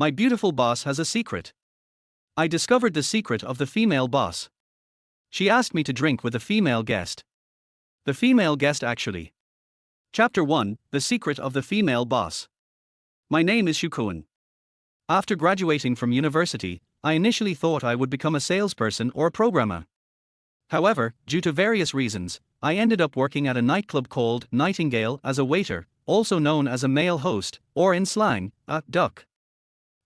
My beautiful boss has a secret. I discovered the secret of the female boss. She asked me to drink with a female guest. The female guest actually. Chapter 1: The Secret of the Female Boss. My name is Shukoon. After graduating from university, I initially thought I would become a salesperson or a programmer. However, due to various reasons, I ended up working at a nightclub called Nightingale as a waiter, also known as a male host, or in slang, a duck.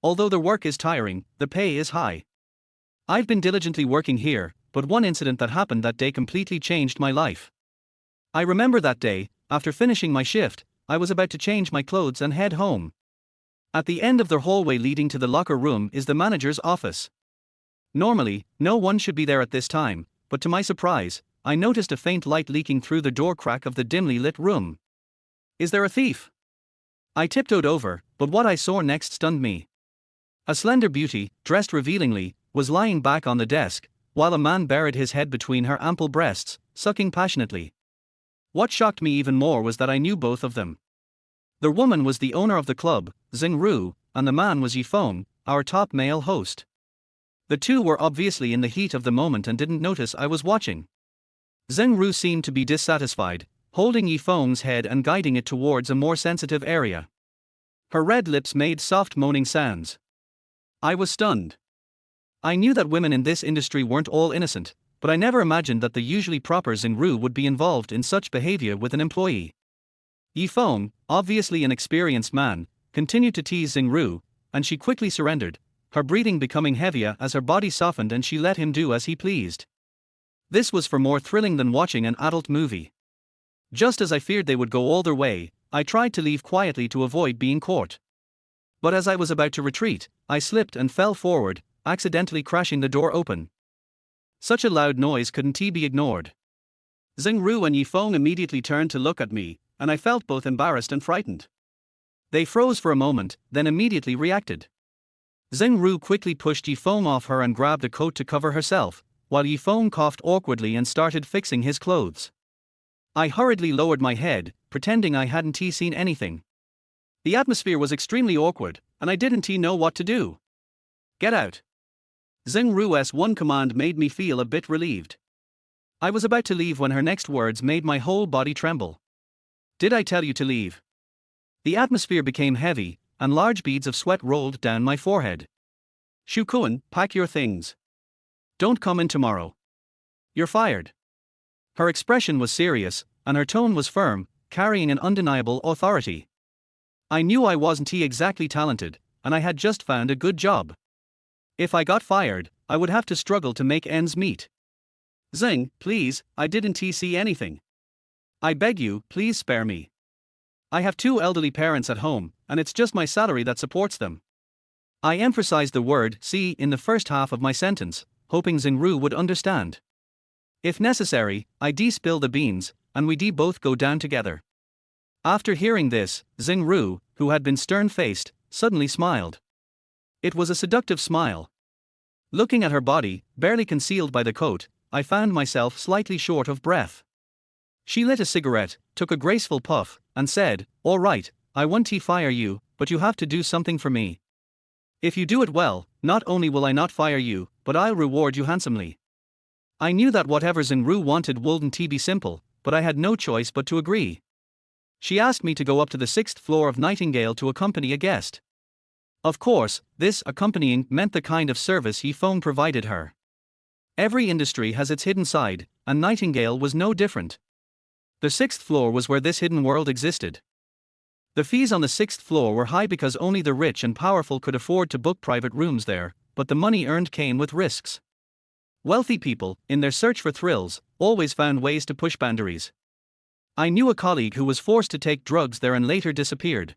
Although the work is tiring, the pay is high. I've been diligently working here, but one incident that happened that day completely changed my life. I remember that day, after finishing my shift, I was about to change my clothes and head home. At the end of the hallway leading to the locker room is the manager's office. Normally, no one should be there at this time, but to my surprise, I noticed a faint light leaking through the door crack of the dimly lit room. Is there a thief? I tiptoed over, but what I saw next stunned me. A slender beauty, dressed revealingly, was lying back on the desk, while a man buried his head between her ample breasts, sucking passionately. What shocked me even more was that I knew both of them. The woman was the owner of the club, Xing-Ru, and the man was Yifeng, our top male host. The two were obviously in the heat of the moment and didn't notice I was watching. Xing-Ru seemed to be dissatisfied, holding Yifeng's head and guiding it towards a more sensitive area. Her red lips made soft moaning sounds. I was stunned. I knew that women in this industry weren't all innocent, but I never imagined that the usually proper Xing-Ru would be involved in such behavior with an employee. Yifeng, obviously an experienced man, continued to tease Xing-Ru, and she quickly surrendered, her breathing becoming heavier as her body softened and she let him do as he pleased. This was far more thrilling than watching an adult movie. Just as I feared they would go all their way, I tried to leave quietly to avoid being caught. But as I was about to retreat, I slipped and fell forward, accidentally crashing the door open. Such a loud noise couldn't be ignored. Xing-Ru and Yifeng immediately turned to look at me, and I felt both embarrassed and frightened. They froze for a moment, then immediately reacted. Xing-Ru quickly pushed Yifeng off her and grabbed a coat to cover herself, while Yifeng coughed awkwardly and started fixing his clothes. I hurriedly lowered my head, pretending I hadn't seen anything. The atmosphere was extremely awkward, and I didn't know what to do. Get out. Xing-Ru's one command made me feel a bit relieved. I was about to leave when her next words made my whole body tremble. Did I tell you to leave? The atmosphere became heavy, and large beads of sweat rolled down my forehead. Shukoon, pack your things. Don't come in tomorrow. You're fired. Her expression was serious, and her tone was firm, carrying an undeniable authority. I knew I wasn't exactly talented, and I had just found a good job. If I got fired, I would have to struggle to make ends meet. Xing, please, I didn't see anything. I beg you, please spare me. I have 2 elderly parents at home, and it's just my salary that supports them. I emphasized the word "see" in the first half of my sentence, hoping Xing-Ru would understand. If necessary, I spill the beans, and we both go down together. After hearing this, Xing-Ru, who had been stern-faced, suddenly smiled. It was a seductive smile. Looking at her body, barely concealed by the coat, I found myself slightly short of breath. She lit a cigarette, took a graceful puff, and said, "All right, I won't fire you, but you have to do something for me. If you do it well, not only will I not fire you, but I'll reward you handsomely." I knew that whatever Xing-Ru wanted wouldn't be simple, but I had no choice but to agree. She asked me to go up to the 6th floor of Nightingale to accompany a guest. Of course, this accompanying meant the kind of service Yifeng provided her. Every industry has its hidden side, and Nightingale was no different. The 6th floor was where this hidden world existed. The fees on the 6th floor were high because only the rich and powerful could afford to book private rooms there, but the money earned came with risks. Wealthy people, in their search for thrills, always found ways to push boundaries. I knew a colleague who was forced to take drugs there and later disappeared.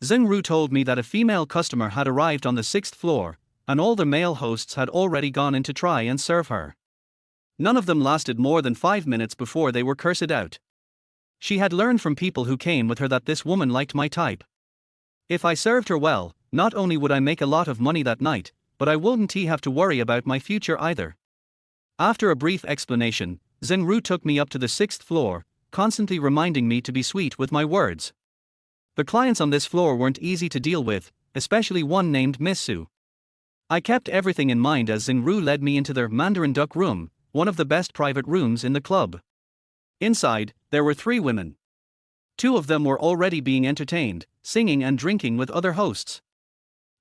Xing-Ru told me that a female customer had arrived on the 6th floor, and all the male hosts had already gone in to try and serve her. None of them lasted more than 5 minutes before they were cursed out. She had learned from people who came with her that this woman liked my type. If I served her well, not only would I make a lot of money that night, but I wouldn't have to worry about my future either. After a brief explanation, Xing-Ru took me up to the 6th floor, constantly reminding me to be sweet with my words. The clients on this floor weren't easy to deal with, especially one named Miss Su. I kept everything in mind as Xingru led me into their Mandarin Duck room, one of the best private rooms in the club. Inside, there were 3 women. 2 of them were already being entertained, singing and drinking with other hosts.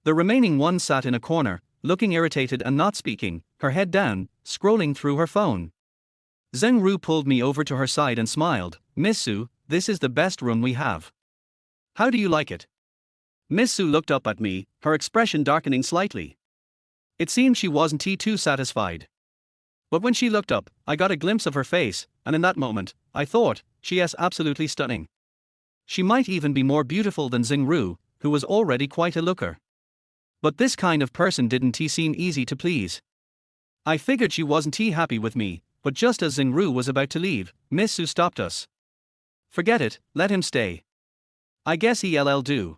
The remaining one sat in a corner, looking irritated and not speaking, her head down, scrolling through her phone. Xingru pulled me over to her side and smiled. "Miss Su, this is the best room we have. How do you like it?" Miss Su looked up at me, her expression darkening slightly. It seemed she wasn't too satisfied. But when she looked up, I got a glimpse of her face, and in that moment, I thought, she is absolutely stunning. She might even be more beautiful than Xingru, who was already quite a looker. But this kind of person didn't seem easy to please. I figured she wasn't happy with me, but just as Xingru was about to leave, Miss Su stopped us. "Forget it, let him stay. I guess he'll do."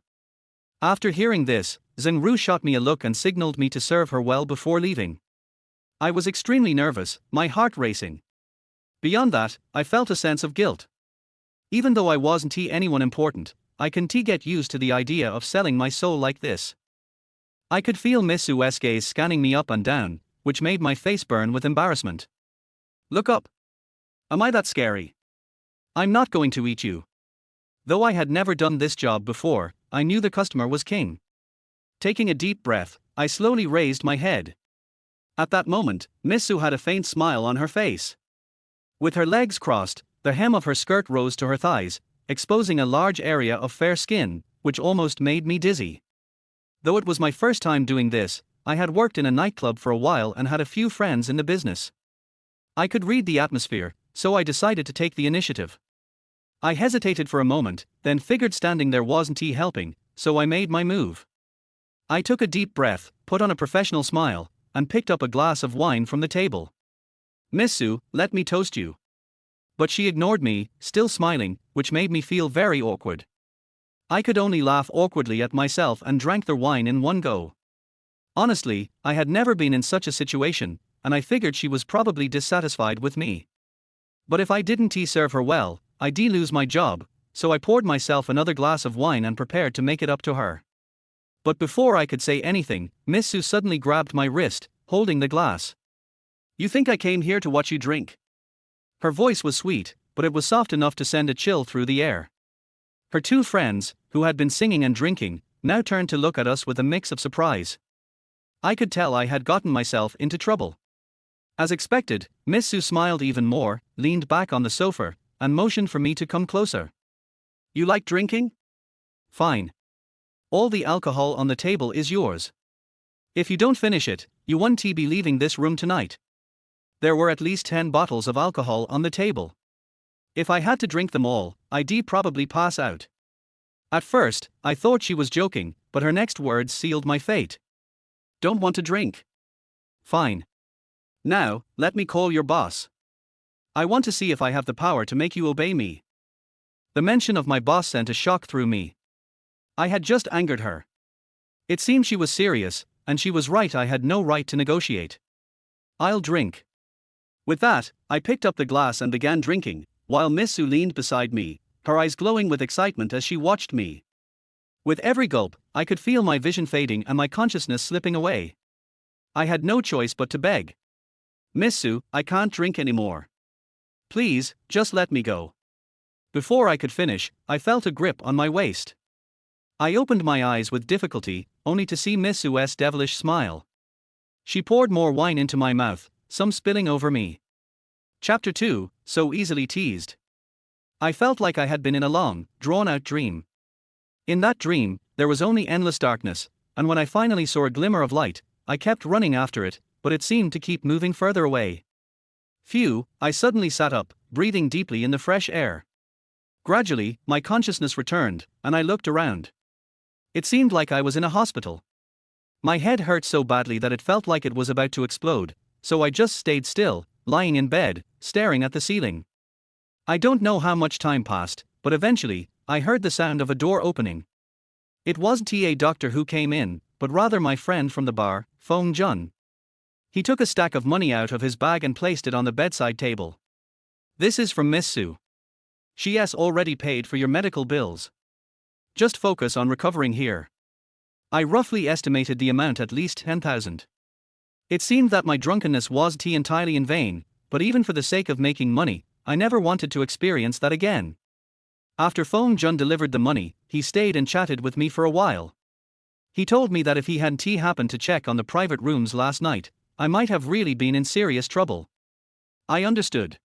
After hearing this, Xingru shot me a look and signaled me to serve her well before leaving. I was extremely nervous, my heart racing. Beyond that, I felt a sense of guilt. Even though I wasn't anyone important, I can get used to the idea of selling my soul like this. I could feel Miss Su's gaze scanning me up and down, which made my face burn with embarrassment. "Look up. Am I that scary? I'm not going to eat you." Though I had never done this job before, I knew the customer was king. Taking a deep breath, I slowly raised my head. At that moment, Miss Su had a faint smile on her face. With her legs crossed, the hem of her skirt rose to her thighs, exposing a large area of fair skin, which almost made me dizzy. Though it was my first time doing this, I had worked in a nightclub for a while and had a few friends in the business. I could read the atmosphere, so I decided to take the initiative. I hesitated for a moment, then figured standing there wasn't helping, so I made my move. I took a deep breath, put on a professional smile, and picked up a glass of wine from the table. "Miss Su, let me toast you." But she ignored me, still smiling, which made me feel very awkward. I could only laugh awkwardly at myself and drank the wine in one go. Honestly, I had never been in such a situation, and I figured she was probably dissatisfied with me. But if I didn't serve her well, I'd lose my job, so I poured myself another glass of wine and prepared to make it up to her. But before I could say anything, Miss Su suddenly grabbed my wrist, holding the glass. "You think I came here to watch you drink?" Her voice was sweet, but it was soft enough to send a chill through the air. Her 2 friends, who had been singing and drinking, now turned to look at us with a mix of surprise. I could tell I had gotten myself into trouble. As expected, Miss Su smiled even more, leaned back on the sofa, and motioned for me to come closer. "You like drinking? Fine. All the alcohol on the table is yours. If you don't finish it, you won't be leaving this room tonight." There were at least 10 bottles of alcohol on the table. If I had to drink them all, I'd probably pass out. At first, I thought she was joking, but her next words sealed my fate. "Don't want to drink? Fine. Now, let me call your boss. I want to see if I have the power to make you obey me." The mention of my boss sent a shock through me. I had just angered her. It seemed she was serious, and she was right. I had no right to negotiate. "I'll drink." With that, I picked up the glass and began drinking, while Miss Su leaned beside me, her eyes glowing with excitement as she watched me. With every gulp, I could feel my vision fading and my consciousness slipping away. I had no choice but to beg. "Miss Su, I can't drink anymore. Please, just let me go." Before I could finish, I felt a grip on my waist. I opened my eyes with difficulty, only to see Miss Su's devilish smile. She poured more wine into my mouth, some spilling over me. Chapter 2, So Easily Teased. I felt like I had been in a long, drawn-out dream. In that dream, there was only endless darkness, and when I finally saw a glimmer of light, I kept running after it, but it seemed to keep moving further away. Phew, I suddenly sat up, breathing deeply in the fresh air. Gradually, my consciousness returned, and I looked around. It seemed like I was in a hospital. My head hurt so badly that it felt like it was about to explode, so I just stayed still, lying in bed, staring at the ceiling. I don't know how much time passed, but eventually, I heard the sound of a door opening. It wasn't a doctor who came in, but rather my friend from the bar, Feng Jun. He took a stack of money out of his bag and placed it on the bedside table. "This is from Miss Su. She has already paid for your medical bills. Just focus on recovering here." I roughly estimated the amount at least 10,000. It seemed that my drunkenness was entirely in vain, but even for the sake of making money, I never wanted to experience that again. After Fong Jun delivered the money, he stayed and chatted with me for a while. He told me that if he hadn't happened to check on the private rooms last night, I might have really been in serious trouble. I understood.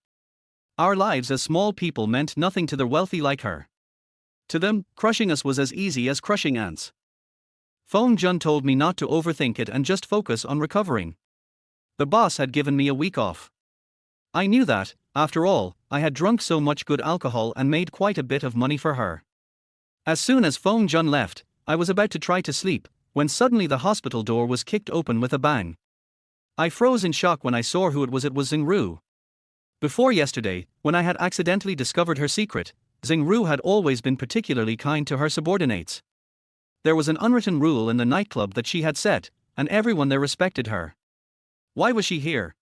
Our lives as small people meant nothing to the wealthy like her. To them, crushing us was as easy as crushing ants. Fong Jun told me not to overthink it and just focus on recovering. The boss had given me a week off. I knew that, after all, I had drunk so much good alcohol and made quite a bit of money for her. As soon as Fong Jun left, I was about to try to sleep, when suddenly the hospital door was kicked open with a bang. I froze in shock when I saw who it was. It was Xingru. Before yesterday, when I had accidentally discovered her secret, Xingru had always been particularly kind to her subordinates. There was an unwritten rule in the nightclub that she had set, and everyone there respected her. Why was she here?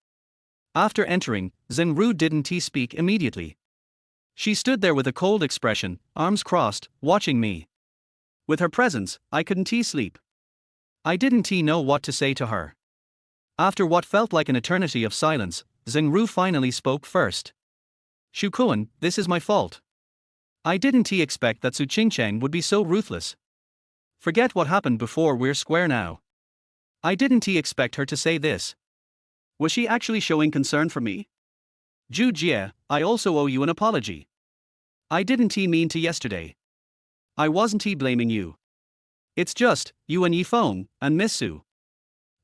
After entering, Xingru didn't speak immediately. She stood there with a cold expression, arms crossed, watching me. With her presence, I couldn't sleep. I didn't know what to say to her. After what felt like an eternity of silence, Xingru finally spoke first. Shu Kuan, this is my fault. I didn't expect that Su Qingcheng would be so ruthless. Forget what happened before, we're square now. I didn't expect her to say this. Was she actually showing concern for me? Zhu Jie, I also owe you an apology. I didn't mean to yesterday. I wasn't blaming you. It's just, you and Yifeng, and Miss Su.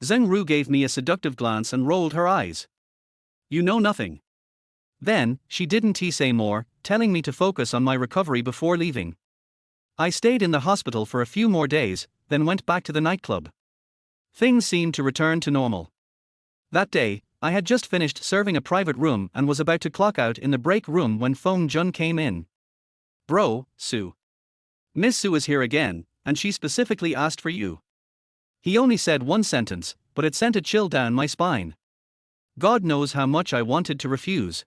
Xingru gave me a seductive glance and rolled her eyes. You know nothing. Then, she didn't say more, telling me to focus on my recovery before leaving. I stayed in the hospital for a few more days, then went back to the nightclub. Things seemed to return to normal. That day, I had just finished serving a private room and was about to clock out in the break room when Fong Jun came in. Bro, Su. Miss Su is here again, and she specifically asked for you. He only said one sentence, but it sent a chill down my spine. God knows how much I wanted to refuse.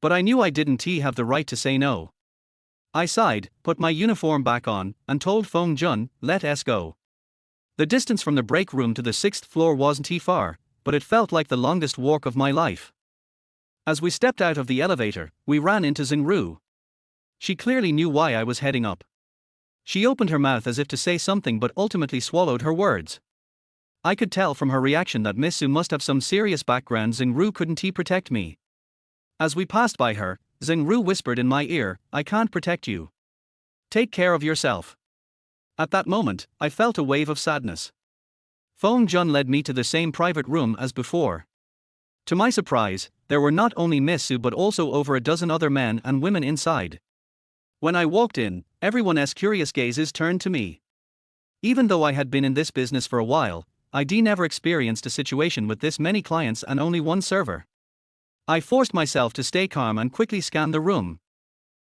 But I knew I didn't have the right to say no. I sighed, put my uniform back on, and told Fong Jun, let us go. The distance from the break room to the 6th floor wasn't far, but it felt like the longest walk of my life. As we stepped out of the elevator, we ran into Xingru. She clearly knew why I was heading up. She opened her mouth as if to say something but ultimately swallowed her words. I could tell from her reaction that Miss Su must have some serious background. Xingru couldn't protect me. As we passed by her, Xingru whispered in my ear, I can't protect you. Take care of yourself. At that moment, I felt a wave of sadness. Fong Jun led me to the same private room as before. To my surprise, there were not only Miss Su but also over a dozen other men and women inside. When I walked in, everyone's curious gazes turned to me. Even though I had been in this business for a while, I never experienced a situation with this many clients and only one server. I forced myself to stay calm and quickly scanned the room.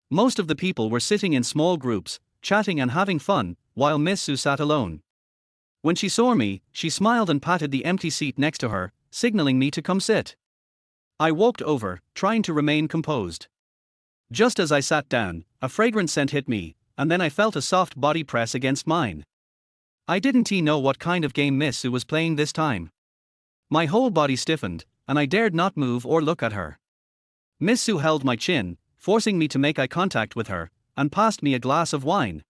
Most of the people were sitting in small groups, chatting and having fun, while Miss Su sat alone. When she saw me, she smiled and patted the empty seat next to her, signaling me to come sit. I walked over, trying to remain composed. Just as I sat down, a fragrant scent hit me, and then I felt a soft body press against mine. I didn't know what kind of game Miss Su was playing this time. My whole body stiffened, and I dared not move or look at her. Miss Su held my chin, forcing me to make eye contact with her, and passed me a glass of wine.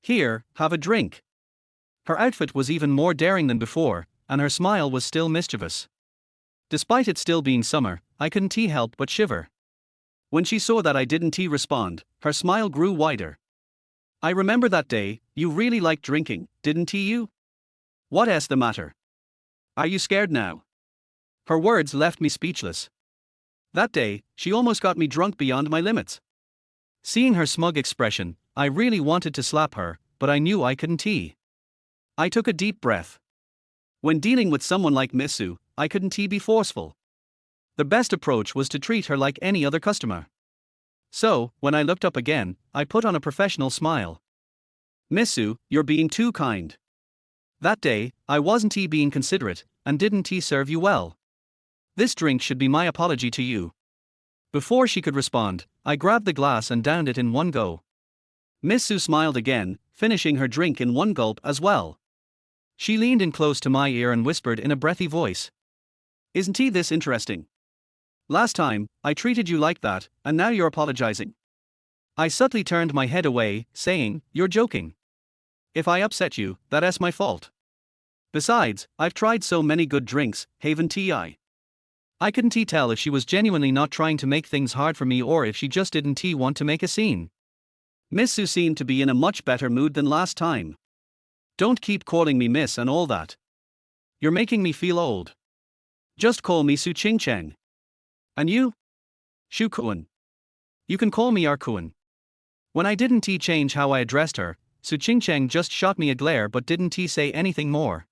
Here, have a drink. Her outfit was even more daring than before, and her smile was still mischievous. Despite it still being summer, I couldn't help but shiver. When she saw that I didn't respond, her smile grew wider. I remember that day, you really liked drinking, didn't you? What's the matter? Are you scared now? Her words left me speechless. That day, she almost got me drunk beyond my limits. Seeing her smug expression, I really wanted to slap her, but I knew I couldn't. I took a deep breath. When dealing with someone like Miss Su, I couldn't be forceful. The best approach was to treat her like any other customer. So, when I looked up again, I put on a professional smile. Miss Su, you're being too kind. That day, I wasn't being considerate, and didn't serve you well. This drink should be my apology to you. Before she could respond, I grabbed the glass and downed it in one go. Miss Su smiled again, finishing her drink in one gulp as well. She leaned in close to my ear and whispered in a breathy voice. Isn't he this interesting? Last time, I treated you like that, and now you're apologizing. I subtly turned my head away, saying, You're joking. If I upset you, that's my fault. Besides, I've tried so many good drinks, haven't I? I couldn't tell if she was genuinely not trying to make things hard for me or if she just didn't want to make a scene. Miss Sue seemed to be in a much better mood than last time. Don't keep calling me miss and all that. You're making me feel old. Just call me Su Ching Cheng. And you? Shu Kuan. You can call me R Kuan. When I didn't change how I addressed her, Su Ching Cheng just shot me a glare but didn't say anything more.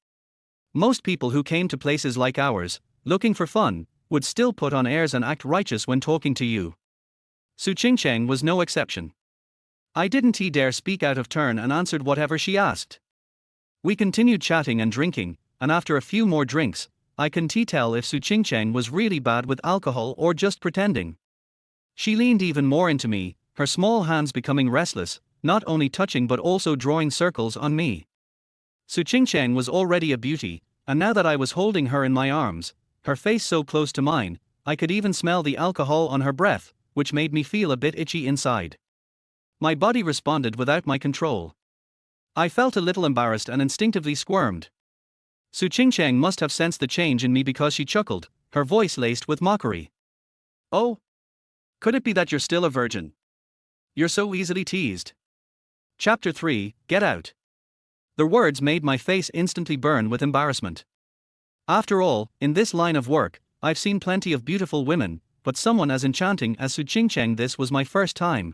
Most people who came to places like ours, looking for fun, would still put on airs and act righteous when talking to you. Su Ching Cheng was no exception. I didn't dare speak out of turn and answered whatever she asked. We continued chatting and drinking, and after a few more drinks, I couldn't tell if Su Ching Cheng was really bad with alcohol or just pretending. She leaned even more into me, her small hands becoming restless, not only touching but also drawing circles on me. Su Ching Cheng was already a beauty, and now that I was holding her in my arms, her face so close to mine, I could even smell the alcohol on her breath, which made me feel a bit itchy inside. My body responded without my control. I felt a little embarrassed and instinctively squirmed. Su Ching Cheng must have sensed the change in me because she chuckled, her voice laced with mockery. Oh? Could it be that you're still a virgin? You're so easily teased. Chapter 3, Get Out. The words made my face instantly burn with embarrassment. After all, in this line of work, I've seen plenty of beautiful women, but someone as enchanting as Su Ching Cheng, this was my first time.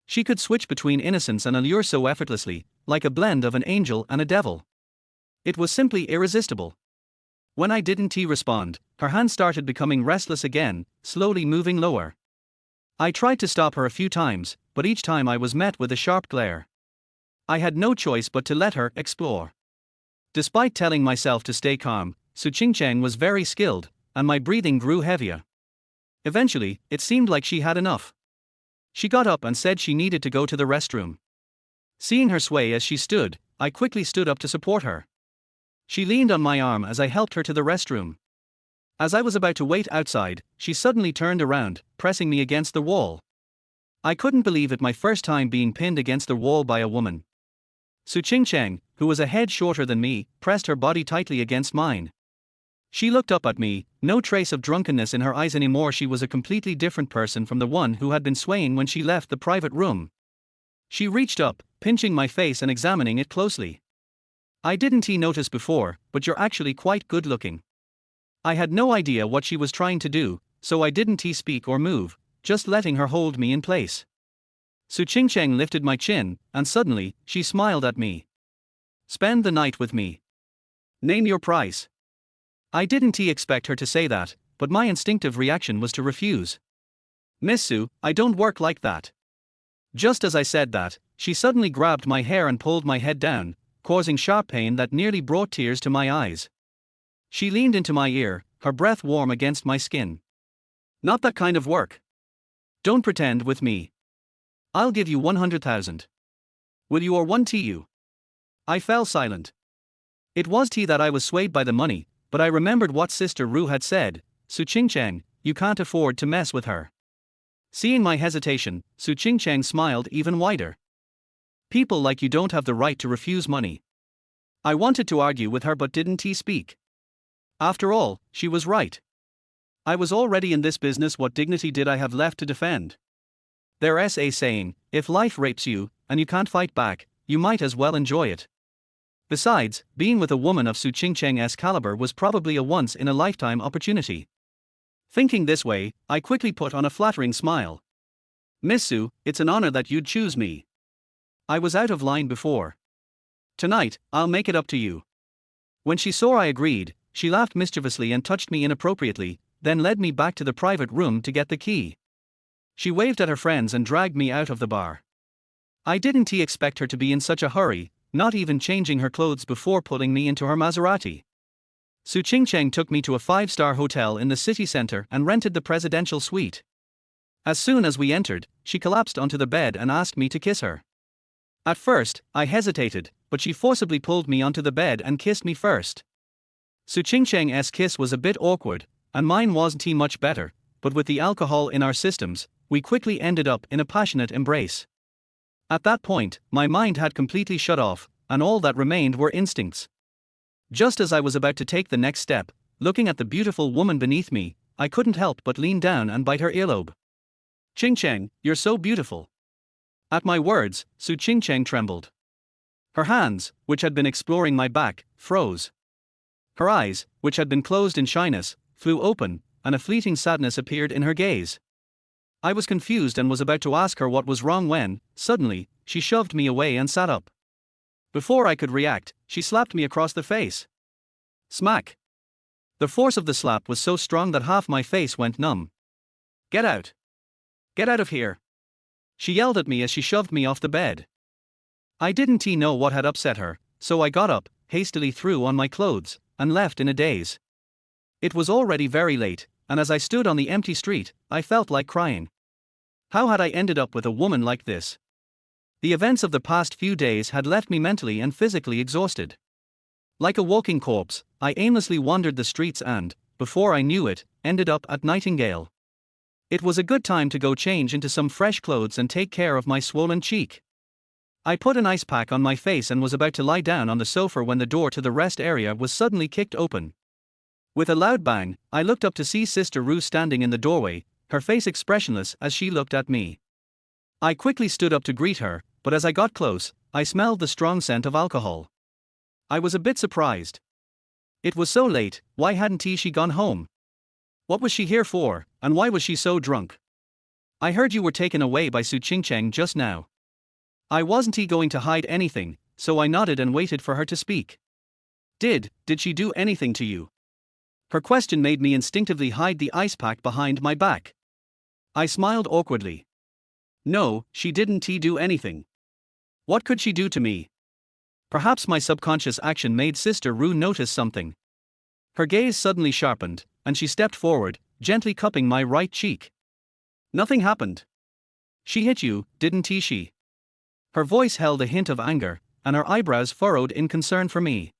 She could switch between innocence and allure so effortlessly, like a blend of an angel and a devil. It was simply irresistible. When I didn't respond, her hand started becoming restless again, slowly moving lower. I tried to stop her a few times, but each time I was met with a sharp glare. I had no choice but to let her explore. Despite telling myself to stay calm, Su Ching Cheng was very skilled, and my breathing grew heavier. Eventually, it seemed like she had enough. She got up and said she needed to go to the restroom. Seeing her sway as she stood, I quickly stood up to support her. She leaned on my arm as I helped her to the restroom. As I was about to wait outside, she suddenly turned around, pressing me against the wall. I couldn't believe it, my first time being pinned against the wall by a woman. Su Ching Cheng, who was a head shorter than me, pressed her body tightly against mine. She looked up at me, no trace of drunkenness in her eyes anymore. She was a completely different person from the one who had been swaying when she left the private room. She reached up, pinching my face and examining it closely. I didn't notice before, but you're actually quite good looking. I had no idea what she was trying to do, so I didn't speak or move, just letting her hold me in place. Su Ching Cheng lifted my chin, and suddenly, she smiled at me. Spend the night with me. Name your price. I didn't expect her to say that, but my instinctive reaction was to refuse. Miss Sue, I don't work like that. Just as I said that, she suddenly grabbed my hair and pulled my head down, causing sharp pain that nearly brought tears to my eyes. She leaned into my ear, her breath warm against my skin. Not that kind of work. Don't pretend with me. I'll give you 100,000. Will you or won't you? I fell silent. It was that I was swayed by the money, but I remembered what Sister Ru had said, Su Ching Cheng, you can't afford to mess with her. Seeing my hesitation, Su Ching Cheng smiled even wider. People like you don't have the right to refuse money. I wanted to argue with her but didn't speak. After all, she was right. I was already in this business, what dignity did I have left to defend? There's a saying, if life rapes you, and you can't fight back, you might as well enjoy it. Besides, being with a woman of Su Ching Cheng's caliber was probably a once-in-a-lifetime opportunity. Thinking this way, I quickly put on a flattering smile. Miss Sue, it's an honor that you'd choose me. I was out of line before. Tonight, I'll make it up to you. When she saw I agreed, she laughed mischievously and touched me inappropriately, then led me back to the private room to get the key. She waved at her friends and dragged me out of the bar. I didn't expect her to be in such a hurry, not even changing her clothes before putting me into her Maserati. Su Ching Cheng took me to a 5-star hotel in the city center and rented the presidential suite. As soon as we entered, she collapsed onto the bed and asked me to kiss her. At first, I hesitated, but she forcibly pulled me onto the bed and kissed me first. Su Qingcheng's kiss was a bit awkward, and mine wasn't much better, but with the alcohol in our systems, we quickly ended up in a passionate embrace. At that point, my mind had completely shut off, and all that remained were instincts. Just as I was about to take the next step, looking at the beautiful woman beneath me, I couldn't help but lean down and bite her earlobe. "Qingcheng, you're so beautiful." At my words, Su Qingcheng trembled. Her hands, which had been exploring my back, froze. Her eyes, which had been closed in shyness, flew open, and a fleeting sadness appeared in her gaze. I was confused and was about to ask her what was wrong when, suddenly, she shoved me away and sat up. Before I could react, she slapped me across the face. Smack! The force of the slap was so strong that half my face went numb. "Get out! Get out of here!" she yelled at me as she shoved me off the bed. I didn't know what had upset her, so I got up, hastily threw on my clothes, and left in a daze. It was already very late, and as I stood on the empty street, I felt like crying. How had I ended up with a woman like this? The events of the past few days had left me mentally and physically exhausted. Like a walking corpse, I aimlessly wandered the streets and, before I knew it, ended up at Nightingale. It was a good time to go change into some fresh clothes and take care of my swollen cheek. I put an ice pack on my face and was about to lie down on the sofa when the door to the rest area was suddenly kicked open. With a loud bang, I looked up to see Sister Rue standing in the doorway, her face expressionless as she looked at me. I quickly stood up to greet her, but as I got close, I smelled the strong scent of alcohol. I was a bit surprised. It was so late, why hadn't she gone home? What was she here for, and why was she so drunk? "I heard you were taken away by Su Qingcheng just now." I wasn't going to hide anything, so I nodded and waited for her to speak. Did she do anything to you?" Her question made me instinctively hide the ice pack behind my back. I smiled awkwardly. "No, she didn't do anything. What could she do to me?" Perhaps my subconscious action made Sister Rue notice something. Her gaze suddenly sharpened, and she stepped forward, gently cupping my right cheek. "Nothing happened. She hit you, didn't she?" Her voice held a hint of anger, and her eyebrows furrowed in concern for me.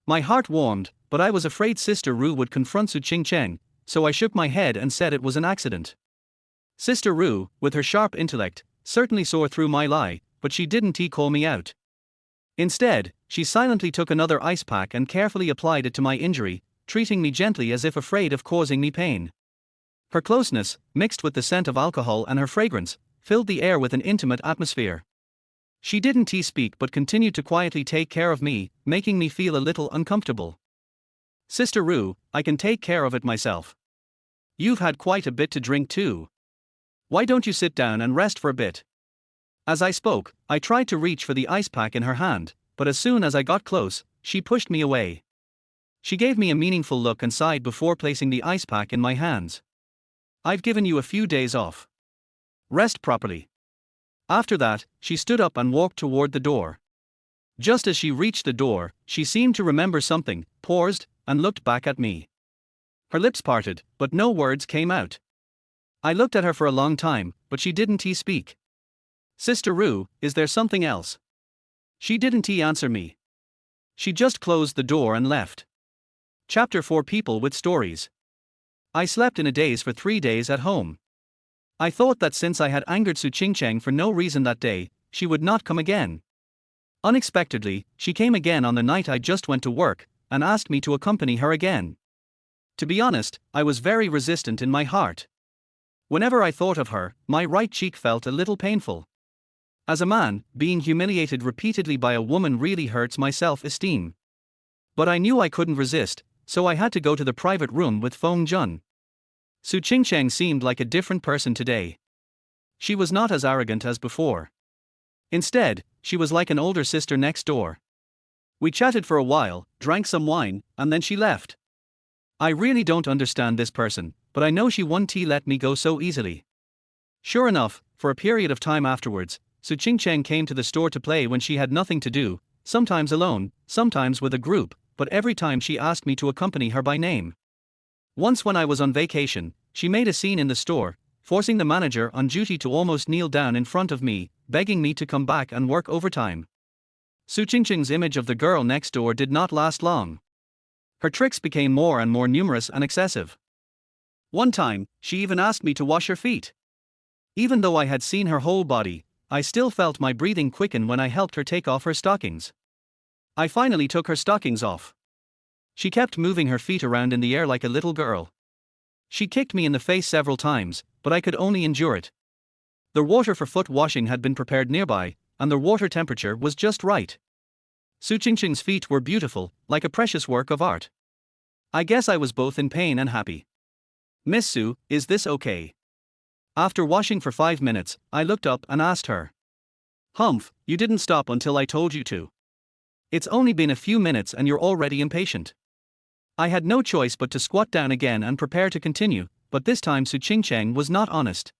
My heart warmed, but I was afraid Sister Rue would confront Su Qingcheng, so I shook my head and said it was an accident. Sister Rue, with her sharp intellect, certainly saw through my lie, but she didn't call me out. Instead, she silently took another ice pack and carefully applied it to my injury, treating me gently as if afraid of causing me pain. Her closeness, mixed with the scent of alcohol and her fragrance, filled the air with an intimate atmosphere. She didn't speak but continued to quietly take care of me, making me feel a little uncomfortable. "Sister Rue, I can take care of it myself. You've had quite a bit to drink too. Why don't you sit down and rest for a bit?" As I spoke, I tried to reach for the ice pack in her hand, but as soon as I got close, she pushed me away. She gave me a meaningful look and sighed before placing the ice pack in my hands. "I've given you a few days off. Rest properly." After that, she stood up and walked toward the door. Just as she reached the door, she seemed to remember something, paused, and looked back at me. Her lips parted, but no words came out. I looked at her for a long time, but she didn't speak. "Sister Rue, is there something else?" She didn't answer me. She just closed the door and left. Chapter 4: People with Stories. I slept in a daze for 3 days at home. I thought that since I had angered Su Qingcheng for no reason that day, she would not come again. Unexpectedly, she came again on the night I just went to work, and asked me to accompany her again. To be honest, I was very resistant in my heart. Whenever I thought of her, my right cheek felt a little painful. As a man, being humiliated repeatedly by a woman really hurts my self-esteem. But I knew I couldn't resist, so I had to go to the private room with Feng Jun. Su Qingcheng seemed like a different person today. She was not as arrogant as before. Instead, she was like an older sister next door. We chatted for a while, drank some wine, and then she left. I really don't understand this person, but I know she won't let me go so easily. Sure enough, for a period of time afterwards, Su Qingcheng came to the store to play when she had nothing to do, sometimes alone, sometimes with a group, but every time she asked me to accompany her by name. Once when I was on vacation, she made a scene in the store, forcing the manager on duty to almost kneel down in front of me, begging me to come back and work overtime. Su Qingqing's image of the girl next door did not last long. Her tricks became more and more numerous and excessive. One time, she even asked me to wash her feet. Even though I had seen her whole body, I still felt my breathing quicken when I helped her take off her stockings. I finally took her stockings off. She kept moving her feet around in the air like a little girl. She kicked me in the face several times, but I could only endure it. The water for foot washing had been prepared nearby, and the water temperature was just right. Su Qingqing's feet were beautiful, like a precious work of art. I guess I was both in pain and happy. "Miss Su, is this okay?" After washing for 5 minutes, I looked up and asked her. "Humph, you didn't stop until I told you to. It's only been a few minutes and you're already impatient." I had no choice but to squat down again and prepare to continue, but this time Su Qingqing was not honest.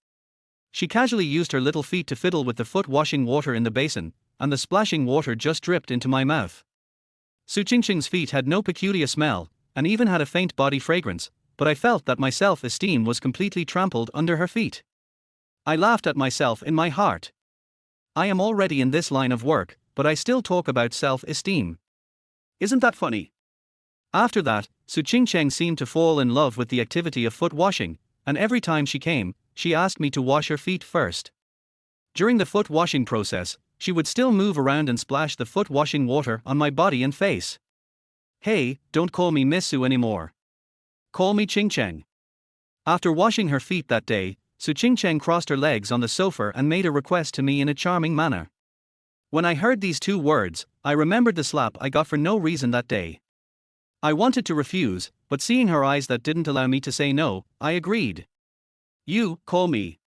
She casually used her little feet to fiddle with the foot washing water in the basin, and the splashing water just dripped into my mouth. Su Qingqing's feet had no peculiar smell, and even had a faint body fragrance, but I felt that my self-esteem was completely trampled under her feet. I laughed at myself in my heart. I am already in this line of work, but I still talk about self-esteem. Isn't that funny? After that, Su Qingqing seemed to fall in love with the activity of foot washing, and every time she came, she asked me to wash her feet first. During the foot washing process, she would still move around and splash the foot washing water on my body and face. "Hey, don't call me Miss Su anymore. Call me Qingqing." After washing her feet that day, Su Qingqing crossed her legs on the sofa and made a request to me in a charming manner. When I heard these 2 words, I remembered the slap I got for no reason that day. I wanted to refuse, but seeing her eyes that didn't allow me to say no, I agreed. "You, call me."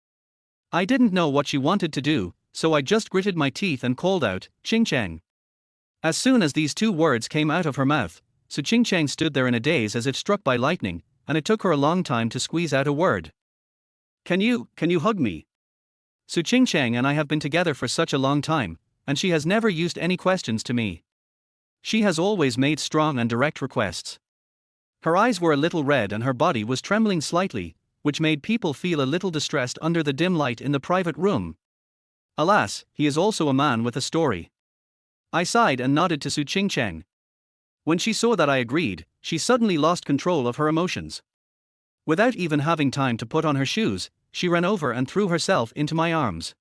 I didn't know what she wanted to do, so I just gritted my teeth and called out, "Qingqing." As soon as these 2 words came out of her mouth, Su Qingqing stood there in a daze as if struck by lightning, and it took her a long time to squeeze out a word. Can you hug me?" Su Qingqing and I have been together for such a long time, and she has never used any questions to me. She has always made strong and direct requests. Her eyes were a little red and her body was trembling slightly, which made people feel a little distressed under the dim light in the private room. Alas, he is also a man with a story. I sighed and nodded to Su Qingqing. When she saw that I agreed, she suddenly lost control of her emotions. Without even having time to put on her shoes, she ran over and threw herself into my arms.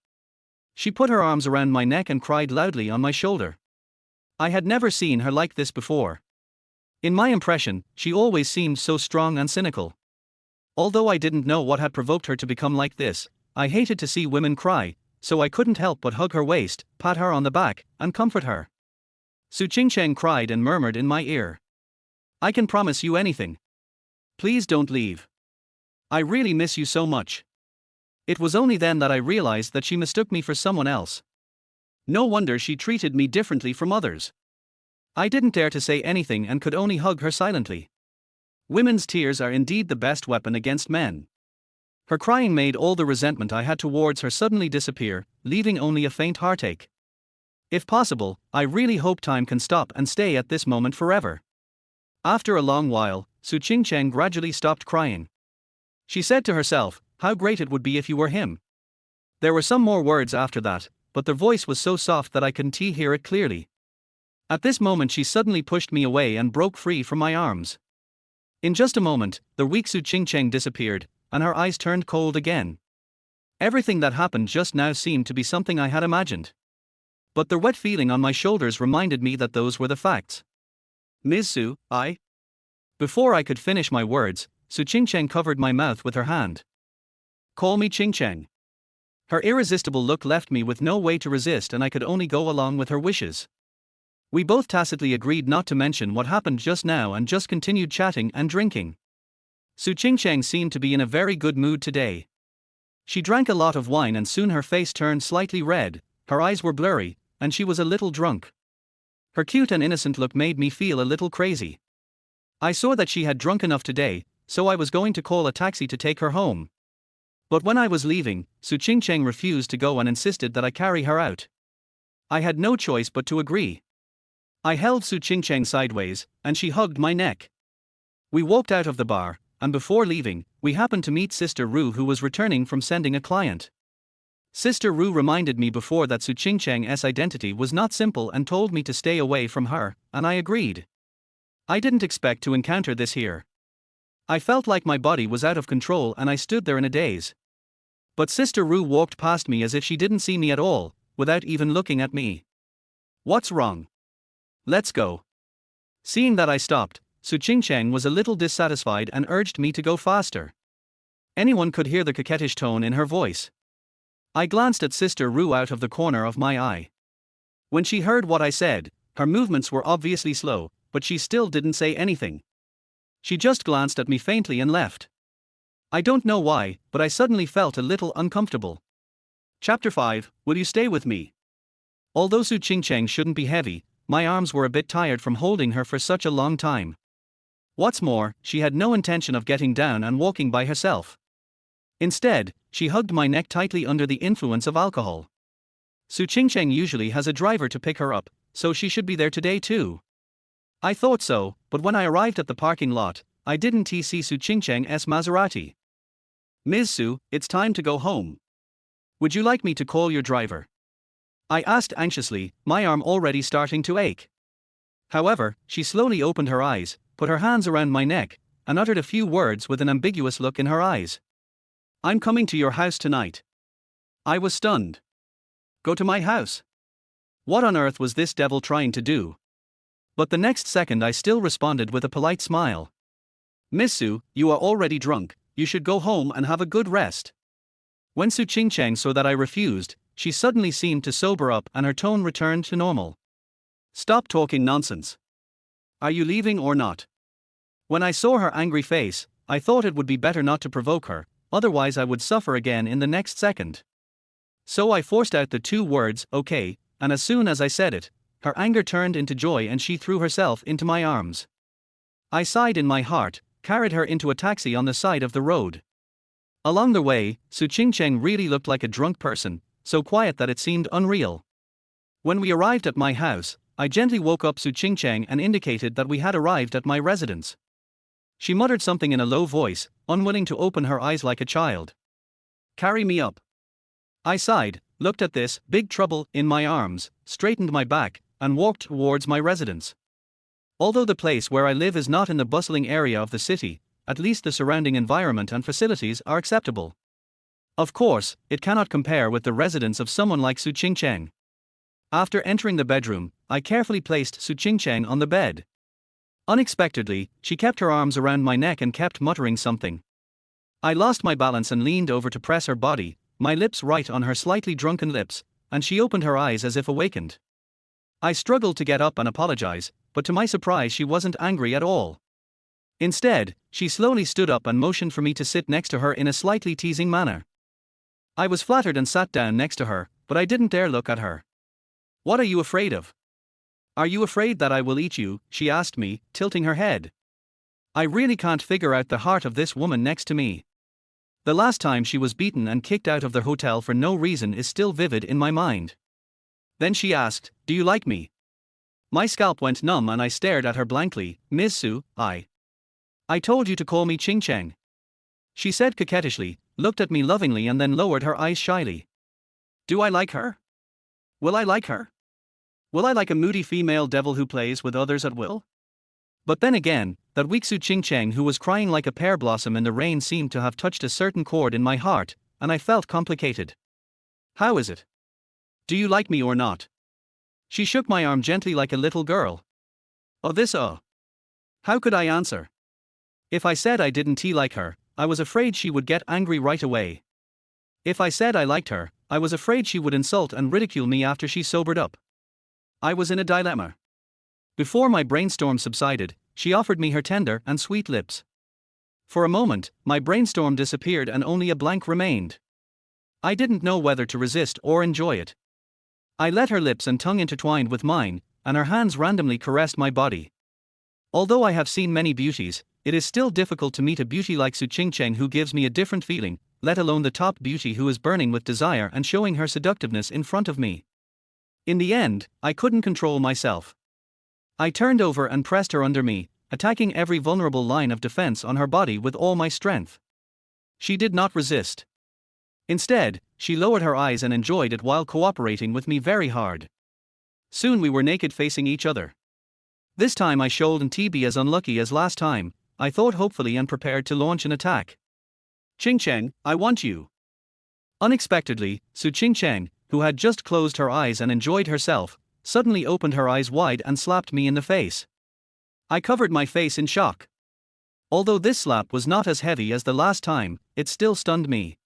She put her arms around my neck and cried loudly on my shoulder. I had never seen her like this before. In my impression, she always seemed so strong and cynical. Although I didn't know what had provoked her to become like this, I hated to see women cry, so I couldn't help but hug her waist, pat her on the back, and comfort her. Su Qingqing cried and murmured in my ear. "I can promise you anything. Please don't leave. I really miss you so much." It was only then that I realized that she mistook me for someone else. No wonder she treated me differently from others. I didn't dare to say anything and could only hug her silently. Women's tears are indeed the best weapon against men. Her crying made all the resentment I had towards her suddenly disappear, leaving only a faint heartache. If possible, I really hope time can stop and stay at this moment forever. After a long while, Su Qingqing gradually stopped crying. She said to herself, "How great it would be if you were him." There were some more words after that, but their voice was so soft that I couldn't hear it clearly. At this moment she suddenly pushed me away and broke free from my arms. In just a moment, the weak Su Qingqing disappeared, and her eyes turned cold again. Everything that happened just now seemed to be something I had imagined. But the wet feeling on my shoulders reminded me that those were the facts. "Ms. Su, I..." Before I could finish my words, Su Qingqing covered my mouth with her hand. "Call me Qingqing." Her irresistible look left me with no way to resist and I could only go along with her wishes. We both tacitly agreed not to mention what happened just now and just continued chatting and drinking. Su Qingqing seemed to be in a very good mood today. She drank a lot of wine and soon her face turned slightly red, her eyes were blurry, and she was a little drunk. Her cute and innocent look made me feel a little crazy. I saw that she had drunk enough today, so I was going to call a taxi to take her home. But when I was leaving, Su Qingqing refused to go and insisted that I carry her out. I had no choice but to agree. I held Su Qingqing sideways, and she hugged my neck. We walked out of the bar, and before leaving, we happened to meet Sister Ru, who was returning from sending a client. Sister Ru reminded me before that Su Qingcheng's identity was not simple and told me to stay away from her, and I agreed. I didn't expect to encounter this here. I felt like my body was out of control and I stood there in a daze. But Sister Ru walked past me as if she didn't see me at all, without even looking at me. What's wrong? Let's go. Seeing that I stopped, Su Qingcheng was a little dissatisfied and urged me to go faster. Anyone could hear the coquettish tone in her voice. I glanced at Sister Ru out of the corner of my eye. When she heard what I said, her movements were obviously slow, but she still didn't say anything. She just glanced at me faintly and left. I don't know why, but I suddenly felt a little uncomfortable. Chapter 5, Will you stay with me? Although Su Qingcheng shouldn't be heavy, my arms were a bit tired from holding her for such a long time. What's more, she had no intention of getting down and walking by herself. Instead, she hugged my neck tightly under the influence of alcohol. Su Qingcheng usually has a driver to pick her up, so she should be there today too. I thought so, but when I arrived at the parking lot, I didn't see Su Qingcheng's Maserati. Ms. Su, it's time to go home. Would you like me to call your driver? I asked anxiously, my arm already starting to ache. However, she slowly opened her eyes, put her hands around my neck, and uttered a few words with an ambiguous look in her eyes. I'm coming to your house tonight. I was stunned. Go to my house? What on earth was this devil trying to do? But the next second I still responded with a polite smile. Miss Su, you are already drunk, you should go home and have a good rest. When Su Qingcheng saw that I refused, she suddenly seemed to sober up and her tone returned to normal. Stop talking nonsense. Are you leaving or not? When I saw her angry face, I thought it would be better not to provoke her, otherwise I would suffer again in the next second. So I forced out the two words, okay, and as soon as I said it, her anger turned into joy and she threw herself into my arms. I sighed in my heart, carried her into a taxi on the side of the road. Along the way, Su Qingcheng really looked like a drunk person, so quiet that it seemed unreal. When we arrived at my house, I gently woke up Su Qingcheng and indicated that we had arrived at my residence. She muttered something in a low voice, unwilling to open her eyes like a child. Carry me up. I sighed, looked at this big trouble in my arms, straightened my back, and walked towards my residence. Although the place where I live is not in the bustling area of the city, at least the surrounding environment and facilities are acceptable. Of course, it cannot compare with the residence of someone like Su Qingcheng. After entering the bedroom, I carefully placed Su Qingcheng on the bed. Unexpectedly, she kept her arms around my neck and kept muttering something. I lost my balance and leaned over to press her body, my lips right on her slightly drunken lips, and she opened her eyes as if awakened. I struggled to get up and apologize, but to my surprise she wasn't angry at all. Instead, she slowly stood up and motioned for me to sit next to her in a slightly teasing manner. I was flattered and sat down next to her, but I didn't dare look at her. What are you afraid of? Are you afraid that I will eat you? She asked me, tilting her head. I really can't figure out the heart of this woman next to me. The last time she was beaten and kicked out of the hotel for no reason is still vivid in my mind. Then she asked, do you like me? My scalp went numb and I stared at her blankly. Ms. Su, I told you to call me Qingcheng. She said coquettishly, looked at me lovingly and then lowered her eyes shyly. Do I like her? Will I like her? Will I like a moody female devil who plays with others at will? But then again, that weak Su Qingcheng who was crying like a pear blossom in the rain seemed to have touched a certain chord in my heart, and I felt complicated. How is it? Do you like me or not? She shook my arm gently like a little girl. How could I answer? If I said I didn't like her, I was afraid she would get angry right away. If I said I liked her, I was afraid she would insult and ridicule me after she sobered up. I was in a dilemma. Before my brainstorm subsided, she offered me her tender and sweet lips. For a moment, my brainstorm disappeared and only a blank remained. I didn't know whether to resist or enjoy it. I let her lips and tongue intertwined with mine, and her hands randomly caressed my body. Although I have seen many beauties, it is still difficult to meet a beauty like Su Qingcheng who gives me a different feeling, let alone the top beauty who is burning with desire and showing her seductiveness in front of me. In the end, I couldn't control myself. I turned over and pressed her under me, attacking every vulnerable line of defense on her body with all my strength. She did not resist. Instead, she lowered her eyes and enjoyed it while cooperating with me very hard. Soon we were naked facing each other. This time I shouldn't be as unlucky as last time, I thought hopefully, and prepared to launch an attack. Ching Cheng, I want you. Unexpectedly, Su Ching Cheng, who had just closed her eyes and enjoyed herself, suddenly opened her eyes wide and slapped me in the face. I covered my face in shock. Although this slap was not as heavy as the last time, it still stunned me.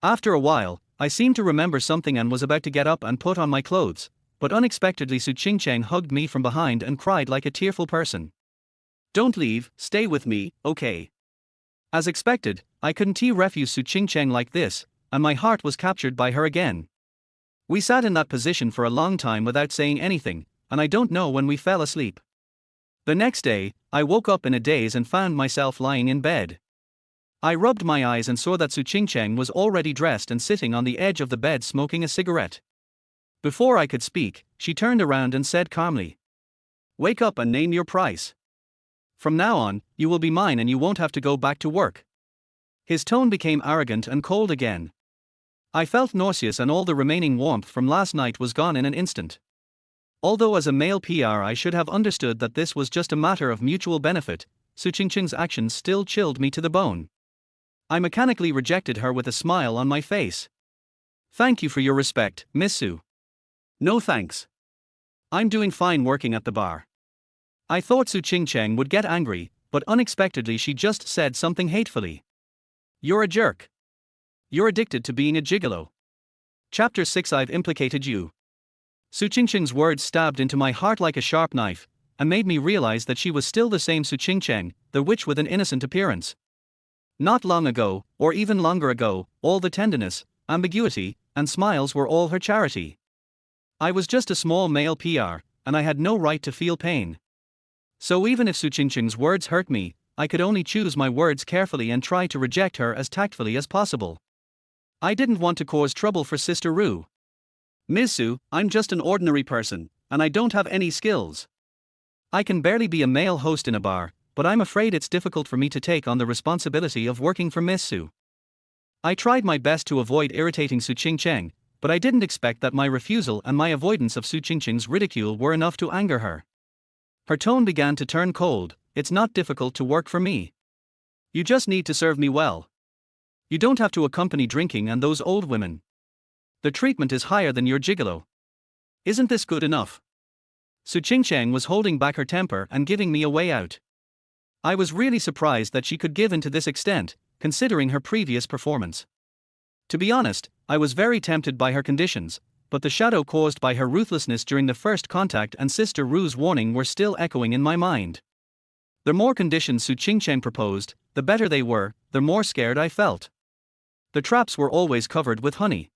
After a while, I seemed to remember something and was about to get up and put on my clothes, but unexpectedly Su Ching Cheng hugged me from behind and cried like a tearful person. Don't leave, stay with me, okay? As expected, I couldn't refuse Su Ching Cheng like this, and my heart was captured by her again. We sat in that position for a long time without saying anything, and I don't know when we fell asleep. The next day, I woke up in a daze and found myself lying in bed. I rubbed my eyes and saw that Su Ching Cheng was already dressed and sitting on the edge of the bed smoking a cigarette. Before I could speak, she turned around and said calmly, "Wake up and name your price. From now on, you will be mine and you won't have to go back to work." His tone became arrogant and cold again. I felt nauseous and all the remaining warmth from last night was gone in an instant. Although as a male PR I should have understood that this was just a matter of mutual benefit, Su Ching Cheng's actions still chilled me to the bone. I mechanically rejected her with a smile on my face. "Thank you for your respect, Miss Su. No thanks. I'm doing fine working at the bar." I thought Su Ching Cheng would get angry, but unexpectedly she just said something hatefully. "You're a jerk. You're addicted to being a gigolo. Chapter 6 I've implicated you." Su Ching Cheng's words stabbed into my heart like a sharp knife, and made me realize that she was still the same Su Ching Cheng, the witch with an innocent appearance. Not long ago, or even longer ago, all the tenderness, ambiguity, and smiles were all her charity. I was just a small male PR, and I had no right to feel pain. So even if Su Ching Cheng's words hurt me, I could only choose my words carefully and try to reject her as tactfully as possible. I didn't want to cause trouble for Sister Ru. "Ms. Su, I'm just an ordinary person, and I don't have any skills. I can barely be a male host in a bar, but I'm afraid it's difficult for me to take on the responsibility of working for Miss Su." I tried my best to avoid irritating Su Ching Cheng, but I didn't expect that my refusal and my avoidance of Su Ching Cheng's ridicule were enough to anger her. Her tone began to turn cold. "It's not difficult to work for me. You just need to serve me well. You don't have to accompany drinking and those old women. The treatment is higher than your gigolo. Isn't this good enough?" Su Ching Cheng was holding back her temper and giving me a way out. I was really surprised that she could give in to this extent, considering her previous performance. To be honest, I was very tempted by her conditions, but the shadow caused by her ruthlessness during the first contact and Sister Ru's warning were still echoing in my mind. The more conditions Su Ching Cheng proposed, the better they were, the more scared I felt. The traps were always covered with honey.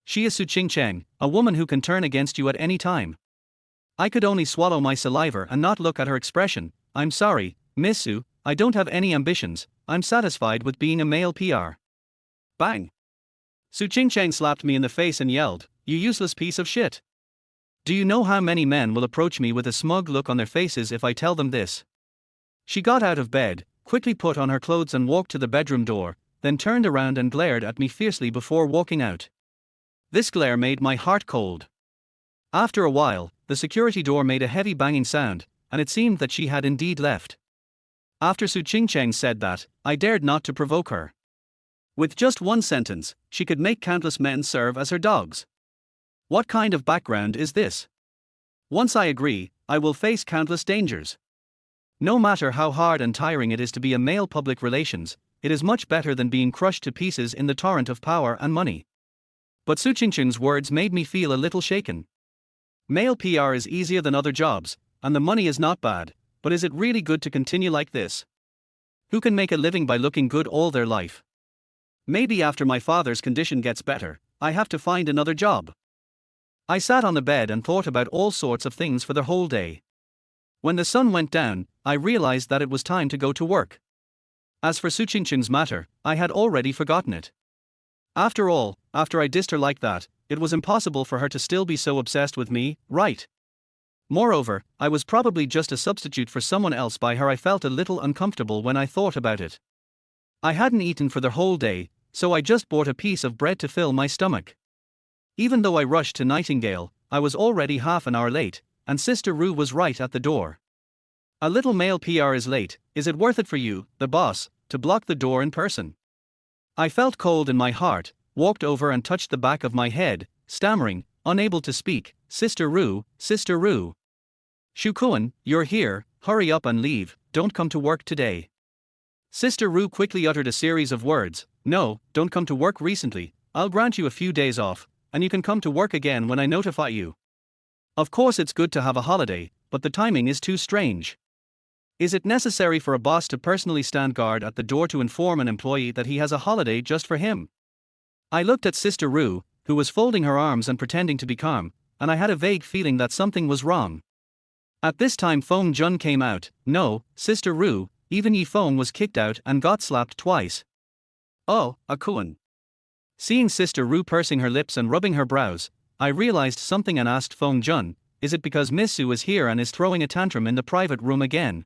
She is Su Ching Cheng, a woman who can turn against you at any time. I could only swallow my saliva and not look at her expression. "I'm sorry, Miss Su, I don't have any ambitions, I'm satisfied with being a male PR." Bang! Su Ching Cheng slapped me in the face and yelled, "You useless piece of shit. Do you know how many men will approach me with a smug look on their faces if I tell them this?" She got out of bed, quickly put on her clothes and walked to the bedroom door, then turned around and glared at me fiercely before walking out. This glare made my heart cold. After a while, the security door made a heavy banging sound, and it seemed that she had indeed left. After Su Ching Cheng said that, I dared not to provoke her. With just one sentence, she could make countless men serve as her dogs. What kind of background is this? Once I agree, I will face countless dangers. No matter how hard and tiring it is to be a male public relations, it is much better than being crushed to pieces in the torrent of power and money. But Su Ching Cheng's words made me feel a little shaken. Male PR is easier than other jobs, and the money is not bad, but is it really good to continue like this? Who can make a living by looking good all their life? Maybe after my father's condition gets better, I have to find another job. I sat on the bed and thought about all sorts of things for the whole day. When the sun went down, I realized that it was time to go to work. As for Su Ching Cheng's matter, I had already forgotten it. After all, after I dissed her like that, it was impossible for her to still be so obsessed with me, right? Moreover, I was probably just a substitute for someone else by her. I felt a little uncomfortable when I thought about it. I hadn't eaten for the whole day, so I just bought a piece of bread to fill my stomach. Even though I rushed to Nightingale, I was already half an hour late, and Sister Rue was right at the door. A little male PR is late, is it worth it for you, the boss, to block the door in person? I felt cold in my heart, walked over and touched the back of my head, stammering, unable to speak, Sister Rue, Sister Rue. Shukuan, you're here, hurry up and leave, don't come to work today. Sister Rue quickly uttered a series of words, no, don't come to work recently, I'll grant you a few days off, and you can come to work again when I notify you. Of course it's good to have a holiday, but the timing is too strange. Is it necessary for a boss to personally stand guard at the door to inform an employee that he has a holiday just for him? I looked at Sister Rue, who was folding her arms and pretending to be calm, and I had a vague feeling that something was wrong. At this time Feng Jun came out. No, Sister Rue, even Yi Feng was kicked out and got slapped twice. Oh, Akuan. Seeing Sister Rue pursing her lips and rubbing her brows, I realized something and asked Feng Jun, is it because Miss Su is here and is throwing a tantrum in the private room again?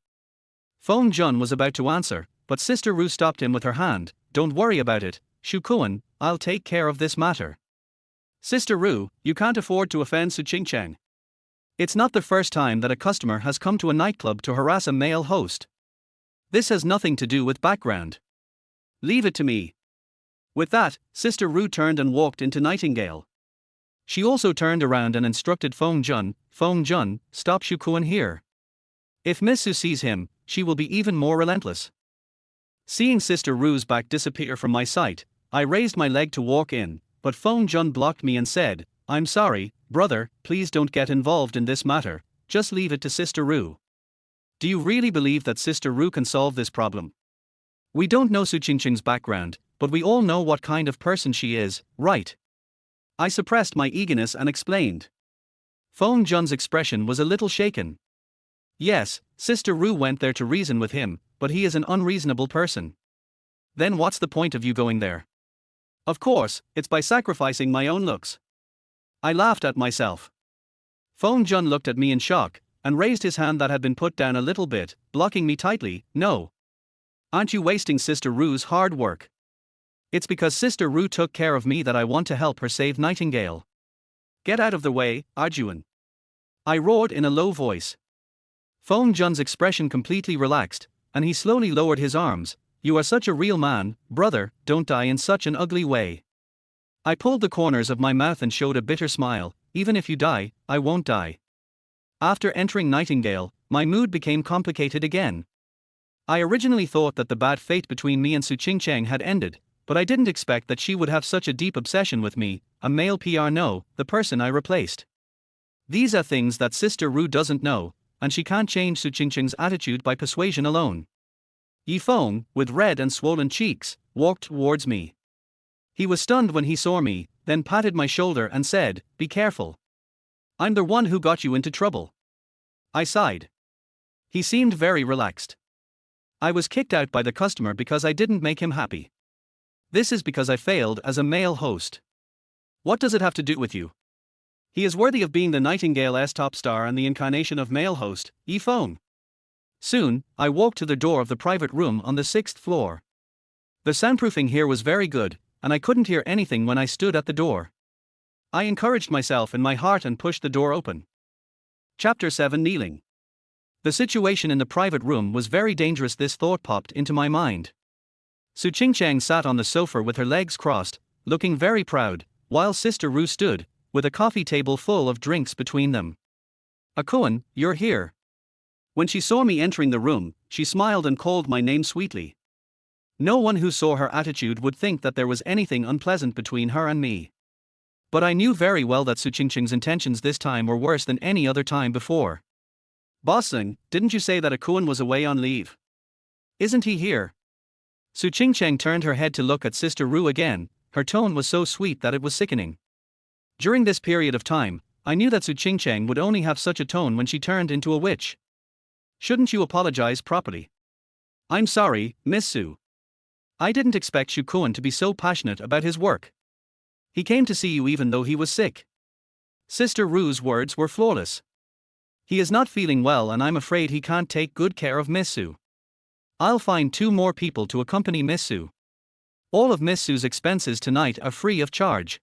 Feng Jun was about to answer, but Sister Rue stopped him with her hand, don't worry about it, Shukuan, I'll take care of this matter. Sister Rue, you can't afford to offend Su Qingchang. It's not the first time that a customer has come to a nightclub to harass a male host. This has nothing to do with background. Leave it to me. With that, Sister Rue turned and walked into Nightingale. She also turned around and instructed Feng Jun, stop Shukuan here. If Miss Su sees him, she will be even more relentless. Seeing Sister Rue's back disappear from my sight, I raised my leg to walk in, but Feng Jun blocked me and said, I'm sorry, brother, please don't get involved in this matter, just leave it to Sister Rue. Do you really believe that Sister Rue can solve this problem? We don't know Su Qingqing's background, but we all know what kind of person she is, right? I suppressed my eagerness and explained. Feng Jun's expression was a little shaken. Yes, Sister Rue went there to reason with him, but he is an unreasonable person. Then what's the point of you going there? Of course, it's by sacrificing my own looks. I laughed at myself. Feng Jun looked at me in shock, and raised his hand that had been put down a little bit, blocking me tightly. No. Aren't you wasting Sister Rue's hard work? It's because Sister Rue took care of me that I want to help her save Nightingale. Get out of the way, Arjuan. I roared in a low voice. Feng Jun's expression completely relaxed, and he slowly lowered his arms. You are such a real man, brother, don't die in such an ugly way. I pulled the corners of my mouth and showed a bitter smile, even if you die, I won't die. After entering Nightingale, my mood became complicated again. I originally thought that the bad fate between me and Su Qingchang had ended, but I didn't expect that she would have such a deep obsession with me, a male PR no, the person I replaced. These are things that Sister Rue doesn't know, and she can't change Su Qingchang's attitude by persuasion alone. Yi Feng, with red and swollen cheeks, walked towards me. He was stunned when he saw me, then patted my shoulder and said, be careful. I'm the one who got you into trouble. I sighed. He seemed very relaxed. I was kicked out by the customer because I didn't make him happy. This is because I failed as a male host. What does it have to do with you? He is worthy of being the Nightingale's top star and the incarnation of male host, Yi Feng. Soon, I walked to the door of the private room on the 6th floor. The soundproofing here was very good, and I couldn't hear anything when I stood at the door. I encouraged myself in my heart and pushed the door open. Chapter 7 Kneeling. The situation in the private room was very dangerous. This thought popped into my mind. Su Qingchang sat on the sofa with her legs crossed, looking very proud, while Sister Rue stood, with a coffee table full of drinks between them. Akuan, you're here. When she saw me entering the room, she smiled and called my name sweetly. No one who saw her attitude would think that there was anything unpleasant between her and me. But I knew very well that Su Qingchang's intentions this time were worse than any other time before. Bossing, didn't you say that Akuan was away on leave? Isn't he here? Su Qingchang turned her head to look at Sister Rue again. Her tone was so sweet that it was sickening. During this period of time, I knew that Su Qingchang would only have such a tone when she turned into a witch. Shouldn't you apologize properly? I'm sorry, Miss Su. I didn't expect Shukuan to be so passionate about his work. He came to see you even though he was sick. Sister Rue's words were flawless. He is not feeling well and I'm afraid he can't take good care of Miss Su. I'll find 2 more people to accompany Miss Su. All of Miss Su's expenses tonight are free of charge.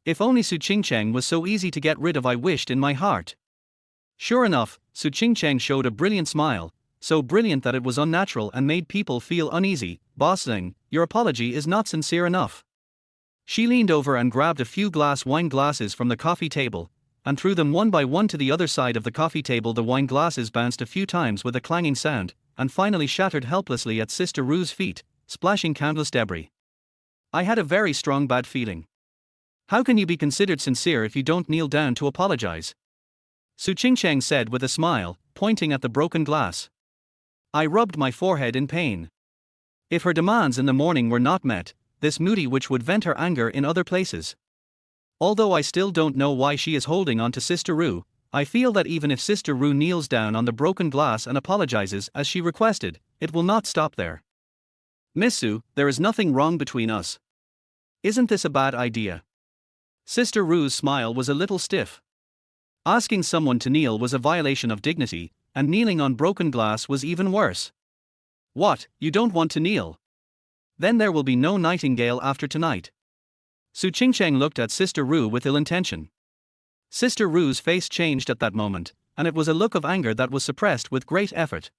If only Su Qingcheng was so easy to get rid of, I wished in my heart. Sure enough, Su Qingcheng showed a brilliant smile, so brilliant that it was unnatural and made people feel uneasy. Boss Zeng, your apology is not sincere enough. She leaned over and grabbed a few wine glasses from the coffee table, and threw them one by one to the other side of the coffee table. The wine glasses bounced a few times with a clanging sound, and finally shattered helplessly at Sister Ru's feet, splashing countless debris. I had a very strong bad feeling. How can you be considered sincere if you don't kneel down to apologize? Su Qingcheng said with a smile, pointing at the broken glass. I rubbed my forehead in pain. If her demands in the morning were not met, this moody witch would vent her anger in other places. Although I still don't know why she is holding on to Sister Ru, I feel that even if Sister Ru kneels down on the broken glass and apologizes as she requested, it will not stop there. Miss Su, there is nothing wrong between us. Isn't this a bad idea? Sister Ru's smile was a little stiff. Asking someone to kneel was a violation of dignity, and kneeling on broken glass was even worse. What, you don't want to kneel? Then there will be no Nightingale after tonight. Su Qingcheng looked at Sister Ru with ill intention. Sister Ru's face changed at that moment, and it was a look of anger that was suppressed with great effort.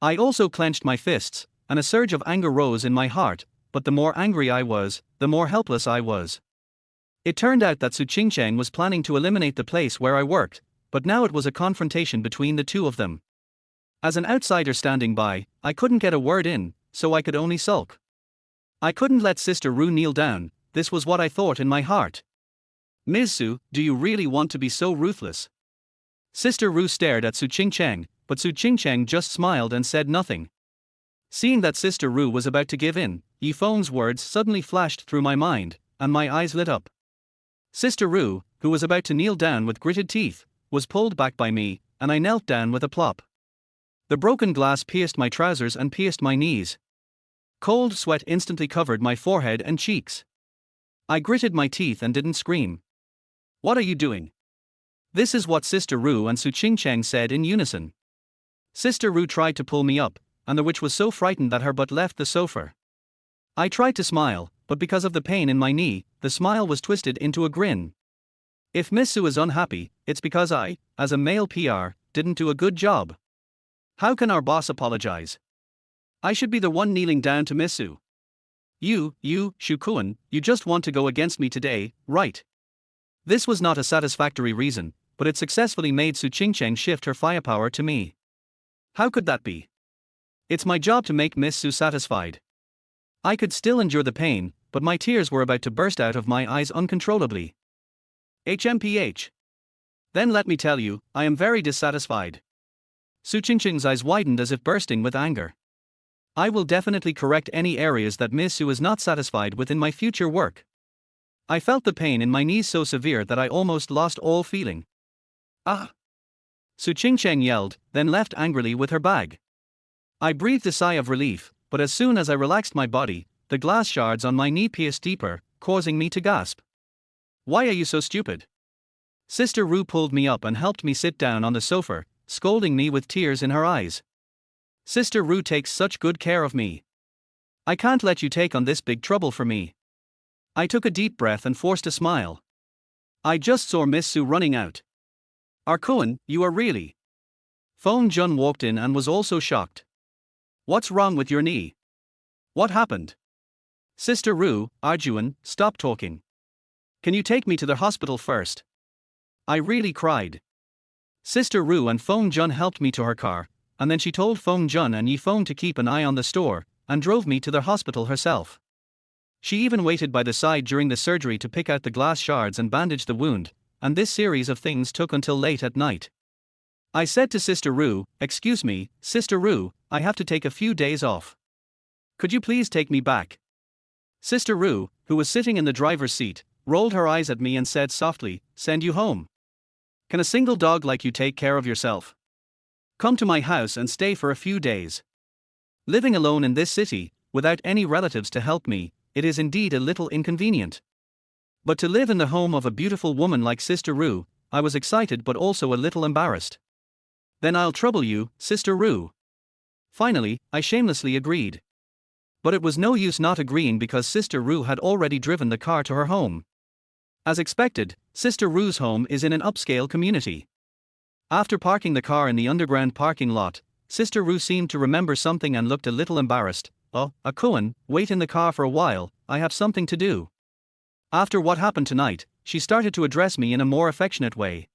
I also clenched my fists, and a surge of anger rose in my heart, but the more angry I was, the more helpless I was. It turned out that Su Qingcheng was planning to eliminate the place where I worked, but now it was a confrontation between the two of them. As an outsider standing by, I couldn't get a word in, so I could only sulk. I couldn't let Sister Ru kneel down, this was what I thought in my heart. Ms. Su, do you really want to be so ruthless? Sister Ru stared at Su Qingcheng, but Su Qingcheng just smiled and said nothing. Seeing that Sister Ru was about to give in, Yifeng's words suddenly flashed through my mind, and my eyes lit up. Sister Ru, who was about to kneel down with gritted teeth, was pulled back by me, and I knelt down with a plop. The broken glass pierced my trousers and pierced my knees. Cold sweat instantly covered my forehead and cheeks. I gritted my teeth and didn't scream. What are you doing? This is what Sister Ru and Su Qingcheng said in unison. Sister Ru tried to pull me up, and the witch was so frightened that her butt left the sofa. I tried to smile, but because of the pain in my knee, the smile was twisted into a grin. If Miss Su is unhappy, it's because I, as a male PR, didn't do a good job. How can our boss apologize? I should be the one kneeling down to Miss Su. You, Shu Kuan, you just want to go against me today, right? This was not a satisfactory reason, but it successfully made Su Qingcheng shift her firepower to me. How could that be? It's my job to make Miss Su satisfied. I could still endure the pain, but my tears were about to burst out of my eyes uncontrollably. HMPH. Then let me tell you, I am very dissatisfied. Su Qingcheng's eyes widened as if bursting with anger. I will definitely correct any areas that Miss Su is not satisfied with in my future work. I felt the pain in my knees so severe that I almost lost all feeling. Ah! Su Qingcheng yelled, then left angrily with her bag. I breathed a sigh of relief, but as soon as I relaxed my body, the glass shards on my knee pierced deeper, causing me to gasp. Why are you so stupid? Sister Ru pulled me up and helped me sit down on the sofa, scolding me with tears in her eyes. Sister Ru takes such good care of me. I can't let you take on this big trouble for me. I took a deep breath and forced a smile. I just saw Miss Su running out. Arkuan, you are really. Feng Jun walked in and was also shocked. What's wrong with your knee? What happened? Sister Ru, Arjuan, stop talking. Can you take me to the hospital first? I really cried. Sister Ru and Feng Jun helped me to her car, and then she told Feng Jun and Yifeng to keep an eye on the store, and drove me to the hospital herself. She even waited by the side during the surgery to pick out the glass shards and bandage the wound, and this series of things took until late at night. I said to Sister Ru, "Excuse me, Sister Ru, I have to take a few days off. Could you please take me back?" Sister Ru, who was sitting in the driver's seat, rolled her eyes at me and said softly, "Send you home? Can a single dog like you take care of yourself? Come to my house and stay for a few days. Living alone in this city, without any relatives to help me, it is indeed a little inconvenient. But to live in the home of a beautiful woman like Sister Ru, I was excited but also a little embarrassed. Then I'll trouble you, Sister Ru." Finally, I shamelessly agreed. But it was no use not agreeing because Sister Rue had already driven the car to her home. As expected, Sister Rue's home is in an upscale community. After parking the car in the underground parking lot, Sister Rue seemed to remember something and looked a little embarrassed. "Oh, Cohen, wait in the car for a while, I have something to do." After what happened tonight, she started to address me in a more affectionate way.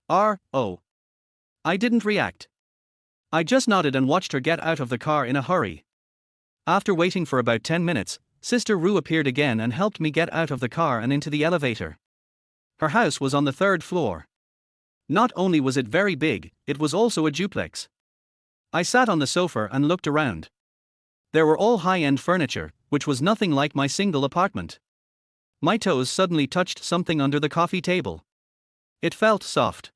Oh. I didn't react. I just nodded and watched her get out of the car in a hurry. After waiting for about 10 minutes, Sister Rue appeared again and helped me get out of the car and into the elevator. Her house was on the 3rd floor. Not only was it very big, it was also a duplex. I sat on the sofa and looked around. There were all high-end furniture, which was nothing like my single apartment. My toes suddenly touched something under the coffee table. It felt soft.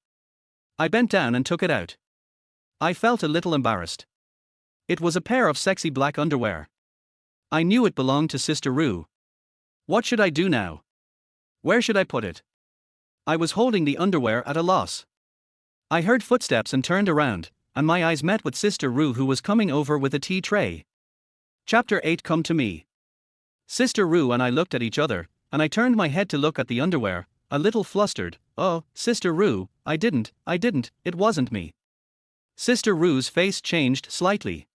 I bent down and took it out. I felt a little embarrassed. It was a pair of sexy black underwear. I knew it belonged to Sister Rue. What should I do now? Where should I put it? I was holding the underwear at a loss. I heard footsteps and turned around, and my eyes met with Sister Rue, who was coming over with a tea tray. Chapter 8 Come to me. Sister Rue and I looked at each other, and I turned my head to look at the underwear, a little flustered. "Oh, Sister Rue, I didn't, it wasn't me." Sister Rue's face changed slightly.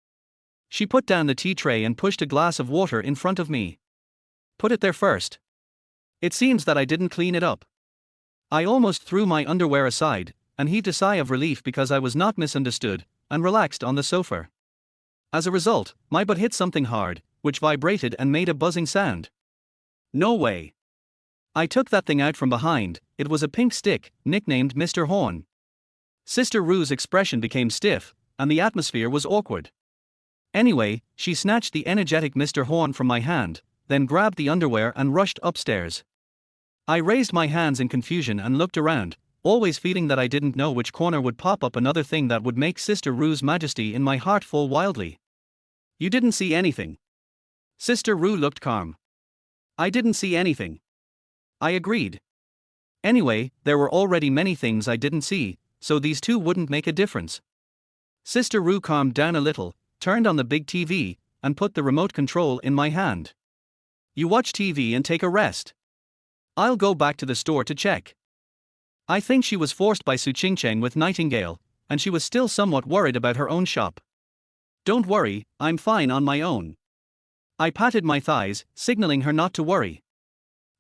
She put down the tea tray and pushed a glass of water in front of me. "Put it there first. It seems that I didn't clean it up." I almost threw my underwear aside, and heaved a sigh of relief because I was not misunderstood, and relaxed on the sofa. As a result, my butt hit something hard, which vibrated and made a buzzing sound. No way. I took that thing out from behind. It was a pink stick, nicknamed Mr. Horn. Sister Rue's expression became stiff, and the atmosphere was awkward. Anyway, she snatched the energetic Mr. Horn from my hand, then grabbed the underwear and rushed upstairs. I raised my hands in confusion and looked around, always feeling that I didn't know which corner would pop up another thing that would make Sister Rue's majesty in my heart fall wildly. "You didn't see anything?" Sister Rue looked calm. "I didn't see anything." I agreed. Anyway, there were already many things I didn't see, so these two wouldn't make a difference. Sister Rue calmed down a little, turned on the big TV, and put the remote control in my hand. "You watch TV and take a rest. I'll go back to the store to check." I think she was forced by Su Ching-cheng with Nightingale, and she was still somewhat worried about her own shop. "Don't worry, I'm fine on my own." I patted my thighs, signaling her not to worry.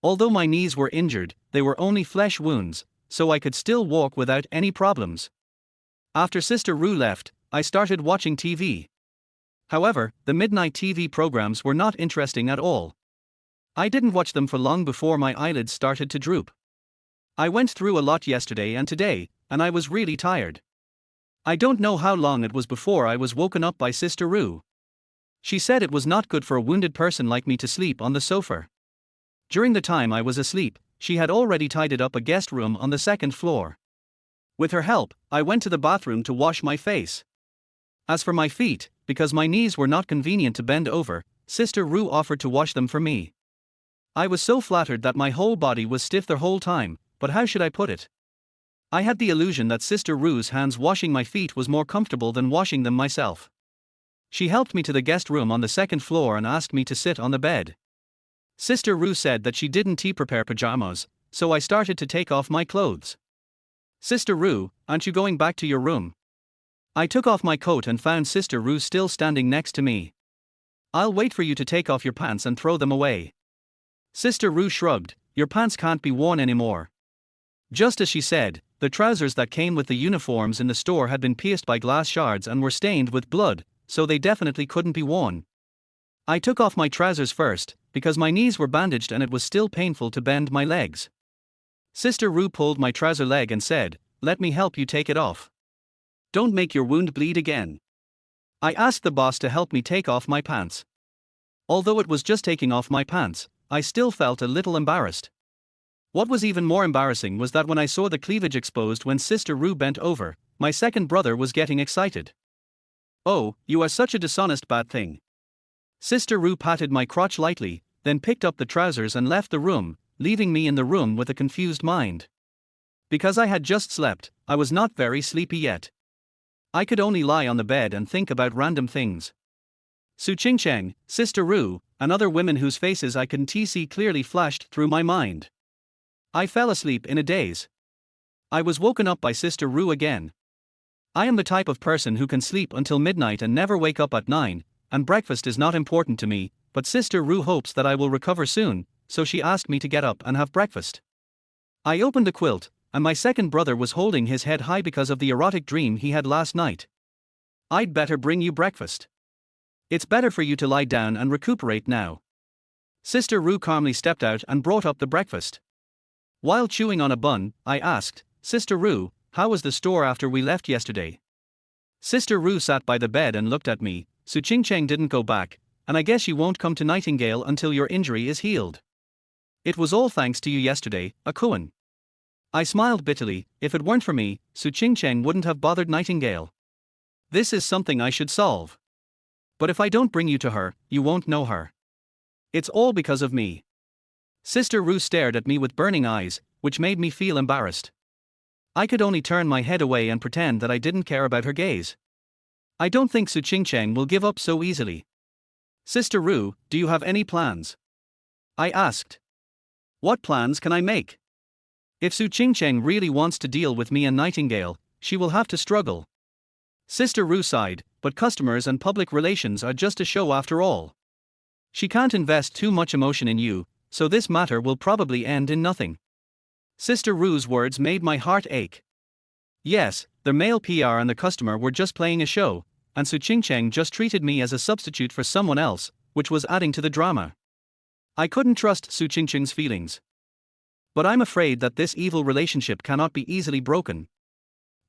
Although my knees were injured, they were only flesh wounds, so I could still walk without any problems. After Sister Rue left, I started watching TV. However, the midnight TV programs were not interesting at all. I didn't watch them for long before my eyelids started to droop. I went through a lot yesterday and today, and I was really tired. I don't know how long it was before I was woken up by Sister Rue. She said it was not good for a wounded person like me to sleep on the sofa. During the time I was asleep, she had already tidied up a guest room on the 2nd floor. With her help, I went to the bathroom to wash my face. As for my feet, because my knees were not convenient to bend over, Sister Rue offered to wash them for me. I was so flattered that my whole body was stiff the whole time, but how should I put it? I had the illusion that Sister Rue's hands washing my feet was more comfortable than washing them myself. She helped me to the guest room on the 2nd floor and asked me to sit on the bed. Sister Rue said that she didn't prepare pajamas, so I started to take off my clothes. "Sister Rue, aren't you going back to your room?" I took off my coat and found Sister Rue still standing next to me. "I'll wait for you to take off your pants and throw them away." Sister Rue shrugged. "Your pants can't be worn anymore." Just as she said, the trousers that came with the uniforms in the store had been pierced by glass shards and were stained with blood, so they definitely couldn't be worn. I took off my trousers first, because my knees were bandaged and it was still painful to bend my legs. Sister Rue pulled my trouser leg and said, "Let me help you take it off. Don't make your wound bleed again." I asked the boss to help me take off my pants. Although it was just taking off my pants, I still felt a little embarrassed. What was even more embarrassing was that when I saw the cleavage exposed when Sister Rue bent over, my second brother was getting excited. "Oh, you are such a dishonest bad thing." Sister Rue patted my crotch lightly, then picked up the trousers and left the room, leaving me in the room with a confused mind. Because I had just slept, I was not very sleepy yet. I could only lie on the bed and think about random things. Su Qingcheng, Sister Ru, and other women whose faces I couldn't see clearly flashed through my mind. I fell asleep in a daze. I was woken up by Sister Ru again. I am the type of person who can sleep until midnight and never wake up at 9, and breakfast is not important to me, but Sister Ru hopes that I will recover soon, so she asked me to get up and have breakfast. I opened the quilt, and my second brother was holding his head high because of the erotic dream he had last night. I'd better bring you breakfast. It's better for you to lie down and recuperate now. Sister Ru calmly stepped out and brought up the breakfast. While chewing on a bun, I asked, Sister Ru, how was the store after we left yesterday? Sister Ru sat by the bed and looked at me. Su Qingcheng didn't go back, and I guess you won't come to Nightingale until your injury is healed. It was all thanks to you yesterday, Akuan. I smiled bitterly. If it weren't for me, Su Qingcheng wouldn't have bothered Nightingale. This is something I should solve. But if I don't bring you to her, you won't know her. It's all because of me. Sister Ru stared at me with burning eyes, which made me feel embarrassed. I could only turn my head away and pretend that I didn't care about her gaze. I don't think Su Qingcheng will give up so easily. Sister Ru, do you have any plans? I asked. What plans can I make? If Su Qingcheng really wants to deal with me and Nightingale, she will have to struggle. Sister Ru sighed, but customers and public relations are just a show after all. She can't invest too much emotion in you, so this matter will probably end in nothing. Sister Ru's words made my heart ache. Yes, the male PR and the customer were just playing a show, and Su Qingcheng just treated me as a substitute for someone else, which was adding to the drama. I couldn't trust Su Qingcheng's feelings. But I'm afraid that this evil relationship cannot be easily broken.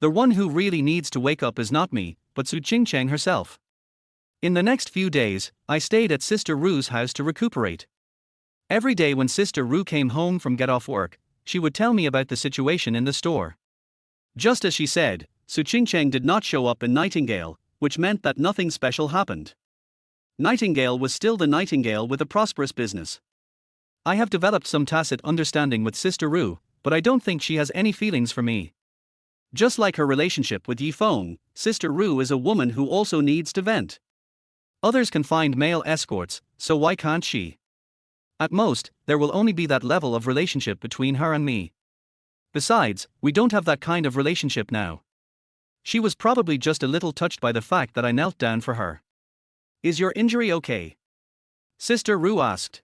The one who really needs to wake up is not me, but Su Qingcheng herself. In the next few days, I stayed at Sister Ru's house to recuperate. Every day when Sister Ru came home from get off work, she would tell me about the situation in the store. Just as she said, Su Qingcheng did not show up in Nightingale, which meant that nothing special happened. Nightingale was still the Nightingale with a prosperous business. I have developed some tacit understanding with Sister Ru, but I don't think she has any feelings for me. Just like her relationship with Yi Feng, Sister Ru is a woman who also needs to vent. Others can find male escorts, so why can't she? At most, there will only be that level of relationship between her and me. Besides, we don't have that kind of relationship now. She was probably just a little touched by the fact that I knelt down for her. Is your injury okay? Sister Ru asked.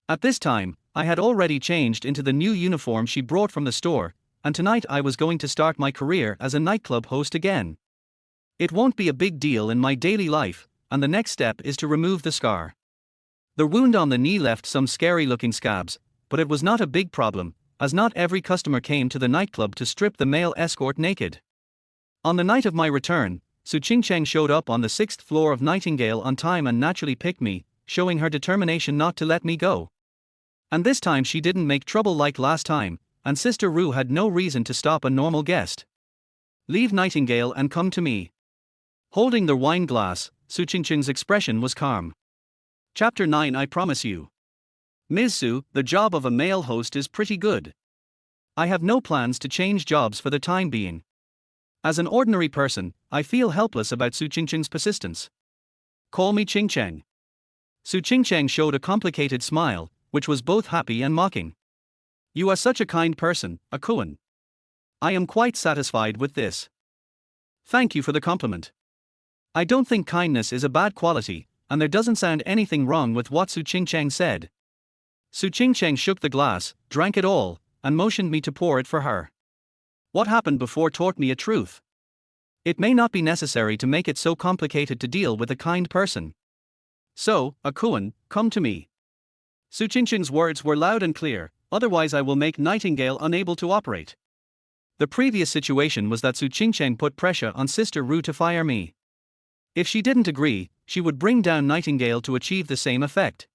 At this time, I had already changed into the new uniform she brought from the store, and tonight I was going to start my career as a nightclub host again. It won't be a big deal in my daily life, and the next step is to remove the scar. The wound on the knee left some scary-looking scabs, but it was not a big problem, as not every customer came to the nightclub to strip the male escort naked. On the night of my return, Su Qingcheng showed up on the 6th floor of Nightingale on time and naturally picked me, showing her determination not to let me go. And this time she didn't make trouble like last time, and Sister Ru had no reason to stop a normal guest. Leave Nightingale and come to me. Holding the wine glass, Su Qingcheng's expression was calm. Chapter 9 I promise you. Ms. Su, the job of a male host is pretty good. I have no plans to change jobs for the time being. As an ordinary person, I feel helpless about Su Qingcheng's persistence. Call me Qingcheng. Su Qingcheng showed a complicated smile, which was both happy and mocking. You are such a kind person, Akuan. I am quite satisfied with this. Thank you for the compliment. I don't think kindness is a bad quality, and there doesn't sound anything wrong with what Su Qingcheng said. Su Qingcheng shook the glass, drank it all, and motioned me to pour it for her. What happened before taught me a truth. It may not be necessary to make it so complicated to deal with a kind person. So, Akuan, come to me. Su Qingcheng's words were loud and clear, otherwise I will make Nightingale unable to operate. The previous situation was that Su Qingcheng put pressure on Sister Ru to fire me. If she didn't agree, she would bring down Nightingale to achieve the same effect.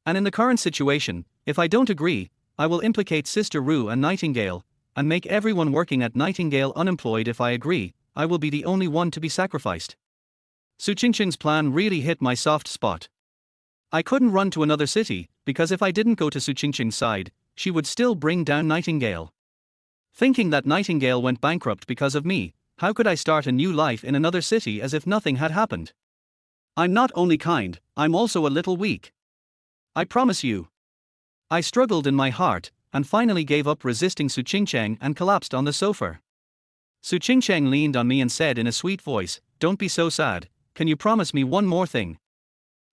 And in the current situation, if I don't agree, I will implicate Sister Ru and Nightingale, and make everyone working at Nightingale unemployed. If I agree, I will be the only one to be sacrificed. Su Qingcheng's plan really hit my soft spot. I couldn't run to another city, because if I didn't go to Su Qingcheng's side, she would still bring down Nightingale. Thinking that Nightingale went bankrupt because of me, how could I start a new life in another city as if nothing had happened? I'm not only kind, I'm also a little weak. I promise you. I struggled in my heart, and finally gave up resisting Su Qingcheng and collapsed on the sofa. Su Qingcheng leaned on me and said in a sweet voice, "Don't be so sad, can you promise me one more thing?"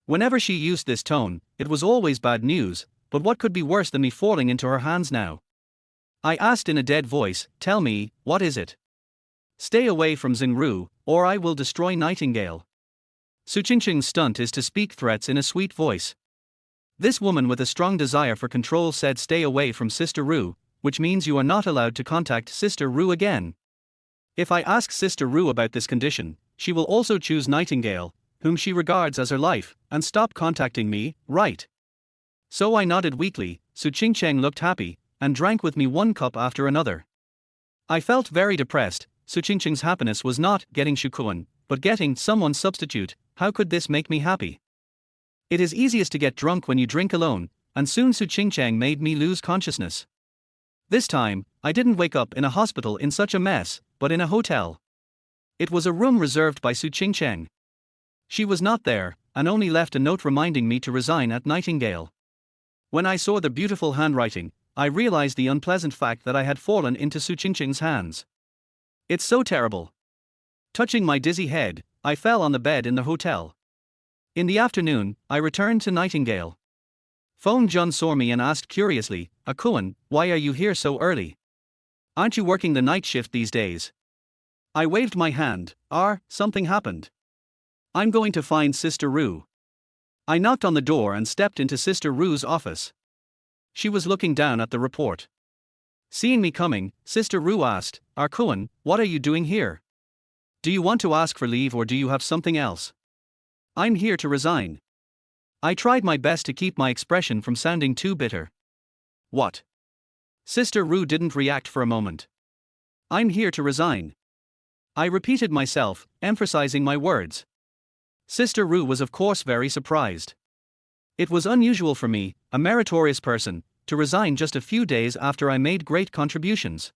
Whenever she used this tone, it was always bad news, but what could be worse than me falling into her hands now? I asked in a dead voice, "Tell me, what is it?" "Stay away from Xingru, or I will destroy Nightingale." Su Qingcheng's stunt is to speak threats in a sweet voice. This woman with a strong desire for control said stay away from Sister Ru, which means you are not allowed to contact Sister Ru again. If I ask Sister Ru about this condition, she will also choose Nightingale, whom she regards as her life, and stop contacting me, right? So I nodded weakly. Su Qingcheng looked happy, and drank with me one cup after another. I felt very depressed. Su Qingcheng's happiness was not getting Shukuan, but getting someone's substitute. How could this make me happy? It is easiest to get drunk when you drink alone, and soon Su Qingcheng made me lose consciousness. This time, I didn't wake up in a hospital in such a mess, but in a hotel. It was a room reserved by Su Qingcheng. She was not there, and only left a note reminding me to resign at Nightingale. When I saw the beautiful handwriting, I realized the unpleasant fact that I had fallen into Su Qingcheng's hands. It's so terrible. Touching my dizzy head, I fell on the bed in the hotel. In the afternoon, I returned to Nightingale. Feng Jun saw me and asked curiously, "Akuan, why are you here so early? Aren't you working the night shift these days?" I waved my hand. Something happened. I'm going to find Sister Ru. I knocked on the door and stepped into Sister Ru's office. She was looking down at the report. Seeing me coming, Sister Ru asked, "Akuan, what are you doing here? Do you want to ask for leave or do you have something else?" "I'm here to resign." I tried my best to keep my expression from sounding too bitter. "What?" Sister Ru didn't react for a moment. "I'm here to resign." I repeated myself, emphasizing my words. Sister Ru was of course very surprised. It was unusual for me, a meritorious person, to resign just a few days after I made great contributions.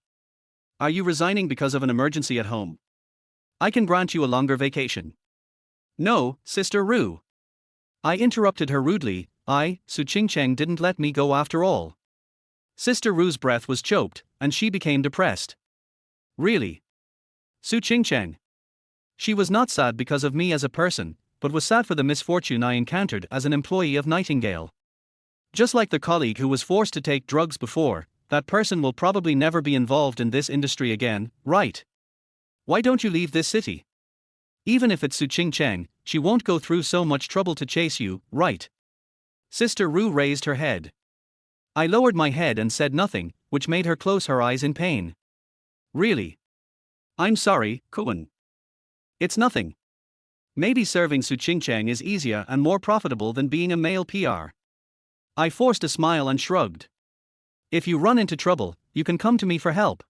"Are you resigning because of an emergency at home? I can grant you a longer vacation." "No, Sister Ru." I interrupted her rudely. Su Qingcheng didn't let me go after all. Sister Ru's breath was choked, and she became depressed. "Really? Su Qingcheng." She was not sad because of me as a person, but was sad for the misfortune I encountered as an employee of Nightingale. Just like the colleague who was forced to take drugs before, that person will probably never be involved in this industry again, right? Why don't you leave this city? Even if it's Su Qingcheng, she won't go through so much trouble to chase you, right? Sister Ru raised her head. I lowered my head and said nothing, which made her close her eyes in pain. "Really? I'm sorry, Kuan. It's nothing. Maybe serving Su Qingcheng is easier and more profitable than being a male PR." I forced a smile and shrugged. "If you run into trouble, you can come to me for help."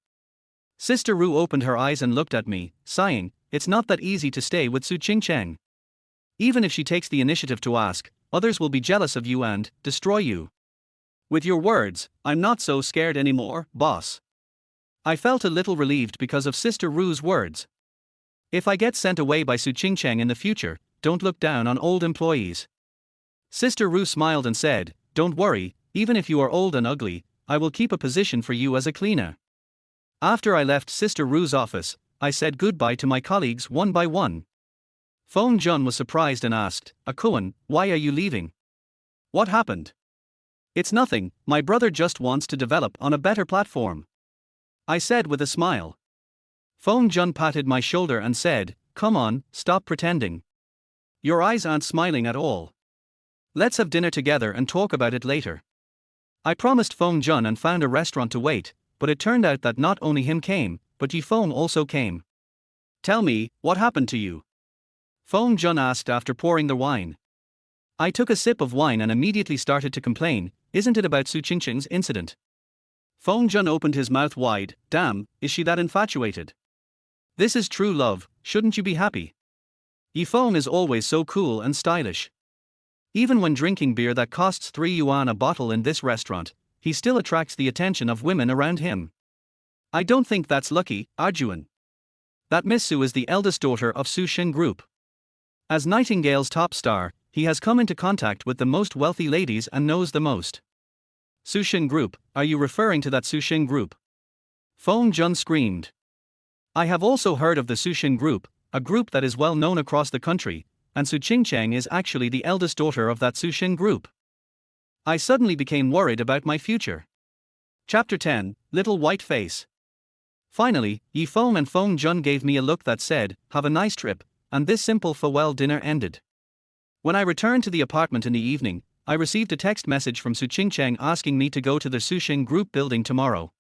Sister Ru opened her eyes and looked at me, sighing. It's not that easy to stay with Su Qingcheng. Even if she takes the initiative to ask, others will be jealous of you and destroy you. With your words, I'm not so scared anymore, boss. I felt a little relieved because of Sister Ru's words. If I get sent away by Su Qingcheng in the future, don't look down on old employees. Sister Ru smiled and said, "Don't worry, even if you are old and ugly, I will keep a position for you as a cleaner." After I left Sister Ru's office, I said goodbye to my colleagues one by one. Feng Jun was surprised and asked, "Akuan, why are you leaving? What happened?" "It's nothing, my brother just wants to develop on a better platform," I said with a smile. Feng Jun patted my shoulder and said, "Come on, stop pretending. Your eyes aren't smiling at all. Let's have dinner together and talk about it later." I promised Feng Jun and found a restaurant to wait, but it turned out that not only him came, but Yifeng also came. "Tell me, what happened to you?" Feng Jun asked after pouring the wine. I took a sip of wine and immediately started to complain. "Isn't it about Su Qingcheng's incident?" Feng Jun opened his mouth wide. "Damn, is she that infatuated? This is true love, shouldn't you be happy?" Yifeng is always so cool and stylish. Even when drinking beer that costs 3 yuan a bottle in this restaurant, he still attracts the attention of women around him. I don't think that's lucky, Arjuan. That Miss Su is the eldest daughter of Su Shen Group. As Nightingale's top star, he has come into contact with the most wealthy ladies and knows the most. Sushing Group, are you referring to that Sushing Group? Fong Jun screamed. I have also heard of the Sushing Group, a group that is well known across the country, and Su Qingcheng is actually the eldest daughter of that Sushing Group. I suddenly became worried about my future. Chapter 10, Little White Face. Finally, Yi Feng and Feng Jun gave me a look that said, "Have a nice trip," and this simple farewell dinner ended. When I returned to the apartment in the evening, I received a text message from Su Qingcheng asking me to go to the Sushing Group building tomorrow.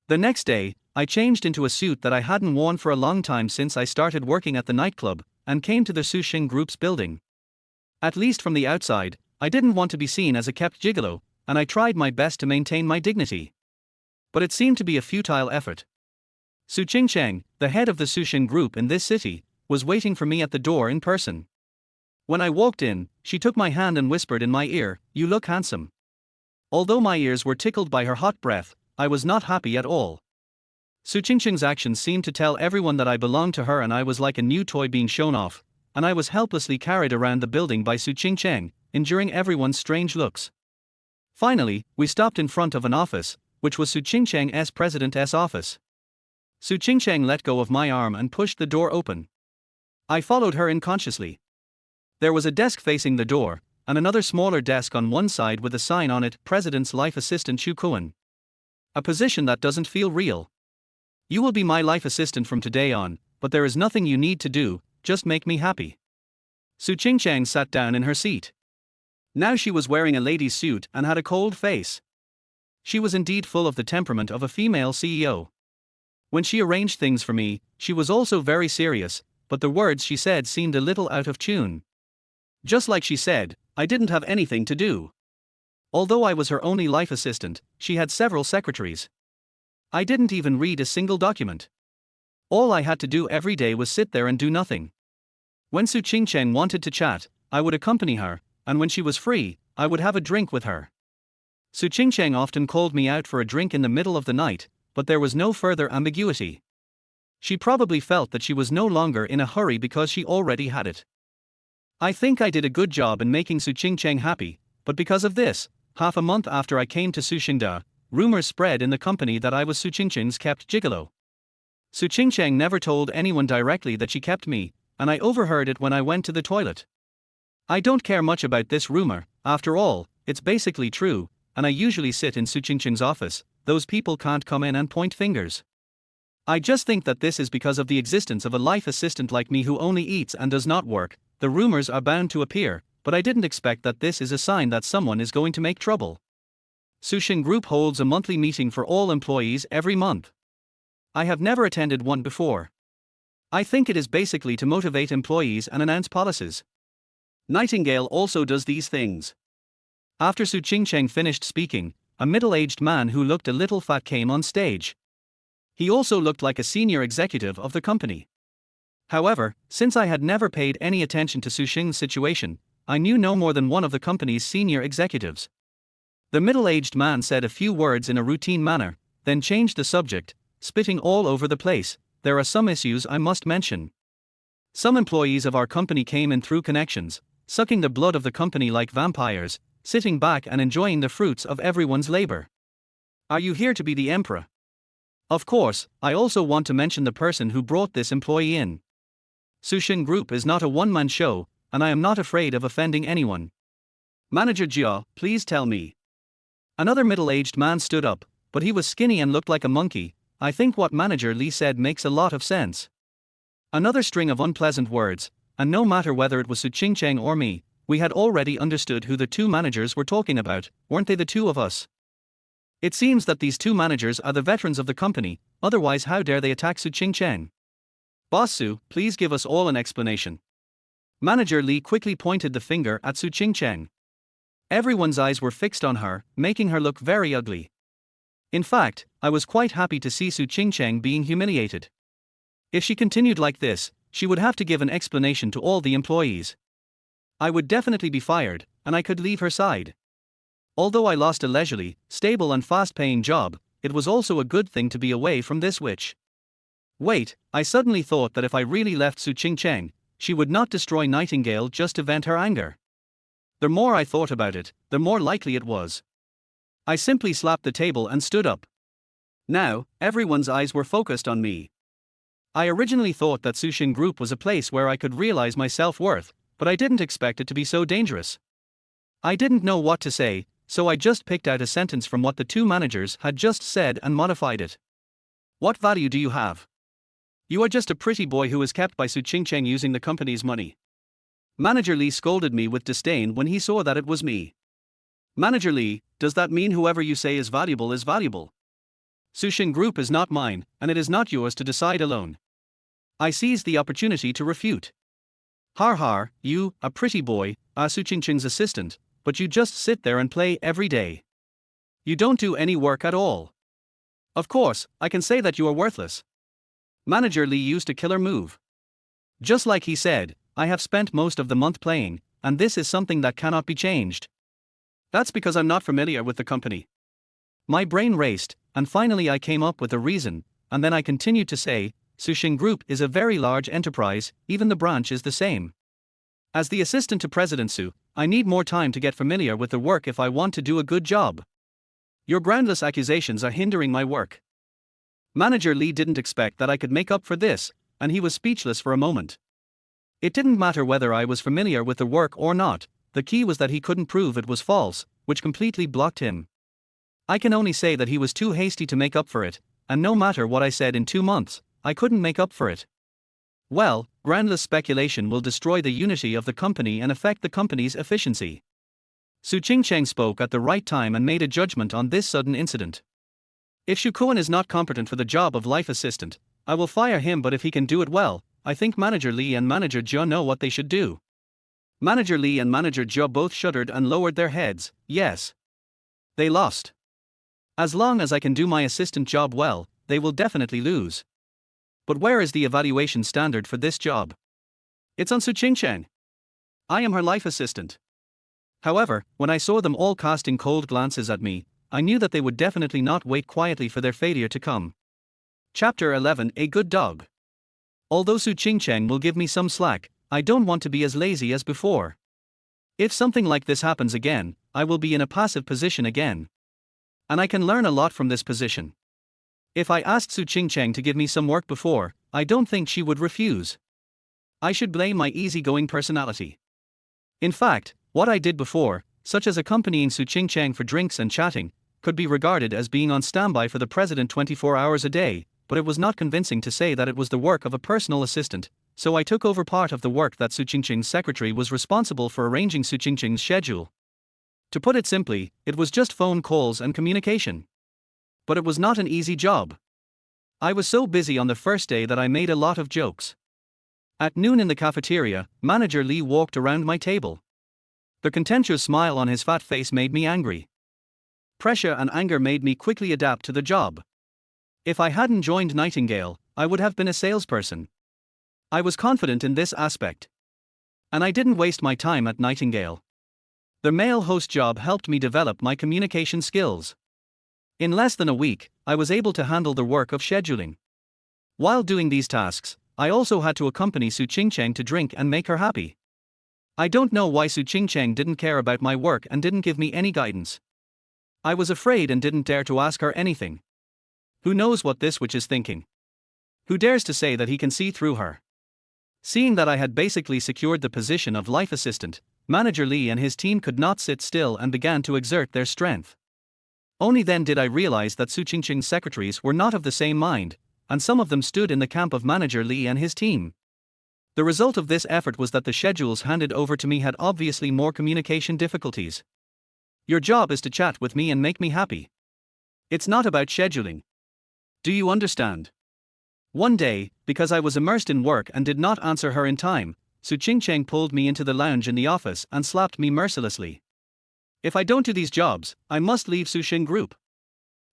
The next day, I changed into a suit that I hadn't worn for a long time since I started working at the nightclub, and came to the Sushing Group's building. At least from the outside, I didn't want to be seen as a kept gigolo, and I tried my best to maintain my dignity. But it seemed to be a futile effort. Su Qingcheng, the head of the Sushing Group in this city, was waiting for me at the door in person. When I walked in, she took my hand and whispered in my ear, "You look handsome." Although my ears were tickled by her hot breath, I was not happy at all. Su Qingcheng's actions seemed to tell everyone that I belonged to her, and I was like a new toy being shown off, and I was helplessly carried around the building by Su Qingcheng, enduring everyone's strange looks. Finally, we stopped in front of an office, which was Su Qingcheng's president's office. Su Qingcheng let go of my arm and pushed the door open. I followed her unconsciously. There was a desk facing the door, and another smaller desk on one side with a sign on it, "President's Life Assistant Xu Kuan." A position that doesn't feel real. "You will be my life assistant from today on, but there is nothing you need to do, just make me happy." Su Qingcheng sat down in her seat. Now she was wearing a lady's suit and had a cold face. She was indeed full of the temperament of a female CEO. When she arranged things for me, she was also very serious, but the words she said seemed a little out of tune. Just like she said, I didn't have anything to do. Although I was her only life assistant, she had several secretaries. I didn't even read a single document. All I had to do every day was sit there and do nothing. When Su Qingcheng wanted to chat, I would accompany her, and when she was free, I would have a drink with her. Su Qingcheng often called me out for a drink in the middle of the night, but there was no further ambiguity. She probably felt that she was no longer in a hurry because she already had it. I think I did a good job in making Su Qingcheng happy, but because of this, half a month after I came to Sushingda, rumors spread in the company that I was Su Qingcheng's kept gigolo. Su Qingcheng never told anyone directly that she kept me, and I overheard it when I went to the toilet. I don't care much about this rumor, after all, it's basically true, and I usually sit in Su Qingcheng's office. Those people can't come in and point fingers. I just think that this is because of the existence of a life assistant like me who only eats and does not work. The rumors are bound to appear, but I didn't expect that this is a sign that someone is going to make trouble. Sushing Group holds a monthly meeting for all employees every month. I have never attended one before. I think it is basically to motivate employees and announce policies. Nightingale also does these things. After Su Qingcheng finished speaking, a middle-aged man who looked a little fat came on stage. He also looked like a senior executive of the company. However, since I had never paid any attention to Su Qing's situation, I knew no more than one of the company's senior executives. The middle-aged man said a few words in a routine manner, then changed the subject, spitting all over the place. "There are some issues I must mention. Some employees of our company came in through connections, sucking the blood of the company like vampires, sitting back and enjoying the fruits of everyone's labor. Are you here to be the emperor? Of course, I also want to mention the person who brought this employee in. Sushing Group is not a one-man show, and I am not afraid of offending anyone. Manager Jia, please tell me." Another middle-aged man stood up, but he was skinny and looked like a monkey. I think what Manager Li said makes a lot of sense. Another string of unpleasant words, and no matter whether it was Su Qingcheng or me, we had already understood who the two managers were talking about. Weren't they the two of us? It seems that these two managers are the veterans of the company, otherwise how dare they attack Su Qingcheng? "Boss Su, please give us all an explanation." Manager Li quickly pointed the finger at Su Qingcheng. Everyone's eyes were fixed on her, making her look very ugly. In fact, I was quite happy to see Su Qingcheng being humiliated. If she continued like this, she would have to give an explanation to all the employees. I would definitely be fired, and I could leave her side. Although I lost a leisurely, stable and fast-paying job, it was also a good thing to be away from this witch. Wait, I suddenly thought that if I really left Su Qingcheng, she would not destroy Nightingale just to vent her anger. The more I thought about it, the more likely it was. I simply slapped the table and stood up. Now, everyone's eyes were focused on me. I originally thought that Sushin Group was a place where I could realize my self-worth, but I didn't expect it to be so dangerous. I didn't know what to say, so I just picked out a sentence from what the two managers had just said and modified it. What value do you have? You are just a pretty boy who is kept by Su Qingcheng using the company's money. Manager Lee scolded me with disdain when he saw that it was me. Manager Lee, does that mean whoever you say is valuable is valuable? Sushin Group is not mine, and it is not yours to decide alone. I seized the opportunity to refute. Har har, you, a pretty boy, are Su Qingcheng's assistant, but you just sit there and play every day. You don't do any work at all. Of course, I can say that you are worthless. Manager Lee used a killer move. Just like he said, I have spent most of the month playing, and this is something that cannot be changed. That's because I'm not familiar with the company. My brain raced, and finally I came up with a reason, and then I continued to say, Sushin Group is a very large enterprise, even the branch is the same. As the assistant to President Su, I need more time to get familiar with the work if I want to do a good job. Your groundless accusations are hindering my work. Manager Lee didn't expect that I could make up for this, and he was speechless for a moment. It didn't matter whether I was familiar with the work or not, the key was that he couldn't prove it was false, which completely blocked him. I can only say that he was too hasty to make up for it, and no matter what I said in 2 months, I couldn't make up for it. Well, groundless speculation will destroy the unity of the company and affect the company's efficiency. Su Qingcheng spoke at the right time and made a judgment on this sudden incident. If Shu Kuan is not competent for the job of life assistant, I will fire him, but if he can do it well, I think Manager Lee and Manager Jia know what they should do. Manager Lee and Manager Jia both shuddered and lowered their heads. Yes. They lost. As long as I can do my assistant job well, they will definitely lose. But where is the evaluation standard for this job? It's on Su Qingcheng. I am her life assistant. However, when I saw them all casting cold glances at me, I knew that they would definitely not wait quietly for their failure to come. Chapter 11: A Good Dog. Although Su Qingcheng will give me some slack, I don't want to be as lazy as before. If something like this happens again, I will be in a passive position again. And I can learn a lot from this position. If I asked Su Qingcheng to give me some work before, I don't think she would refuse. I should blame my easygoing personality. In fact, what I did before, such as accompanying Su Qingcheng for drinks and chatting, could be regarded as being on standby for the president 24 hours a day, but it was not convincing to say that it was the work of a personal assistant, so I took over part of the work that Su Qingcheng's secretary was responsible for arranging Su Qingcheng's schedule. To put it simply, it was just phone calls and communication. But it was not an easy job. I was so busy on the first day that I made a lot of jokes. At noon in the cafeteria, Manager Lee walked around my table. The contemptuous smile on his fat face made me angry. Pressure and anger made me quickly adapt to the job. If I hadn't joined Nightingale, I would have been a salesperson. I was confident in this aspect. And I didn't waste my time at Nightingale. The male host job helped me develop my communication skills. In less than a week, I was able to handle the work of scheduling. While doing these tasks, I also had to accompany Su Qingcheng to drink and make her happy. I don't know why Su Qingcheng didn't care about my work and didn't give me any guidance. I was afraid and didn't dare to ask her anything. Who knows what this witch is thinking? Who dares to say that he can see through her? Seeing that I had basically secured the position of life assistant, Manager Lee and his team could not sit still and began to exert their strength. Only then did I realize that Su Qingcheng's secretaries were not of the same mind, and some of them stood in the camp of Manager Lee and his team. The result of this effort was that the schedules handed over to me had obviously more communication difficulties. Your job is to chat with me and make me happy. It's not about scheduling. Do you understand? One day, because I was immersed in work and did not answer her in time, Su Qingcheng pulled me into the lounge in the office and slapped me mercilessly. If I don't do these jobs, I must leave Sushin Group.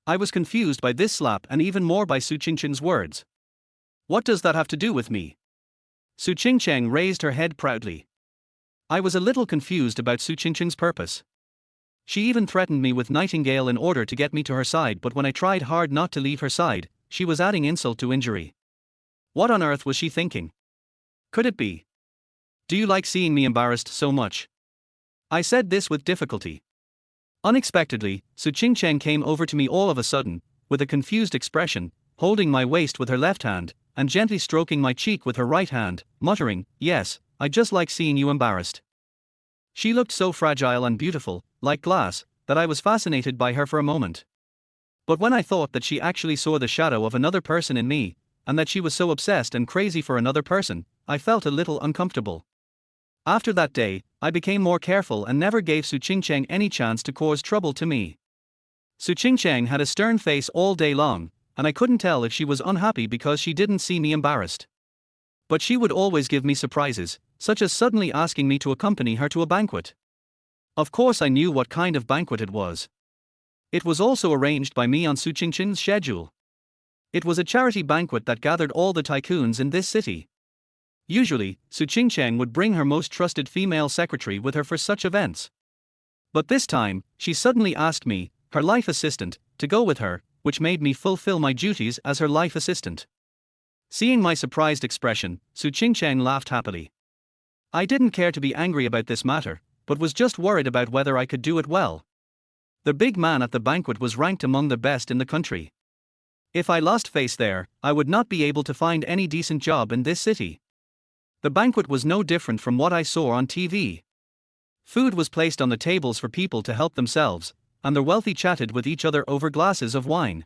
I was confused by this slap and even more by Su Qingcheng's words. What does that have to do with me? Su Qingcheng raised her head proudly. I was a little confused about Su Qingcheng's purpose. She even threatened me with Nightingale in order to get me to her side, but when I tried hard not to leave her side, she was adding insult to injury. What on earth was she thinking? Could it be Do you like seeing me embarrassed so much? I said this with difficulty. Unexpectedly, Su Qingcheng came over to me all of a sudden, with a confused expression, holding my waist with her left hand, and gently stroking my cheek with her right hand, muttering, "Yes, I just like seeing you embarrassed." She looked so fragile and beautiful, like glass, that I was fascinated by her for a moment. But when I thought that she actually saw the shadow of another person in me, and that she was so obsessed and crazy for another person, I felt a little uncomfortable. After that day, I became more careful and never gave Su Qingcheng any chance to cause trouble to me. Su Qingcheng had a stern face all day long, and I couldn't tell if she was unhappy because she didn't see me embarrassed. But she would always give me surprises, such as suddenly asking me to accompany her to a banquet. Of course I knew what kind of banquet it was. It was also arranged by me on Su Qingcheng's schedule. It was a charity banquet that gathered all the tycoons in this city. Usually, Su Qingcheng would bring her most trusted female secretary with her for such events. But this time, she suddenly asked me, her life assistant, to go with her, which made me fulfill my duties as her life assistant. Seeing my surprised expression, Su Qingcheng laughed happily. I didn't care to be angry about this matter, but was just worried about whether I could do it well. The big man at the banquet was ranked among the best in the country. If I lost face there, I would not be able to find any decent job in this city. The banquet was no different from what I saw on TV. Food was placed on the tables for people to help themselves, and the wealthy chatted with each other over glasses of wine.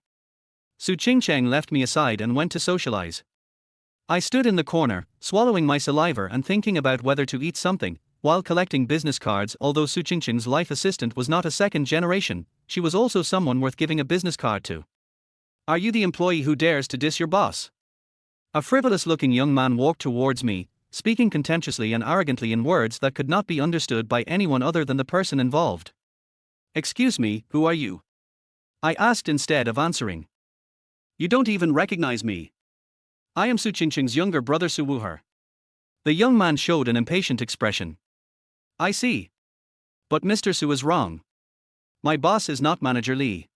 Su Qingcheng left me aside and went to socialize. I stood in the corner, swallowing my saliva and thinking about whether to eat something, while collecting business cards. Although Su Qingcheng's life assistant was not a second generation, she was also someone worth giving a business card to. Are you the employee who dares to diss your boss? A frivolous-looking young man walked towards me, speaking contemptuously and arrogantly in words that could not be understood by anyone other than the person involved. Excuse me, who are you? I asked instead of answering. You don't even recognize me. I am Su Qingcheng's younger brother Su Wuher. The young man showed an impatient expression. I see. But Mr. Su is wrong. My boss is not Manager Li.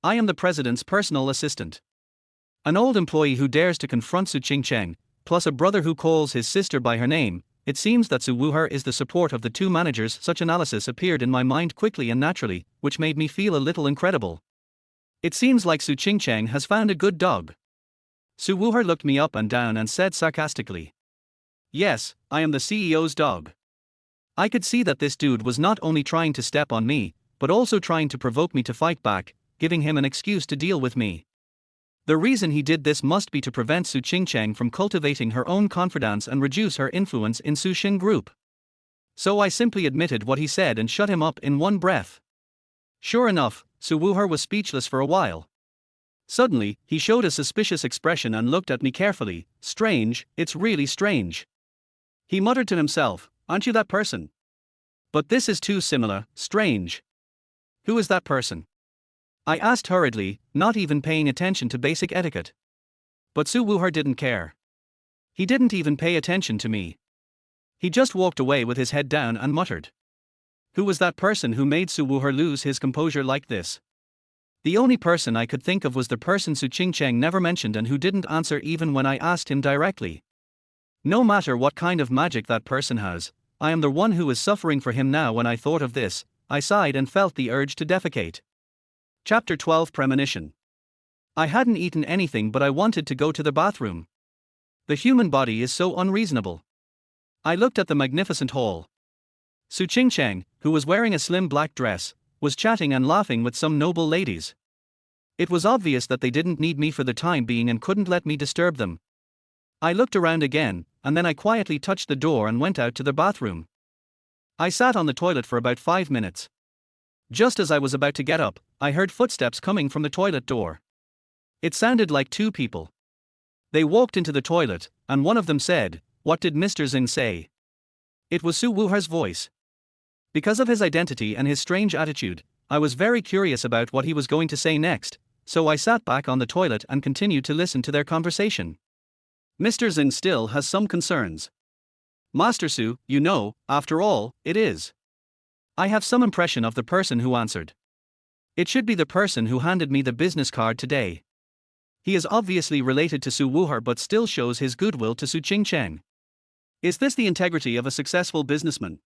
I am the president's personal assistant. An old employee who dares to confront Su Qingcheng, plus a brother who calls his sister by her name. It seems that Su Wuher is the support of the two managers. Such analysis appeared in my mind quickly and naturally, which made me feel a little incredible. It seems like Su Qingcheng has found a good dog. Su Wuher looked me up and down and said sarcastically. Yes, I am the CEO's dog. I could see that this dude was not only trying to step on me, but also trying to provoke me to fight back, giving him an excuse to deal with me. The reason he did this must be to prevent Su Qingcheng from cultivating her own confidence and reduce her influence in Su Xin Group. So I simply admitted what he said and shut him up in one breath. Sure enough, Su Wuher was speechless for a while. Suddenly, he showed a suspicious expression and looked at me carefully. Strange, it's really strange. He muttered to himself, aren't you that person? But this is too similar, strange. Who is that person? I asked hurriedly, not even paying attention to basic etiquette. But Su Wuher didn't care. He didn't even pay attention to me. He just walked away with his head down and muttered. Who was that person who made Su Wuher lose his composure like this? The only person I could think of was the person Su Qingcheng never mentioned and who didn't answer even when I asked him directly. No matter what kind of magic that person has, I am the one who is suffering for him now. When I thought of this, I sighed and felt the urge to defecate. Chapter 12 Premonition. I hadn't eaten anything but I wanted to go to the bathroom. The human body is so unreasonable. I looked at the magnificent hall. Su Qingcheng, who was wearing a slim black dress, was chatting and laughing with some noble ladies. It was obvious that they didn't need me for the time being and couldn't let me disturb them. I looked around again, and then I quietly touched the door and went out to the bathroom. I sat on the toilet for about 5 minutes. Just as I was about to get up, I heard footsteps coming from the toilet door. It sounded like two people. They walked into the toilet, and one of them said, "What did Mr. Zheng say?" It was Su Wuher's voice. Because of his identity and his strange attitude, I was very curious about what he was going to say next, so I sat back on the toilet and continued to listen to their conversation. Mr. Zheng still has some concerns. Master Su, you know, after all, it is. I have some impression of the person who answered. It should be the person who handed me the business card today. He is obviously related to Su Wuher but still shows his goodwill to Su Qingcheng. Is this the integrity of a successful businessman?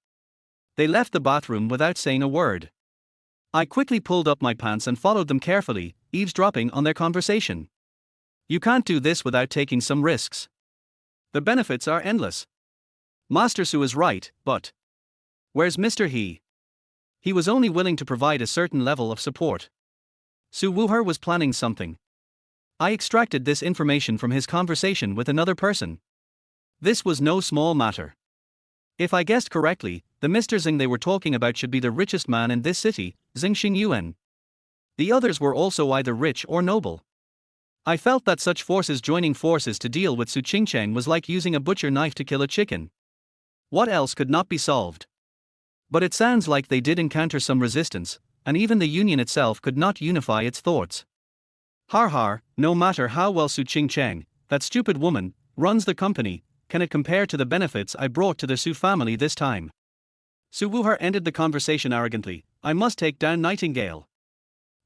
They left the bathroom without saying a word. I quickly pulled up my pants and followed them carefully, eavesdropping on their conversation. You can't do this without taking some risks. The benefits are endless. Master Su is right, but where's Mr. He? He was only willing to provide a certain level of support. Su Wuher was planning something. I extracted this information from his conversation with another person. This was no small matter. If I guessed correctly, the Mr. Zing they were talking about should be the richest man in this city, Zing Xingyuan. The others were also either rich or noble. I felt that such forces joining forces to deal with Su Qingcheng was like using a butcher knife to kill a chicken. What else could not be solved? But it sounds like they did encounter some resistance, and even the union itself could not unify its thoughts. Har, no matter how well Su Qingcheng, that stupid woman, runs the company, can it compare to the benefits I brought to the Su family this time? Su Wuher ended the conversation arrogantly. I must take down Nightingale.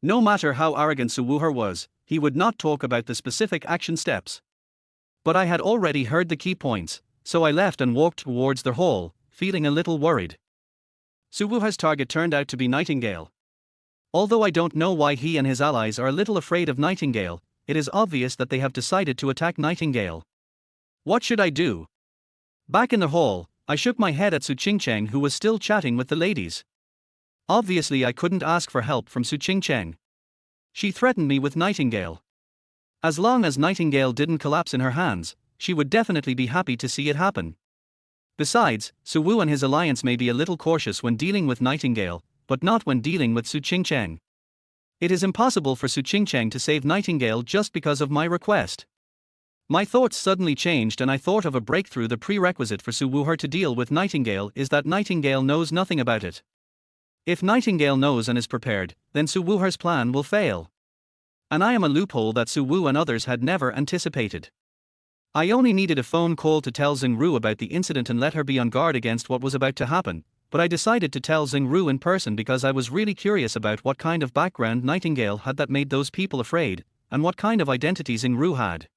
No matter how arrogant Su Wuher was, he would not talk about the specific action steps. But I had already heard the key points, so I left and walked towards the hall, feeling a little worried. Su Wuher's target turned out to be Nightingale. Although I don't know why he and his allies are a little afraid of Nightingale, it is obvious that they have decided to attack Nightingale. What should I do? Back in the hall, I shook my head at Su Qingcheng, who was still chatting with the ladies. Obviously I couldn't ask for help from Su Qingcheng. She threatened me with Nightingale. As long as Nightingale didn't collapse in her hands, she would definitely be happy to see it happen. Besides, Su Wu and his alliance may be a little cautious when dealing with Nightingale, but not when dealing with Su Qingcheng. It is impossible for Su Qingcheng to save Nightingale just because of my request. My thoughts suddenly changed and I thought of a breakthrough. The prerequisite for Su Wuher to deal with Nightingale is that Nightingale knows nothing about it. If Nightingale knows and is prepared, then Su Wuher's plan will fail. And I am a loophole that Su Wu and others had never anticipated. I only needed a phone call to tell Xing Ru about the incident and let her be on guard against what was about to happen, but I decided to tell Xing Ru in person because I was really curious about what kind of background Nightingale had that made those people afraid, and what kind of identity Xing Ru had.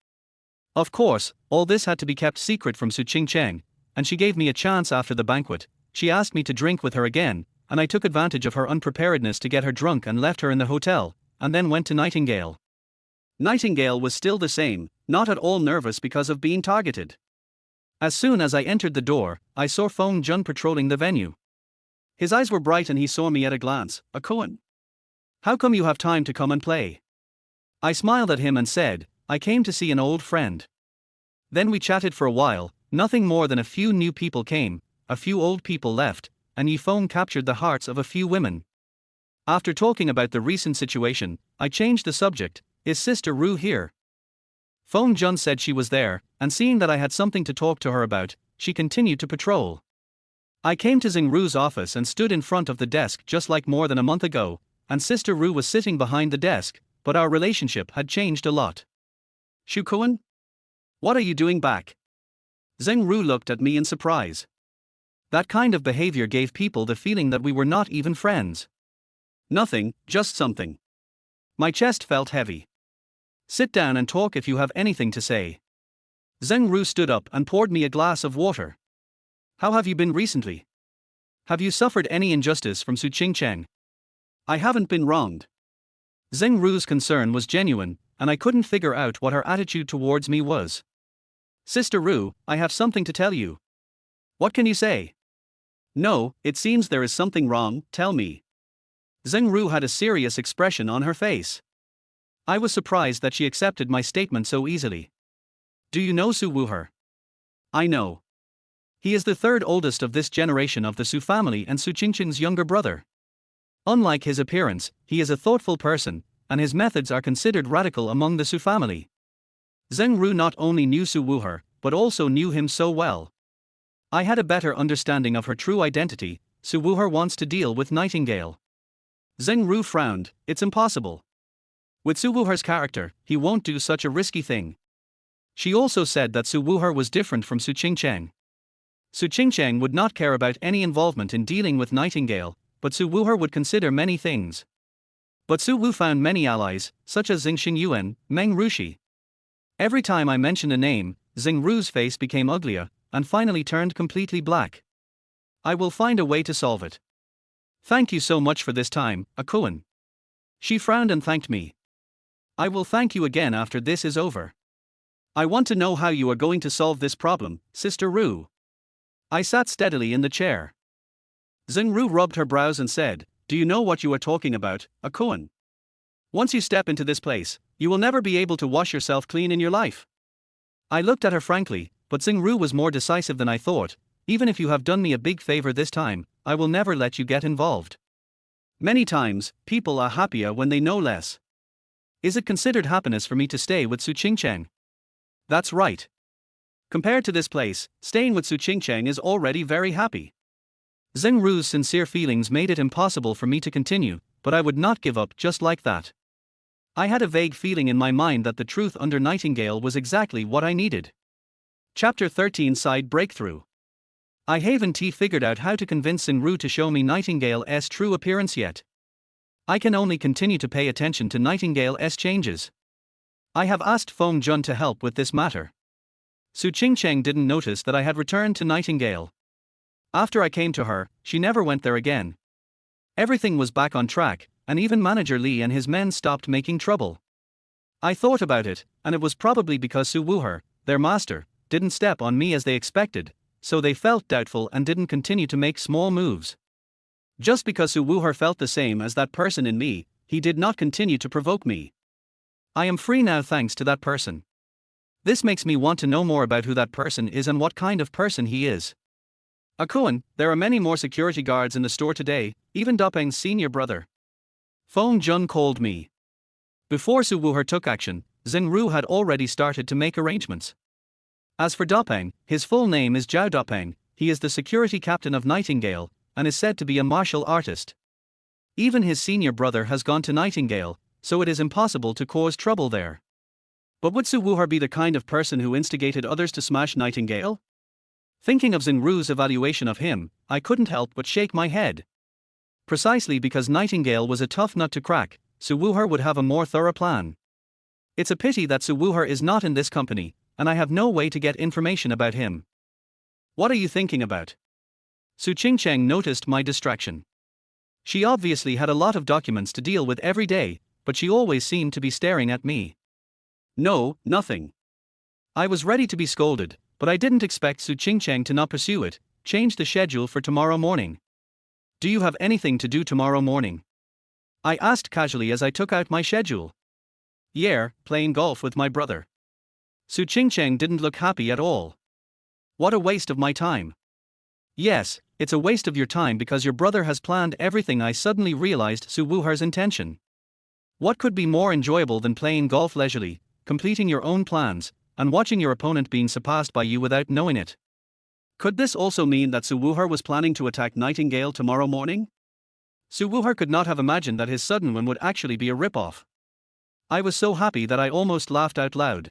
Of course, all this had to be kept secret from Su Qingcheng, and she gave me a chance after the banquet. She asked me to drink with her again, and I took advantage of her unpreparedness to get her drunk and left her in the hotel, and then went to Nightingale. Nightingale was still the same, not at all nervous because of being targeted. As soon as I entered the door, I saw Feng Jun patrolling the venue. His eyes were bright and he saw me at a glance. "A Cohen. How come you have time to come and play?" I smiled at him and said, "I came to see an old friend." Then we chatted for a while. Nothing more than a few new people came, a few old people left, and Yifeng captured the hearts of a few women. After talking about the recent situation, I changed the subject. "Is Sister Ru here?" Feng Jun said she was there, and seeing that I had something to talk to her about, she continued to patrol. I came to Xing Ru's office and stood in front of the desk just like more than a month ago, and Sister Ru was sitting behind the desk, but our relationship had changed a lot. "Shu Kuan? What are you doing back?" Xing Ru looked at me in surprise. That kind of behavior gave people the feeling that we were not even friends. "Nothing, just something." My chest felt heavy. "Sit down and talk if you have anything to say." Xing Ru stood up and poured me a glass of water. "How have you been recently? Have you suffered any injustice from Su Qingcheng?" "I haven't been wronged." Xing Ru's concern was genuine, and I couldn't figure out what her attitude towards me was. "Sister Ru, I have something to tell you." "What can you say?" "No, it seems there is something wrong, tell me." Xing Ru had a serious expression on her face. I was surprised that she accepted my statement so easily. "Do you know Su Wuher?" "I know. He is the third oldest of this generation of the Su family and Su Qingcheng's younger brother. Unlike his appearance, he is a thoughtful person, and his methods are considered radical among the Su family." Xing Ru not only knew Su Wuher, but also knew him so well. I had a better understanding of her true identity. Su Wuher wants to deal with Nightingale. Xing Ru frowned. "It's impossible. With Su Wuher's character, he won't do such a risky thing." She also said that Su Wuher was different from Su Qingcheng. Su Qingcheng would not care about any involvement in dealing with Nightingale, but Su Wuher would consider many things. But Su Wu found many allies, such as Xing Xingyuan, Meng Rushi. Every time I mentioned a name, Xing Ru's face became uglier, and finally turned completely black. I will find a way to solve it. Thank you so much for this time, Akuen. She frowned and thanked me. I will thank you again after this is over. I want to know how you are going to solve this problem, Sister Ru. I sat steadily in the chair. Xingru rubbed her brows and said, Do you know what you are talking about, Akuen? Once you step into this place, you will never be able to wash yourself clean in your life. I looked at her frankly, but Xingru was more decisive than I thought. Even if you have done me a big favor this time, I will never let you get involved. Many times, people are happier when they know less. Is it considered happiness for me to stay with Su Qingcheng? That's right. Compared to this place, staying with Su Qingcheng is already very happy. Xingru's sincere feelings made it impossible for me to continue, but I would not give up just like that. I had a vague feeling in my mind that the truth under Nightingale was exactly what I needed. Chapter 13 Side Breakthrough. I haven't figured out how to convince Xingru to show me Nightingale's true appearance yet. I can only continue to pay attention to Nightingale's changes. I have asked Feng Jun to help with this matter. Su Qingcheng didn't notice that I had returned to Nightingale. After I came to her, she never went there again. Everything was back on track, and even Manager Li and his men stopped making trouble. I thought about it, and it was probably because Su Wuher, their master, didn't step on me as they expected, so they felt doubtful and didn't continue to make small moves. Just because Su Wuher felt the same as that person in me, he did not continue to provoke me. I am free now thanks to that person. This makes me want to know more about who that person is and what kind of person he is. Akuen, there are many more security guards in the store today, even Dopeng's senior brother. Feng Jun called me. Before Su Wuher took action, Xingru had already started to make arrangements. As for Dopeng, his full name is Zhao Dopeng, he is the security captain of Nightingale, and is said to be a martial artist. Even his senior brother has gone to Nightingale, so it is impossible to cause trouble there. But would Su Wuher be the kind of person who instigated others to smash Nightingale? Thinking of Xingru's evaluation of him, I couldn't help but shake my head. Precisely because Nightingale was a tough nut to crack, Su Wuher would have a more thorough plan. It's a pity that Su Wuher is not in this company, and I have no way to get information about him. What are you thinking about? Su Qingcheng noticed my distraction. She obviously had a lot of documents to deal with every day, but she always seemed to be staring at me. No, nothing. I was ready to be scolded, but I didn't expect Su Qingcheng to not pursue it. Change the schedule for tomorrow morning. Do you have anything to do tomorrow morning? I asked casually as I took out my schedule. Yeah, playing golf with my brother. Su Qingcheng didn't look happy at all. What a waste of my time. Yes, it's a waste of your time because your brother has planned everything. I suddenly realized Su Wuher's intention. What could be more enjoyable than playing golf leisurely, completing your own plans, and watching your opponent being surpassed by you without knowing it? Could this also mean that Su Wuher was planning to attack Nightingale tomorrow morning? Su Wuher could not have imagined that his sudden one would actually be a ripoff. I was so happy that I almost laughed out loud.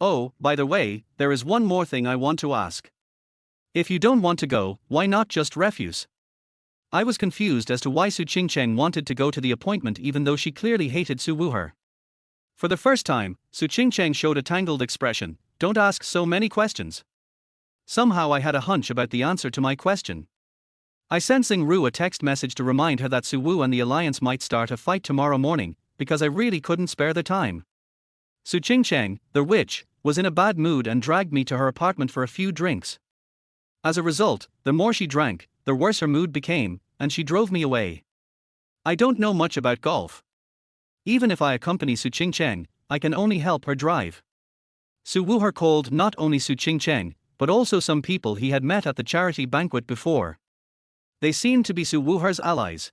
Oh, by the way, there is one more thing I want to ask. If you don't want to go, why not just refuse? I was confused as to why Su Qingcheng wanted to go to the appointment even though she clearly hated Su Wuher. For the first time, Su Qingcheng showed a tangled expression. Don't ask so many questions. Somehow I had a hunch about the answer to my question. I sent Xingru a text message to remind her that Su Wu and the alliance might start a fight tomorrow morning, because I really couldn't spare the time. Su Qingcheng, the witch, was in a bad mood and dragged me to her apartment for a few drinks. As a result, the more she drank, the worse her mood became, and she drove me away. I don't know much about golf. Even if I accompany Su Qingcheng, I can only help her drive. Su Wuher called not only Su Qingcheng, but also some people he had met at the charity banquet before. They seemed to be Su Wuher's allies.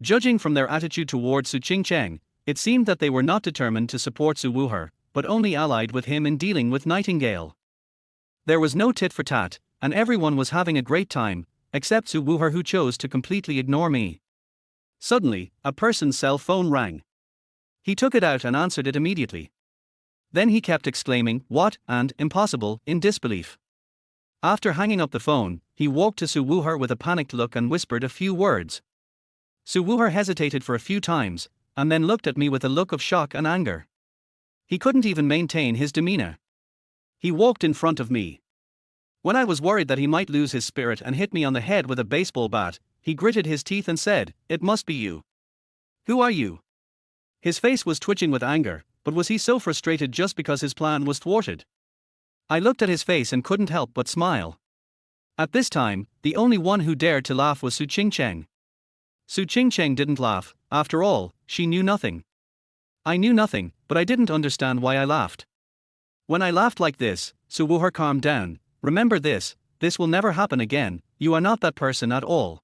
Judging from their attitude towards Su Qingcheng, it seemed that they were not determined to support Su Wuher, but only allied with him in dealing with Nightingale. There was no tit for tat, and everyone was having a great time, except Su Wuher, who chose to completely ignore me. Suddenly, a person's cell phone rang. He took it out and answered it immediately. Then he kept exclaiming, "What?" and "Impossible," in disbelief. After hanging up the phone, he walked to Su Wuher with a panicked look and whispered a few words. Su Wuher hesitated for a few times, and then looked at me with a look of shock and anger. He couldn't even maintain his demeanor. He walked in front of me. When I was worried that he might lose his spirit and hit me on the head with a baseball bat, he gritted his teeth and said, "It must be you. Who are you?" His face was twitching with anger, but was he so frustrated just because his plan was thwarted? I looked at his face and couldn't help but smile. At this time, the only one who dared to laugh was Su Qingcheng. Su Qingcheng didn't laugh. After all, she knew nothing. I knew nothing, but I didn't understand why I laughed. When I laughed like this, Su Wuher calmed down. "Remember this will never happen again, you are not that person at all."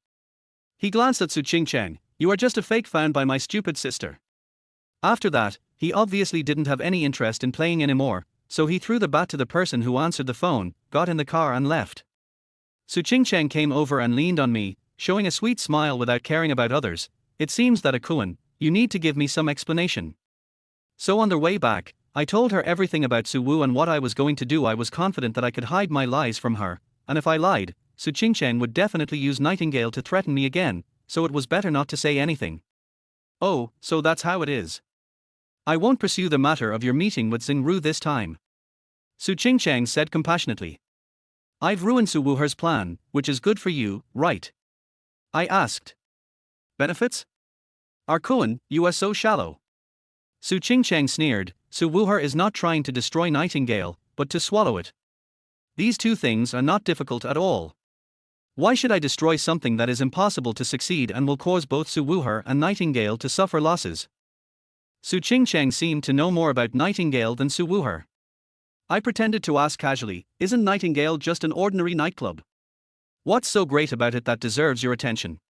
He glanced at Su Qingcheng. "You are just a fake found by my stupid sister." After that, he obviously didn't have any interest in playing anymore, so he threw the bat to the person who answered the phone, got in the car and left. Su Qingcheng came over and leaned on me, showing a sweet smile without caring about others. "It seems that Akuan, you need to give me some explanation." So on their way back, I told her everything about Su Wu and what I was going to do. I was confident that I could hide my lies from her, and if I lied, Su Qingcheng would definitely use Nightingale to threaten me again, so it was better not to say anything. "Oh, so that's how it is. I won't pursue the matter of your meeting with Xingru this time," Su Qingcheng said compassionately. "I've ruined Su Wuher's plan, which is good for you, right?" I asked. "Benefits? Arkuan, you are so shallow." Su Qingcheng sneered. "Su Wuher is not trying to destroy Nightingale, but to swallow it. These two things are not difficult at all. Why should I destroy something that is impossible to succeed and will cause both Su Wuher and Nightingale to suffer losses?" Su Qingcheng seemed to know more about Nightingale than Su Wuher. I pretended to ask casually, "Isn't Nightingale just an ordinary nightclub? What's so great about it that deserves your attention?"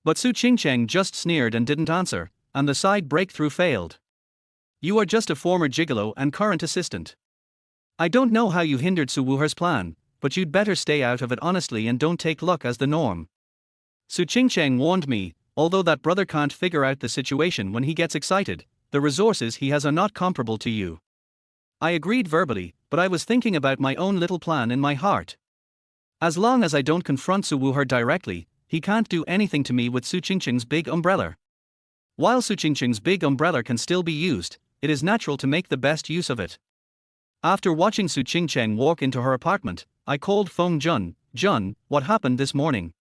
But Su Qingcheng just sneered and didn't answer, and the side breakthrough failed. "You are just a former gigolo and current assistant. I don't know how you hindered Su Wuher's plan, but you'd better stay out of it honestly and don't take luck as the norm." Su Qingcheng warned me, "Although that brother can't figure out the situation when he gets excited, the resources he has are not comparable to you." I agreed verbally, but I was thinking about my own little plan in my heart. As long as I don't confront Su Wuher directly, he can't do anything to me with Su Qingcheng's big umbrella. While Su Qingcheng's big umbrella can still be used, it is natural to make the best use of it. After watching Su Qingcheng walk into her apartment, I called Feng Jun. "Jun, what happened this morning?"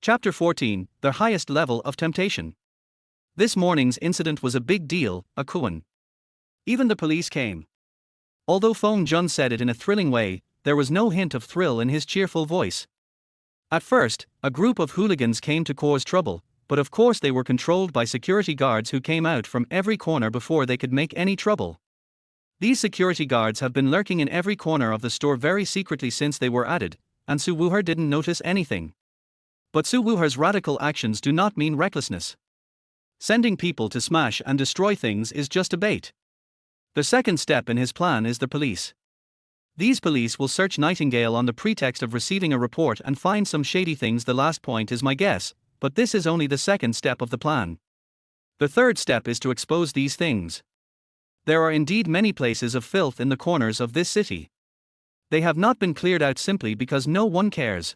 Chapter 14, The Highest Level of Temptation. This morning's incident was a big deal, Akuan. Even the police came. Although Feng Jun said it in a thrilling way, there was no hint of thrill in his cheerful voice. At first, a group of hooligans came to cause trouble, but of course they were controlled by security guards who came out from every corner before they could make any trouble. These security guards have been lurking in every corner of the store very secretly since they were added, and Su Wuher didn't notice anything. But Su Wuher's radical actions do not mean recklessness. Sending people to smash and destroy things is just a bait. The second step in his plan is the police. These police will search Nightingale on the pretext of receiving a report and find some shady things. The last point is my guess, but this is only the second step of the plan. The third step is to expose these things. There are indeed many places of filth in the corners of this city. They have not been cleared out simply because no one cares.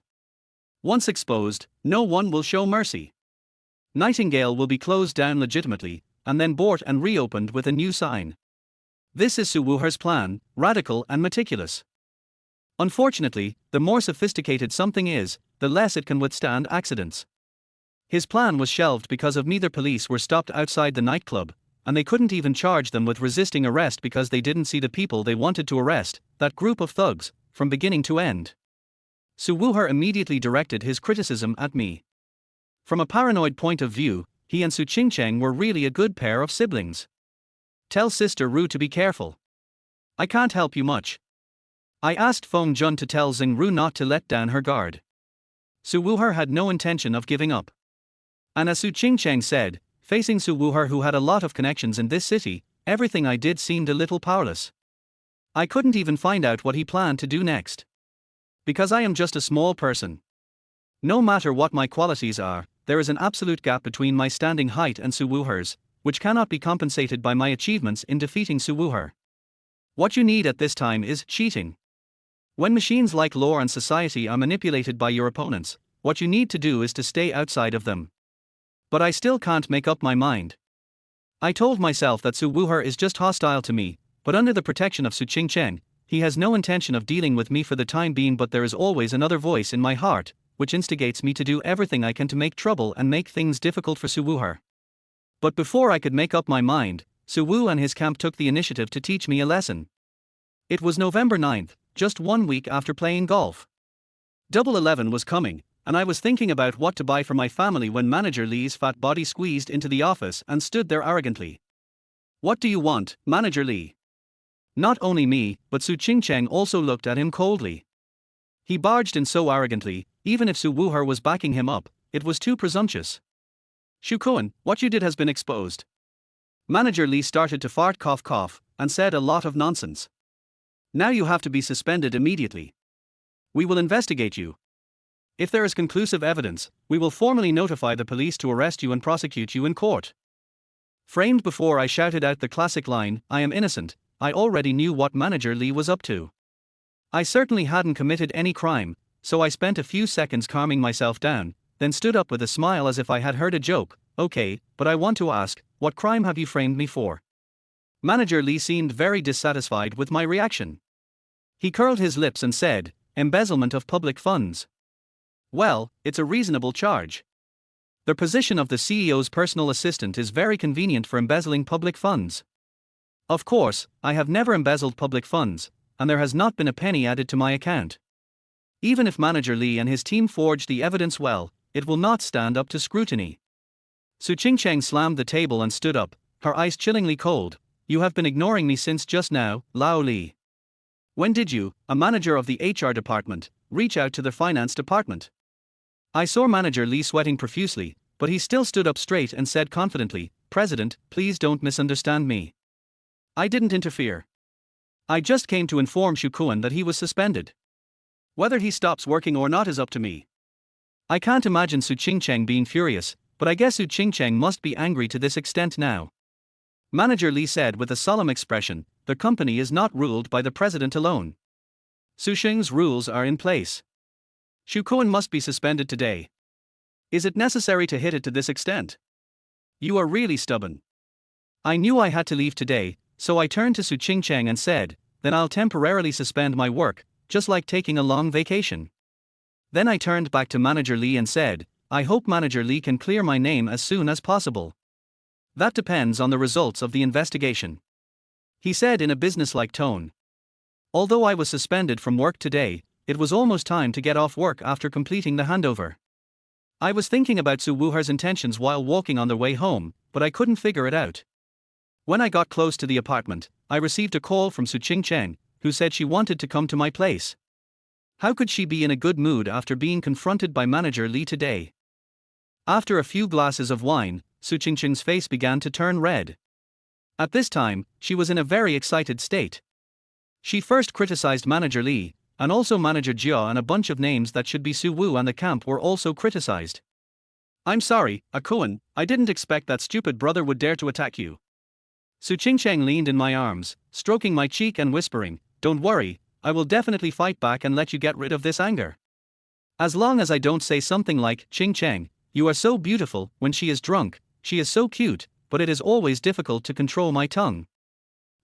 Once exposed, no one will show mercy. Nightingale will be closed down legitimately, and then bought and reopened with a new sign. This is Su Wuher's plan, radical and meticulous. Unfortunately, the more sophisticated something is, the less it can withstand accidents. His plan was shelved because of me. The police were stopped outside the nightclub, and they couldn't even charge them with resisting arrest because they didn't see the people they wanted to arrest, that group of thugs, from beginning to end. Su Wuher immediately directed his criticism at me. From a paranoid point of view, he and Su Qingcheng were really a good pair of siblings. "Tell Sister Ru to be careful. I can't help you much." I asked Feng Jun to tell Xingru not to let down her guard. Su Wuher had no intention of giving up. And as Su Qingcheng said, facing Su Wuher, who had a lot of connections in this city, everything I did seemed a little powerless. I couldn't even find out what he planned to do next. Because I am just a small person. No matter what my qualities are, there is an absolute gap between my standing height and Su Wuher's, which cannot be compensated by my achievements in defeating Su Wuher. What you need at this time is cheating. When machines like law and society are manipulated by your opponents, what you need to do is to stay outside of them. But I still can't make up my mind. I told myself that Su Wuher is just hostile to me, but under the protection of Su Qingcheng, He has no intention of dealing with me for the time being, but there is always another voice in my heart, which instigates me to do everything I can to make trouble and make things difficult for Suwooher. But before I could make up my mind, Suwoo and his camp took the initiative to teach me a lesson. It was November 9th, just 1 week after playing golf. Double 11 was coming, and I was thinking about what to buy for my family when Manager Lee's fat body squeezed into the office and stood there arrogantly. "What do you want, Manager Lee?" Not only me, but Su Ching-cheng also looked at him coldly. He barged in so arrogantly, even if Suwooher was backing him up, it was too presumptuous. "Shukoon, what you did has been exposed." Manager Lee started to fart cough and said a lot of nonsense. "Now you have to be suspended immediately. We will investigate you. If there is conclusive evidence, we will formally notify the police to arrest you and prosecute you in court." Framed before I shouted out the classic line, "I am innocent," I already knew what Manager Lee was up to. I certainly hadn't committed any crime, so I spent a few seconds calming myself down, then stood up with a smile as if I had heard a joke. "Okay, but I want to ask, what crime have you framed me for?" Manager Lee seemed very dissatisfied with my reaction. He curled his lips and said, "Embezzlement of public funds." Well, it's a reasonable charge. The position of the CEO's personal assistant is very convenient for embezzling public funds. Of course, I have never embezzled public funds, and there has not been a penny added to my account. Even if Manager Lee and his team forge the evidence well, it will not stand up to scrutiny. Su Ching-cheng slammed the table and stood up, her eyes chillingly cold. "You have been ignoring me since just now, Lao Li. When did you, a manager of the HR department, reach out to the finance department?" I saw Manager Lee sweating profusely, but he still stood up straight and said confidently, "President, please don't misunderstand me. I didn't interfere. I just came to inform Shukoon that he was suspended. Whether he stops working or not is up to me." I can't imagine Su Ching-cheng being furious, but I guess Su Ching-cheng must be angry to this extent now. Manager Lee said with a solemn expression, "The company is not ruled by the president alone. Su Sheng's rules are in place. Shukoon must be suspended today. Is it necessary to hit it to this extent? You are really stubborn." I knew I had to leave today, so I turned to Su Ching-cheng and said, "Then I'll temporarily suspend my work, just like taking a long vacation." Then I turned back to Manager Lee and said, "I hope Manager Lee can clear my name as soon as possible. That depends on the results of the investigation," he said in a businesslike tone. Although I was suspended from work today, it was almost time to get off work after completing the handover. I was thinking about Suwooher's intentions while walking on the way home, but I couldn't figure it out. When I got close to the apartment, I received a call from Su Ching-cheng, who said she wanted to come to my place. How could she be in a good mood after being confronted by Manager Lee today? After a few glasses of wine, Su Ching-cheng's face began to turn red. At this time, she was in a very excited state. She first criticized Manager Lee, and also Manager Jia, and a bunch of names that should be Suwoo and the camp were also criticized. "I'm sorry, Akuan, I didn't expect that stupid brother would dare to attack you." Su Ching-cheng leaned in my arms, stroking my cheek and whispering, "Don't worry, I will definitely fight back and let you get rid of this anger. As long as I don't say something like, 'Ching-cheng, you are so beautiful,' when she is drunk, she is so cute, but it is always difficult to control my tongue.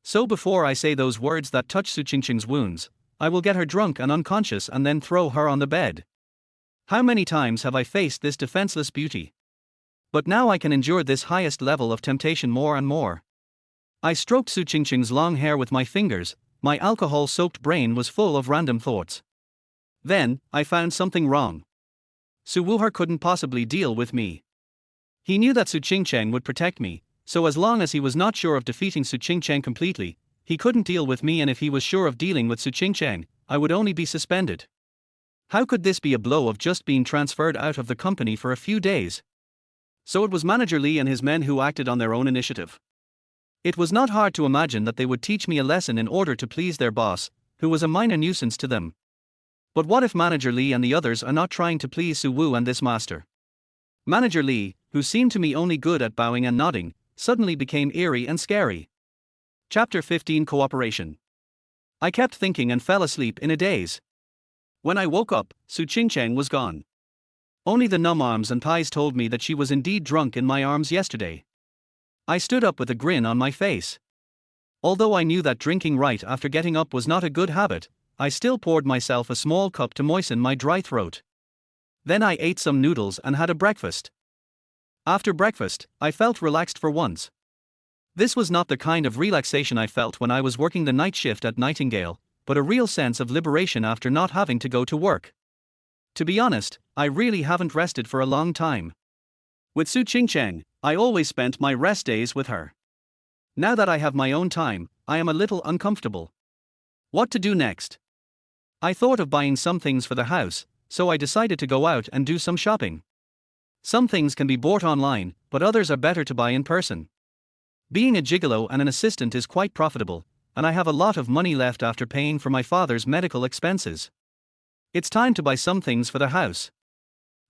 So before I say those words that touch Su Ching-cheng's wounds, I will get her drunk and unconscious and then throw her on the bed. How many times have I faced this defenseless beauty? But now I can endure this highest level of temptation more and more." I stroked Su Ching-cheng's long hair with my fingers. My alcohol-soaked brain was full of random thoughts. Then, I found something wrong. Suwooher couldn't possibly deal with me. He knew that Su Ching-cheng would protect me, so as long as he was not sure of defeating Su Ching-cheng completely, he couldn't deal with me, and if he was sure of dealing with Su Ching-cheng, I would only be suspended. How could this be a blow of just being transferred out of the company for a few days? So it was Manager Lee and his men who acted on their own initiative. It was not hard to imagine that they would teach me a lesson in order to please their boss, who was a minor nuisance to them. But what if Manager Lee and the others are not trying to please Suwoo and this master? Manager Lee, who seemed to me only good at bowing and nodding, suddenly became eerie and scary. Chapter 15 Cooperation. I kept thinking and fell asleep in a daze. When I woke up, Su Ching-cheng was gone. Only the numb arms and thighs told me that she was indeed drunk in my arms yesterday. I stood up with a grin on my face. Although I knew that drinking right after getting up was not a good habit, I still poured myself a small cup to moisten my dry throat. Then I ate some noodles and had a breakfast. After breakfast, I felt relaxed for once. This was not the kind of relaxation I felt when I was working the night shift at Nightingale, but a real sense of liberation after not having to go to work. To be honest, I really haven't rested for a long time. With Su Qingcheng, I always spent my rest days with her. Now that I have my own time, I am a little uncomfortable. What to do next? I thought of buying some things for the house, so I decided to go out and do some shopping. Some things can be bought online, but others are better to buy in person. Being a gigolo and an assistant is quite profitable, and I have a lot of money left after paying for my father's medical expenses. It's time to buy some things for the house.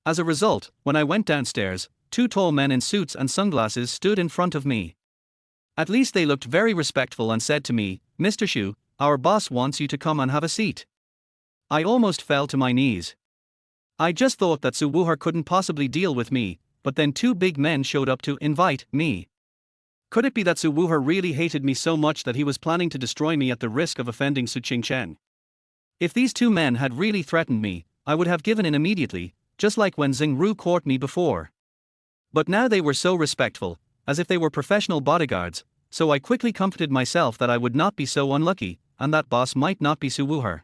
As a result, when I went downstairs, two tall men in suits and sunglasses stood in front of me. At least they looked very respectful and said to me, "Mr. Xu, our boss wants you to come and have a seat." I almost fell to my knees. I just thought that Su Wuher couldn't possibly deal with me, but then two big men showed up to invite me. Could it be that Su Wuher really hated me so much that he was planning to destroy me at the risk of offending Su Qingcheng? If these two men had really threatened me, I would have given in immediately, just like when Xing Ru caught me before. But now they were so respectful, as if they were professional bodyguards, so I quickly comforted myself that I would not be so unlucky, and that boss might not be Su Wuher.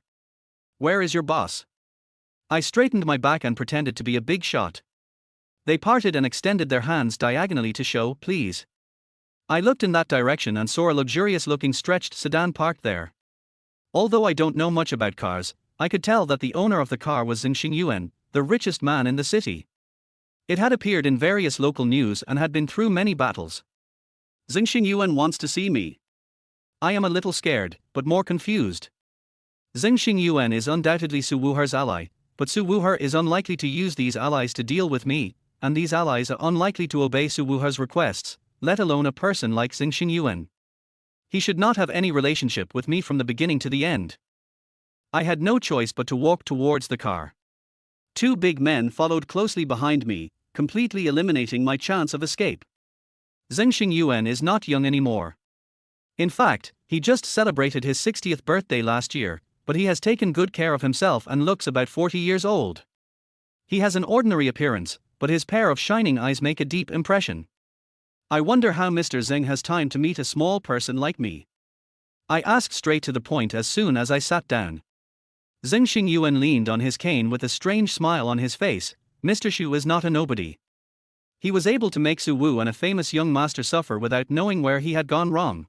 "Where is your boss?" I straightened my back and pretended to be a big shot. They parted and extended their hands diagonally to show, "Please." I looked in that direction and saw a luxurious-looking stretched sedan parked there. Although I don't know much about cars, I could tell that the owner of the car was Zheng Xingyuan, the richest man in the city. It had appeared in various local news and had been through many battles. "Zheng Xingyuan wants to see me." I am a little scared, but more confused. Zheng Xingyuan is undoubtedly Su Wuher's ally, but Su Wuher is unlikely to use these allies to deal with me, and these allies are unlikely to obey Su Wuher's requests, let alone a person like Zheng Xingyuan. He should not have any relationship with me from the beginning to the end. I had no choice but to walk towards the car. Two big men followed closely behind me, completely eliminating my chance of escape. Zheng Xingyuan is not young anymore. In fact, he just celebrated his 60th birthday last year, but he has taken good care of himself and looks about 40 years old. He has an ordinary appearance, but his pair of shining eyes make a deep impression. I wonder how Mr. Zheng has time to meet a small person like me. I asked straight to the point as soon as I sat down. Zheng Xingyuan leaned on his cane with a strange smile on his face. "Mr. Xu is not a nobody. He was able to make Su Wu and a famous young master suffer without knowing where he had gone wrong.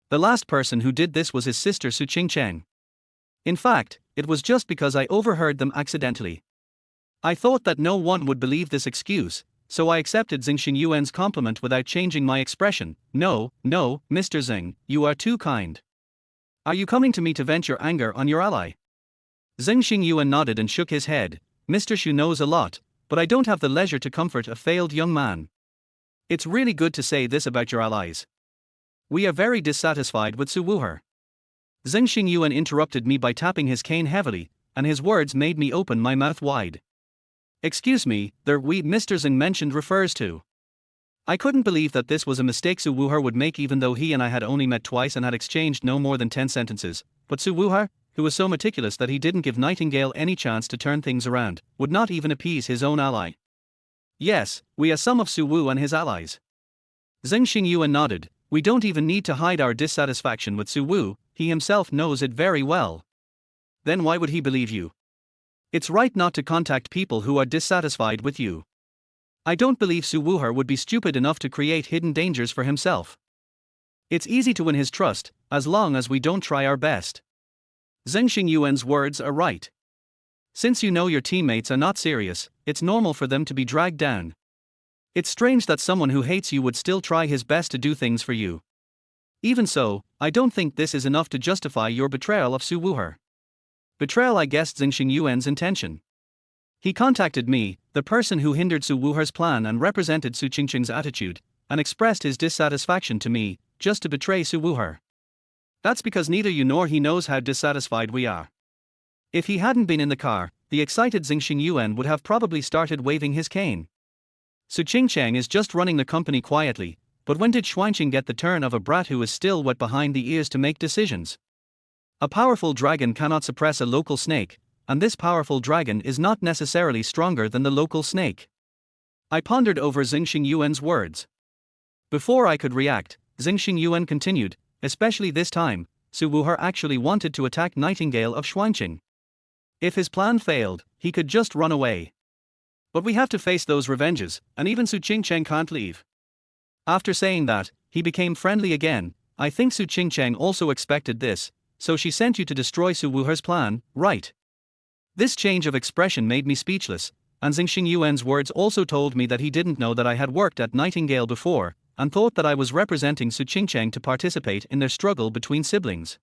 The last person who did this was his sister Su Qingcheng. In fact, it was just because I overheard them accidentally. I thought that no one would believe this excuse, so I accepted Zheng Xingyuan's compliment without changing my expression. No, Mr. Zheng, you are too kind. Are you coming to me to vent your anger on your ally?" Zheng Xingyuan nodded and shook his head. "Mr. Xu knows a lot, but I don't have the leisure to comfort a failed young man. It's really good to say this about your allies. We are very dissatisfied with Su Wuher." Zheng Xingyuan interrupted me by tapping his cane heavily, and his words made me open my mouth wide. "Excuse me, the we Mr. Zheng mentioned refers to." I couldn't believe that this was a mistake Su Wuher would make, even though he and I had only met twice and had exchanged no more than 10 sentences, but Su Wuher, who was so meticulous that he didn't give Nightingale any chance to turn things around, would not even appease his own ally. "Yes, we are some of Su Wu and his allies." Zheng Xingyuan nodded. "We don't even need to hide our dissatisfaction with Su Wu, he himself knows it very well." "Then why would he believe you? It's right not to contact people who are dissatisfied with you. I don't believe Su Wuher would be stupid enough to create hidden dangers for himself. It's easy to win his trust, as long as we don't try our best." Zheng Xingyuan's words are right. Since you know your teammates are not serious, it's normal for them to be dragged down. It's strange that someone who hates you would still try his best to do things for you. Even so, I don't think this is enough to justify your betrayal of Su Wuher. Betrayal, I guessed Zheng Xingyuan's intention. He contacted me, the person who hindered Su Wuher's plan and represented Su Qingcheng's attitude, and expressed his dissatisfaction to me, just to betray Su Wuher. That's because neither you nor he knows how dissatisfied we are. If he hadn't been in the car, the excited Zheng Xingyuan would have probably started waving his cane. Su Qingcheng is just running the company quietly, But when did Xuanqing get the turn of a brat who is still wet behind the ears to make decisions? A powerful dragon cannot suppress a local snake, and this powerful dragon is not necessarily stronger than the local snake. I pondered over Xing Xingyuan's words. Before I could react, Xing Xingyuan continued, especially this time, Su Wuher actually wanted to attack Nightingale of Xuanqing. If his plan failed, he could just run away. But we have to face those revenges, and even Su Qingcheng can't leave. After saying that, he became friendly again. I think Su Qingcheng also expected this, so she sent you to destroy Su Wuher's plan, right? This change of expression made me speechless, and Xing Xingyuan's words also told me that he didn't know that I had worked at Nightingale before, and thought that I was representing Su Qingcheng to participate in their struggle between siblings.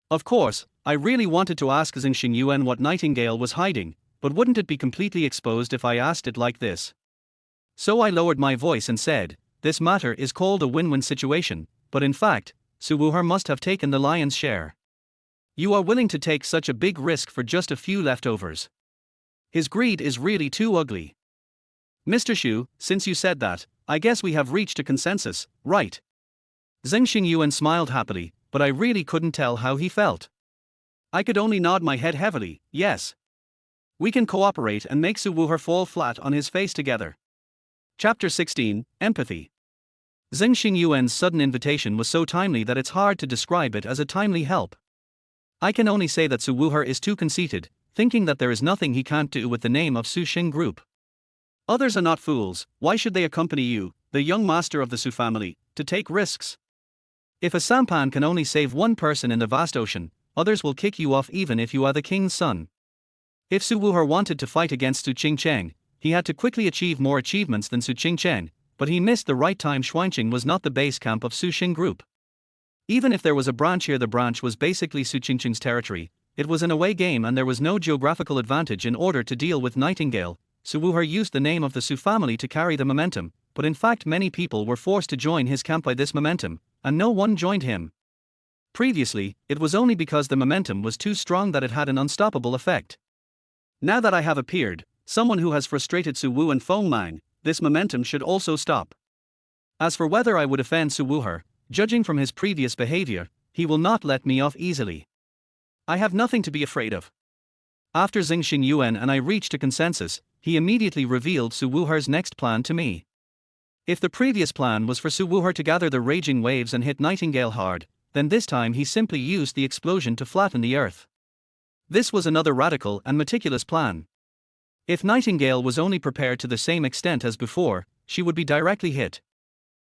Of course, I really wanted to ask Xing Xingyuan what Nightingale was hiding, but wouldn't it be completely exposed if I asked it like this? So I lowered my voice and said, this matter is called a win-win situation, but in fact, Su Wuher must have taken the lion's share. You are willing to take such a big risk for just a few leftovers. His greed is really too ugly. Mr. Xu, since you said that, I guess we have reached a consensus, right? Xing Xingyuan smiled happily, but I really couldn't tell how he felt. I could only nod my head heavily, yes. We can cooperate and make Su Wuher fall flat on his face together. Chapter 16, Empathy. Xing Xingyuan's sudden invitation was so timely that it's hard to describe it as a timely help. I can only say that Su Wuher is too conceited, thinking that there is nothing he can't do with the name of Su Xing Group. Others are not fools, why should they accompany you, the young master of the Su family, to take risks? If a sampan can only save one person in the vast ocean, others will kick you off even if you are the king's son. If Su Wuher wanted to fight against Su Qingcheng, he had to quickly achieve more achievements than Su Qingcheng, but he missed the right time. Xuanqing was not the base camp of Su Xing Group. Even if there was a branch here, the branch was basically Su Qingcheng's territory. It was an away game and there was no geographical advantage in order to deal with Nightingale. Su Wuher used the name of the Su family to carry the momentum, but in fact many people were forced to join his camp by this momentum, and no one joined him. Previously, it was only because the momentum was too strong that it had an unstoppable effect. Now that I have appeared, someone who has frustrated Su Wu and Feng Mang, this momentum should also stop. As for whether I would offend Su Wuher, judging from his previous behavior, he will not let me off easily. I have nothing to be afraid of. After Xing Xingyuan and I reached a consensus, he immediately revealed Su Wuher's next plan to me. If the previous plan was for Su Wuher to gather the raging waves and hit Nightingale hard, then this time he simply used the explosion to flatten the earth. This was another radical and meticulous plan. If Nightingale was only prepared to the same extent as before, she would be directly hit.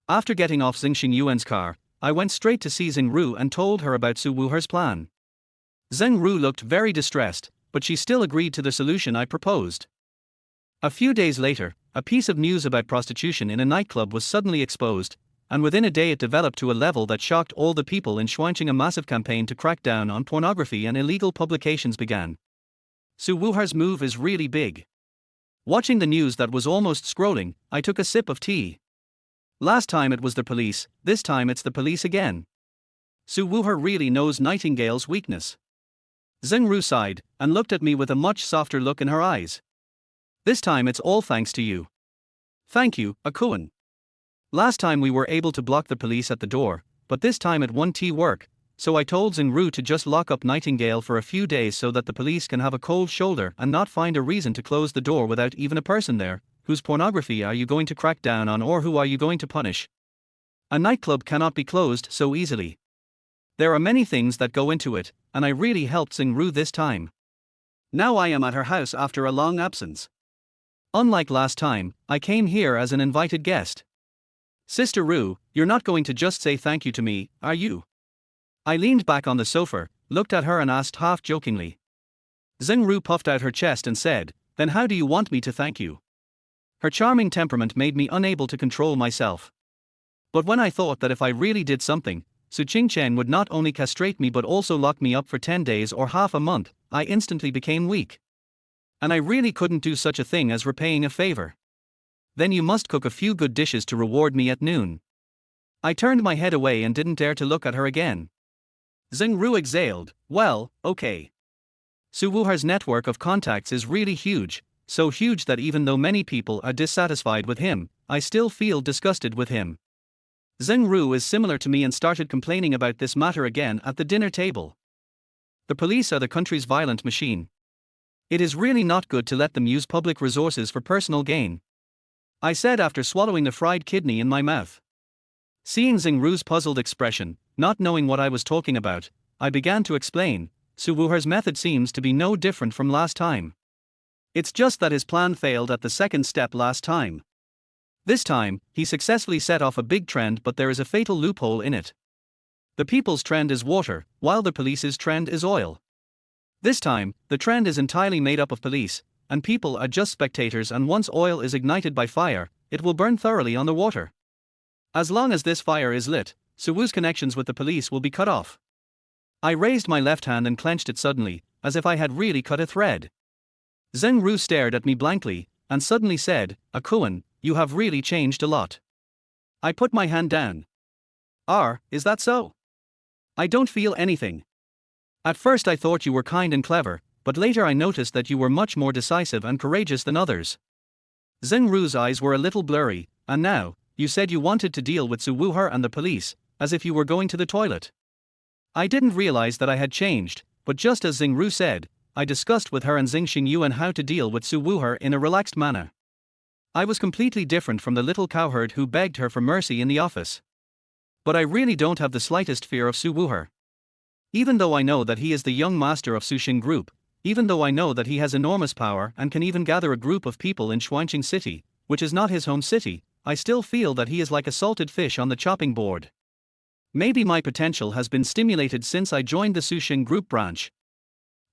After getting off Xing Xingyuan's car, I went straight to see Xing Ru and told her about Su Wuher's plan. Xing Ru looked very distressed, but she still agreed to the solution I proposed. A few days later, a piece of news about prostitution in a nightclub was suddenly exposed, and within a day it developed to a level that shocked all the people in Xuanqing. A massive campaign to crack down on pornography and illegal publications began. Su Wuher's move is really big. Watching the news that was almost scrolling, I took a sip of tea. Last time it was the police, this time it's the police again. Su Wuher really knows Nightingale's weakness. Xing Ru sighed, and looked at me with a much softer look in her eyes. This time it's all thanks to you. Thank you, Akuan. Last time we were able to block the police at the door, but this time it won't work, so I told Xing Ru to just lock up Nightingale for a few days so that the police can have a cold shoulder and not find a reason to close the door without even a person there. Whose pornography are you going to crack down on, or who are you going to punish? A nightclub cannot be closed so easily. There are many things that go into it, and I really helped Xing Ru this time. Now I am at her house after a long absence. Unlike last time, I came here as an invited guest. Sister Ru, you're not going to just say thank you to me, are you? I leaned back on the sofa, looked at her and asked half jokingly. Xing Ru puffed out her chest and said, then how do you want me to thank you? Her charming temperament made me unable to control myself. But when I thought that if I really did something, Su Qingcheng would not only castrate me but also lock me up for 10 days or half a month, I instantly became weak. And I really couldn't do such a thing as repaying a favor. Then you must cook a few good dishes to reward me at noon. I turned my head away and didn't dare to look at her again. Xing Ru exhaled, well, okay. Su Wuher's network of contacts is really huge, so huge that even though many people are dissatisfied with him, I still feel disgusted with him. Zheng Ru is similar to me and started complaining about this matter again at the dinner table. The police are the country's violent machine. It is really not good to let them use public resources for personal gain, I said after swallowing the fried kidney in my mouth. Seeing Zheng Ru's puzzled expression, not knowing what I was talking about, I began to explain. Su Wuher's method seems to be no different from last time. It's just that his plan failed at the second step last time. This time, he successfully set off a big trend, but there is a fatal loophole in it. The people's trend is water, while the police's trend is oil. This time, the trend is entirely made up of police, and people are just spectators, and once oil is ignited by fire, it will burn thoroughly on the water. As long as this fire is lit, Su Wu's connections with the police will be cut off. I raised my left hand and clenched it suddenly, as if I had really cut a thread. Zheng Ru stared at me blankly, and suddenly said, "Akuan, you have really changed a lot." I put my hand down. Is that so? I don't feel anything. At first I thought you were kind and clever, but later I noticed that you were much more decisive and courageous than others. Zheng Ru's eyes were a little blurry, and now, you said you wanted to deal with Su Wuher and the police, as if you were going to the toilet. I didn't realize that I had changed, but just as Zheng Ru said, I discussed with her and Xing Xingyuan how to deal with Su Wuher in a relaxed manner. I was completely different from the little cowherd who begged her for mercy in the office. But I really don't have the slightest fear of Su Wuher. Even though I know that he is the young master of Suxing Group, even though I know that he has enormous power and can even gather a group of people in Xuanqing City, which is not his home city, I still feel that he is like a salted fish on the chopping board. Maybe my potential has been stimulated since I joined the Suxing Group branch.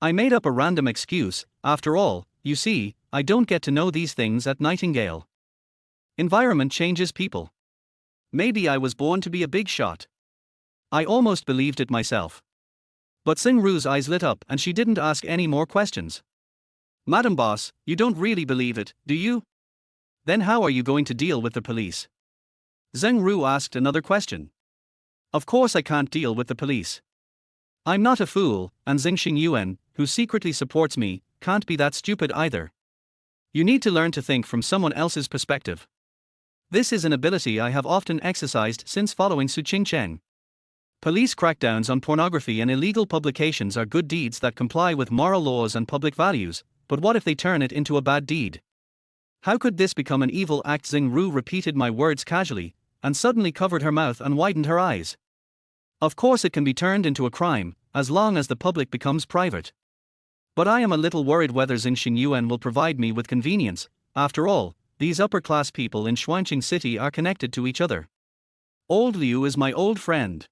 I made up a random excuse. After all, you see, I don't get to know these things at Nightingale. Environment changes people. Maybe I was born to be a big shot. I almost believed it myself. But Zheng Ru's eyes lit up and she didn't ask any more questions. "Madam Boss, you don't really believe it, do you? Then how are you going to deal with the police?" Zheng Ru asked another question. "Of course I can't deal with the police. I'm not a fool, and Xing Xingyuan, who secretly supports me, can't be that stupid either. You need to learn to think from someone else's perspective. This is an ability I have often exercised since following Su Qingcheng. Police crackdowns on pornography and illegal publications are good deeds that comply with moral laws and public values, but what if they turn it into a bad deed? How could this become an evil act?" Zheng Ru repeated my words casually, and suddenly covered her mouth and widened her eyes. "Of course it can be turned into a crime, as long as the public becomes private. But I am a little worried whether Xing Xingyuan will provide me with convenience. After all, these upper-class people in Xuanqing City are connected to each other. Old Liu is my old friend."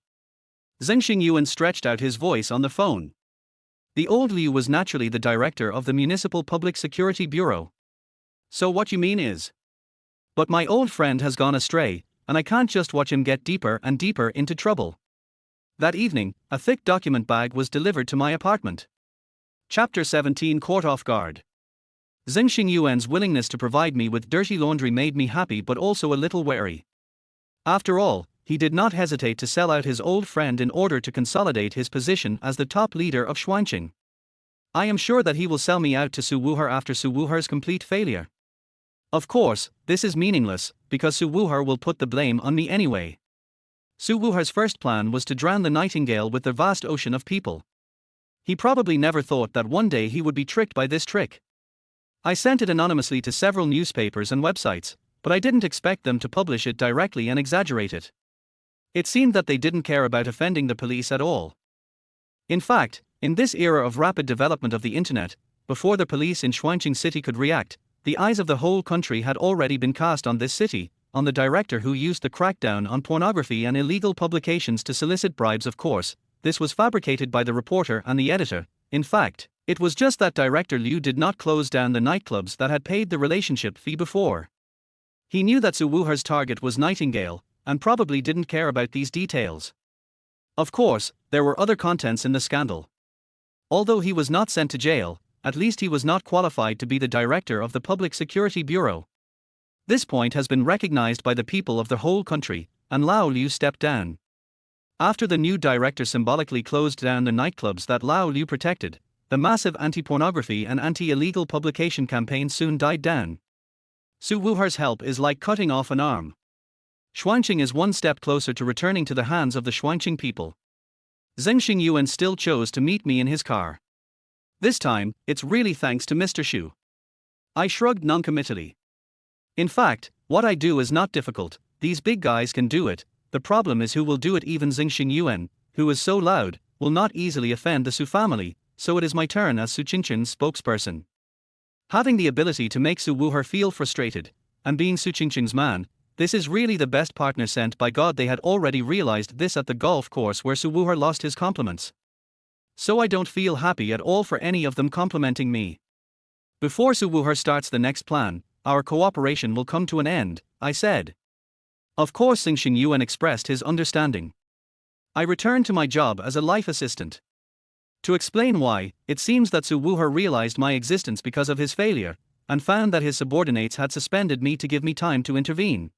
Xing Xingyuan stretched out his voice on the phone. The old Liu was naturally the director of the Municipal Public Security Bureau. "So what you mean is, but my old friend has gone astray, and I can't just watch him get deeper and deeper into trouble." That evening, a thick document bag was delivered to my apartment. Chapter 17 Caught Off Guard. Xing Xingyuan's willingness to provide me with dirty laundry made me happy but also a little wary. After all, he did not hesitate to sell out his old friend in order to consolidate his position as the top leader of Xuanqing. I am sure that he will sell me out to Su Wuher after Su Wuher's complete failure. Of course, this is meaningless, because Su Wuher will put the blame on me anyway. Su Wuher's first plan was to drown the Nightingale with the vast ocean of people. He probably never thought that one day he would be tricked by this trick. I sent it anonymously to several newspapers and websites, but I didn't expect them to publish it directly and exaggerate it. It seemed that they didn't care about offending the police at all. In fact, in this era of rapid development of the internet, before the police in Xuanqing City could react, the eyes of the whole country had already been cast on this city, on the director who used the crackdown on pornography and illegal publications to solicit bribes. Of course, this was fabricated by the reporter and the editor. In fact, it was just that Director Liu did not close down the nightclubs that had paid the relationship fee before. He knew that Su Wuher's target was Nightingale, and probably didn't care about these details. Of course, there were other contents in the scandal. Although he was not sent to jail, at least he was not qualified to be the director of the Public Security Bureau. This point has been recognized by the people of the whole country, and Lao Liu stepped down. After the new director symbolically closed down the nightclubs that Lao Liu protected, the massive anti-pornography and anti-illegal publication campaign soon died down. Su Wuher's help is like cutting off an arm. Xuanqing is one step closer to returning to the hands of the Xuanqing people. Zheng Xingyuan still chose to meet me in his car. This time, it's really thanks to Mr. Xu. I shrugged noncommittally. In fact, what I do is not difficult, these big guys can do it, the problem is who will do it. Even Zheng Xingyuan, who is so loud, will not easily offend the Su family, so it is my turn as Su Qingqing's spokesperson. Having the ability to make Su Wuher feel frustrated, and being Su Qingqing's man, this is really the best partner sent by God. They had already realized this at the golf course where Su Wuher lost his compliments. So I don't feel happy at all for any of them complimenting me. Before Su Wuher starts the next plan, our cooperation will come to an end, I said. Of course Zheng Xingyuan expressed his understanding. I returned to my job as a life assistant. To explain why, it seems that Su Wuher realized my existence because of his failure, and found that his subordinates had suspended me to give me time to intervene.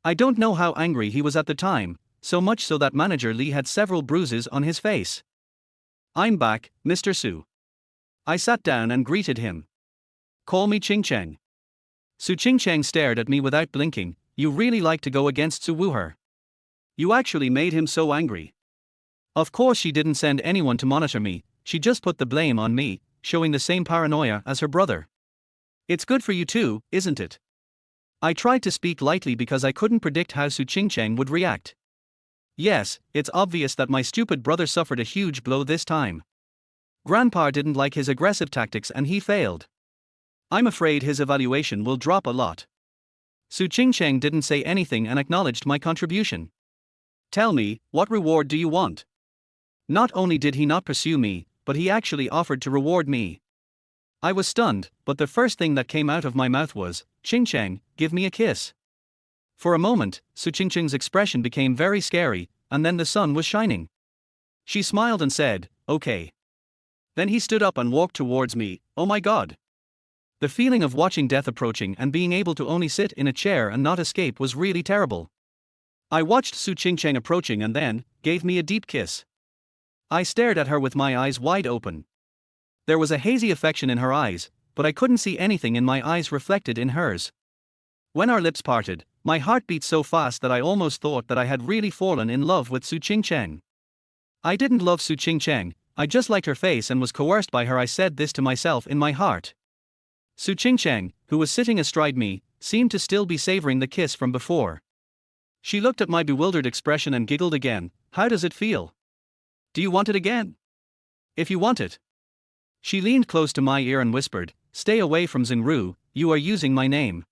I don't know how angry he was at the time, so much so that Manager Li had several bruises on his face. I'm back, Mr. Su. I sat down and greeted him. Call me Qingcheng. Su Qingcheng stared at me without blinking. You really like to go against Su Wuher. You actually made him so angry. Of course she didn't send anyone to monitor me, she just put the blame on me, showing the same paranoia as her brother. It's good for you too, isn't it? I tried to speak lightly because I couldn't predict how Su Qingcheng would react. Yes, it's obvious that my stupid brother suffered a huge blow this time. Grandpa didn't like his aggressive tactics and he failed. I'm afraid his evaluation will drop a lot. Su Qingcheng didn't say anything and acknowledged my contribution. Tell me, what reward do you want? Not only did he not pursue me, but he actually offered to reward me. I was stunned, but the first thing that came out of my mouth was, Qingcheng, give me a kiss. For a moment, Su Qingcheng's expression became very scary, and then the sun was shining. She smiled and said, okay. Then he stood up and walked towards me. Oh my God. The feeling of watching death approaching and being able to only sit in a chair and not escape was really terrible. I watched Su Qingcheng approaching and then, gave me a deep kiss. I stared at her with my eyes wide open. There was a hazy affection in her eyes, but I couldn't see anything in my eyes reflected in hers. When our lips parted, my heart beat so fast that I almost thought that I had really fallen in love with Su Qingcheng. I didn't love Su Qingcheng, I just liked her face and was coerced by her. I said this to myself in my heart. Su Qingcheng, who was sitting astride me, seemed to still be savoring the kiss from before. She looked at my bewildered expression and giggled again. How does it feel? Do you want it again? If you want it. She leaned close to my ear and whispered, stay away from Xingru, you are using my name.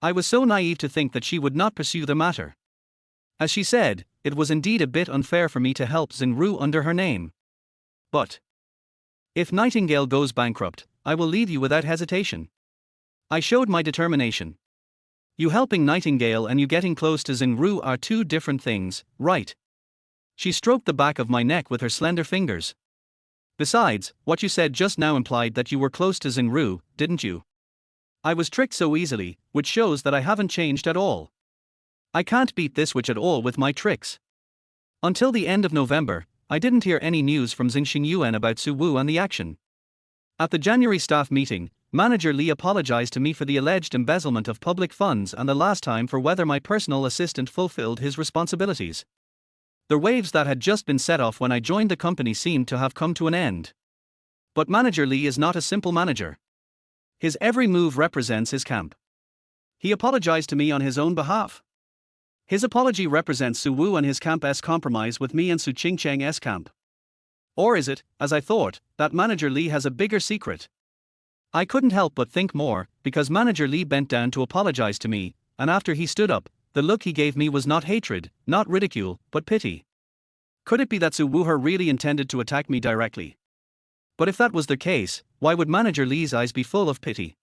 I was so naive to think that she would not pursue the matter. As she said, it was indeed a bit unfair for me to help Xingru under her name. But if Nightingale goes bankrupt, I will leave you without hesitation. I showed my determination. You helping Nightingale and you getting close to Xingru are two different things, right? She stroked the back of my neck with her slender fingers. Besides, what you said just now implied that you were close to Xingru, didn't you? I was tricked so easily, which shows that I haven't changed at all. I can't beat this witch at all with my tricks. Until the end of November, I didn't hear any news from Zheng Xingyuan about Su Wu and the action. At the January staff meeting, Manager Li apologized to me for the alleged embezzlement of public funds and the last time for whether my personal assistant fulfilled his responsibilities. The waves that had just been set off when I joined the company seemed to have come to an end. But Manager Li is not a simple manager. His every move represents his camp. He apologized to me on his own behalf. His apology represents Su Wu and his camp's compromise with me and Su Qingcheng's camp. Or is it, as I thought, that Manager Li has a bigger secret? I couldn't help but think more, because Manager Li bent down to apologize to me, and after he stood up, the look he gave me was not hatred, not ridicule, but pity. Could it be that Su Wuher really intended to attack me directly? But if that was the case, why would Manager Li's eyes be full of pity?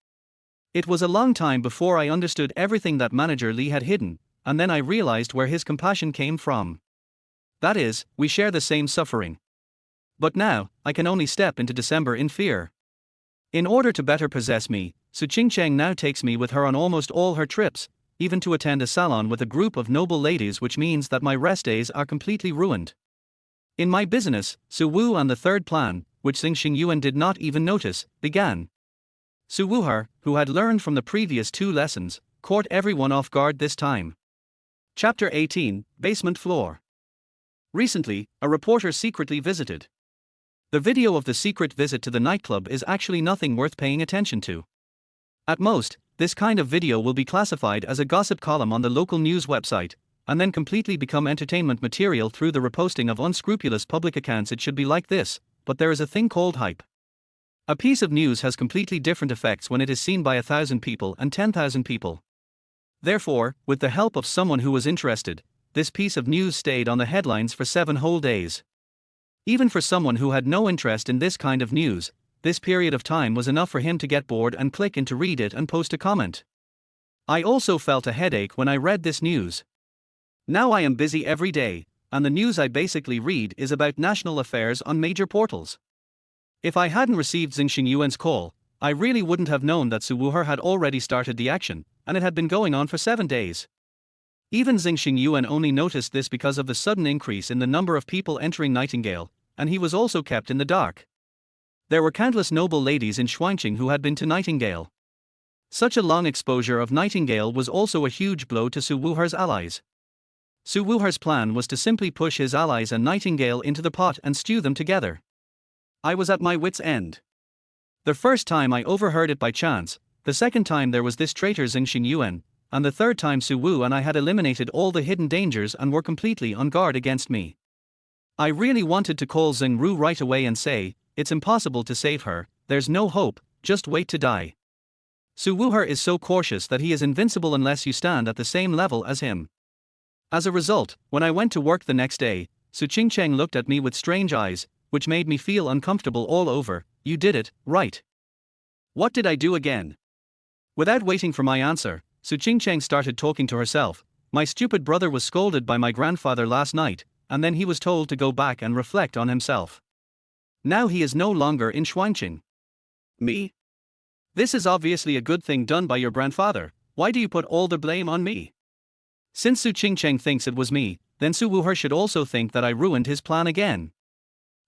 It was a long time before I understood everything that Manager Li had hidden, and then I realized where his compassion came from. That is, we share the same suffering. But now, I can only step into December in fear. In order to better possess me, Su Qingcheng now takes me with her on almost all her trips, even to attend a salon with a group of noble ladies, which means that my rest days are completely ruined. In my business, Su Wu and the third plan, which Zheng Xingyuan did not even notice, began. Su Wuher, who had learned from the previous two lessons, caught everyone off guard this time. Chapter 18, Basement Floor. Recently, a reporter secretly visited. The video of the secret visit to the nightclub is actually nothing worth paying attention to. At most, this kind of video will be classified as a gossip column on the local news website, and then completely become entertainment material through the reposting of unscrupulous public accounts. It should be like this, but there is a thing called hype. A piece of news has completely different effects when it is seen by 1,000 people and 10,000 people. Therefore, with the help of someone who was interested, this piece of news stayed on the headlines for 7 whole days. Even for someone who had no interest in this kind of news, this period of time was enough for him to get bored and click in to read it and post a comment. I also felt a headache when I read this news. Now I am busy every day, and the news I basically read is about national affairs on major portals. If I hadn't received Zheng Xingyuan's call, I really wouldn't have known that Su Wuher had already started the action, and it had been going on for 7 days. Even Zheng Xingyuan only noticed this because of the sudden increase in the number of people entering Nightingale, and he was also kept in the dark. There were countless noble ladies in Xuanqing who had been to Nightingale. Such a long exposure of Nightingale was also a huge blow to Su Wuher's allies. Su Wuher's plan was to simply push his allies and Nightingale into the pot and stew them together. I was at my wits' end. The first time I overheard it by chance, the second time there was this traitor Zheng Xingyuan, and the third time Su Wu and I had eliminated all the hidden dangers and were completely on guard against me. I really wanted to call Zheng Ru right away and say, "It's impossible to save her, there's no hope, just wait to die." Su Wuher is so cautious that he is invincible unless you stand at the same level as him. As a result, when I went to work the next day, Su Qingcheng looked at me with strange eyes, which made me feel uncomfortable all over. "You did it, right?" What did I do again? Without waiting for my answer, Su Qingcheng started talking to herself. "My stupid brother was scolded by my grandfather last night, and then he was told to go back and reflect on himself. Now he is no longer in Xuanqing." Me? This is obviously a good thing done by your grandfather. Why do you put all the blame on me? Since Su Qingcheng thinks it was me, then Su Wuher should also think that I ruined his plan again.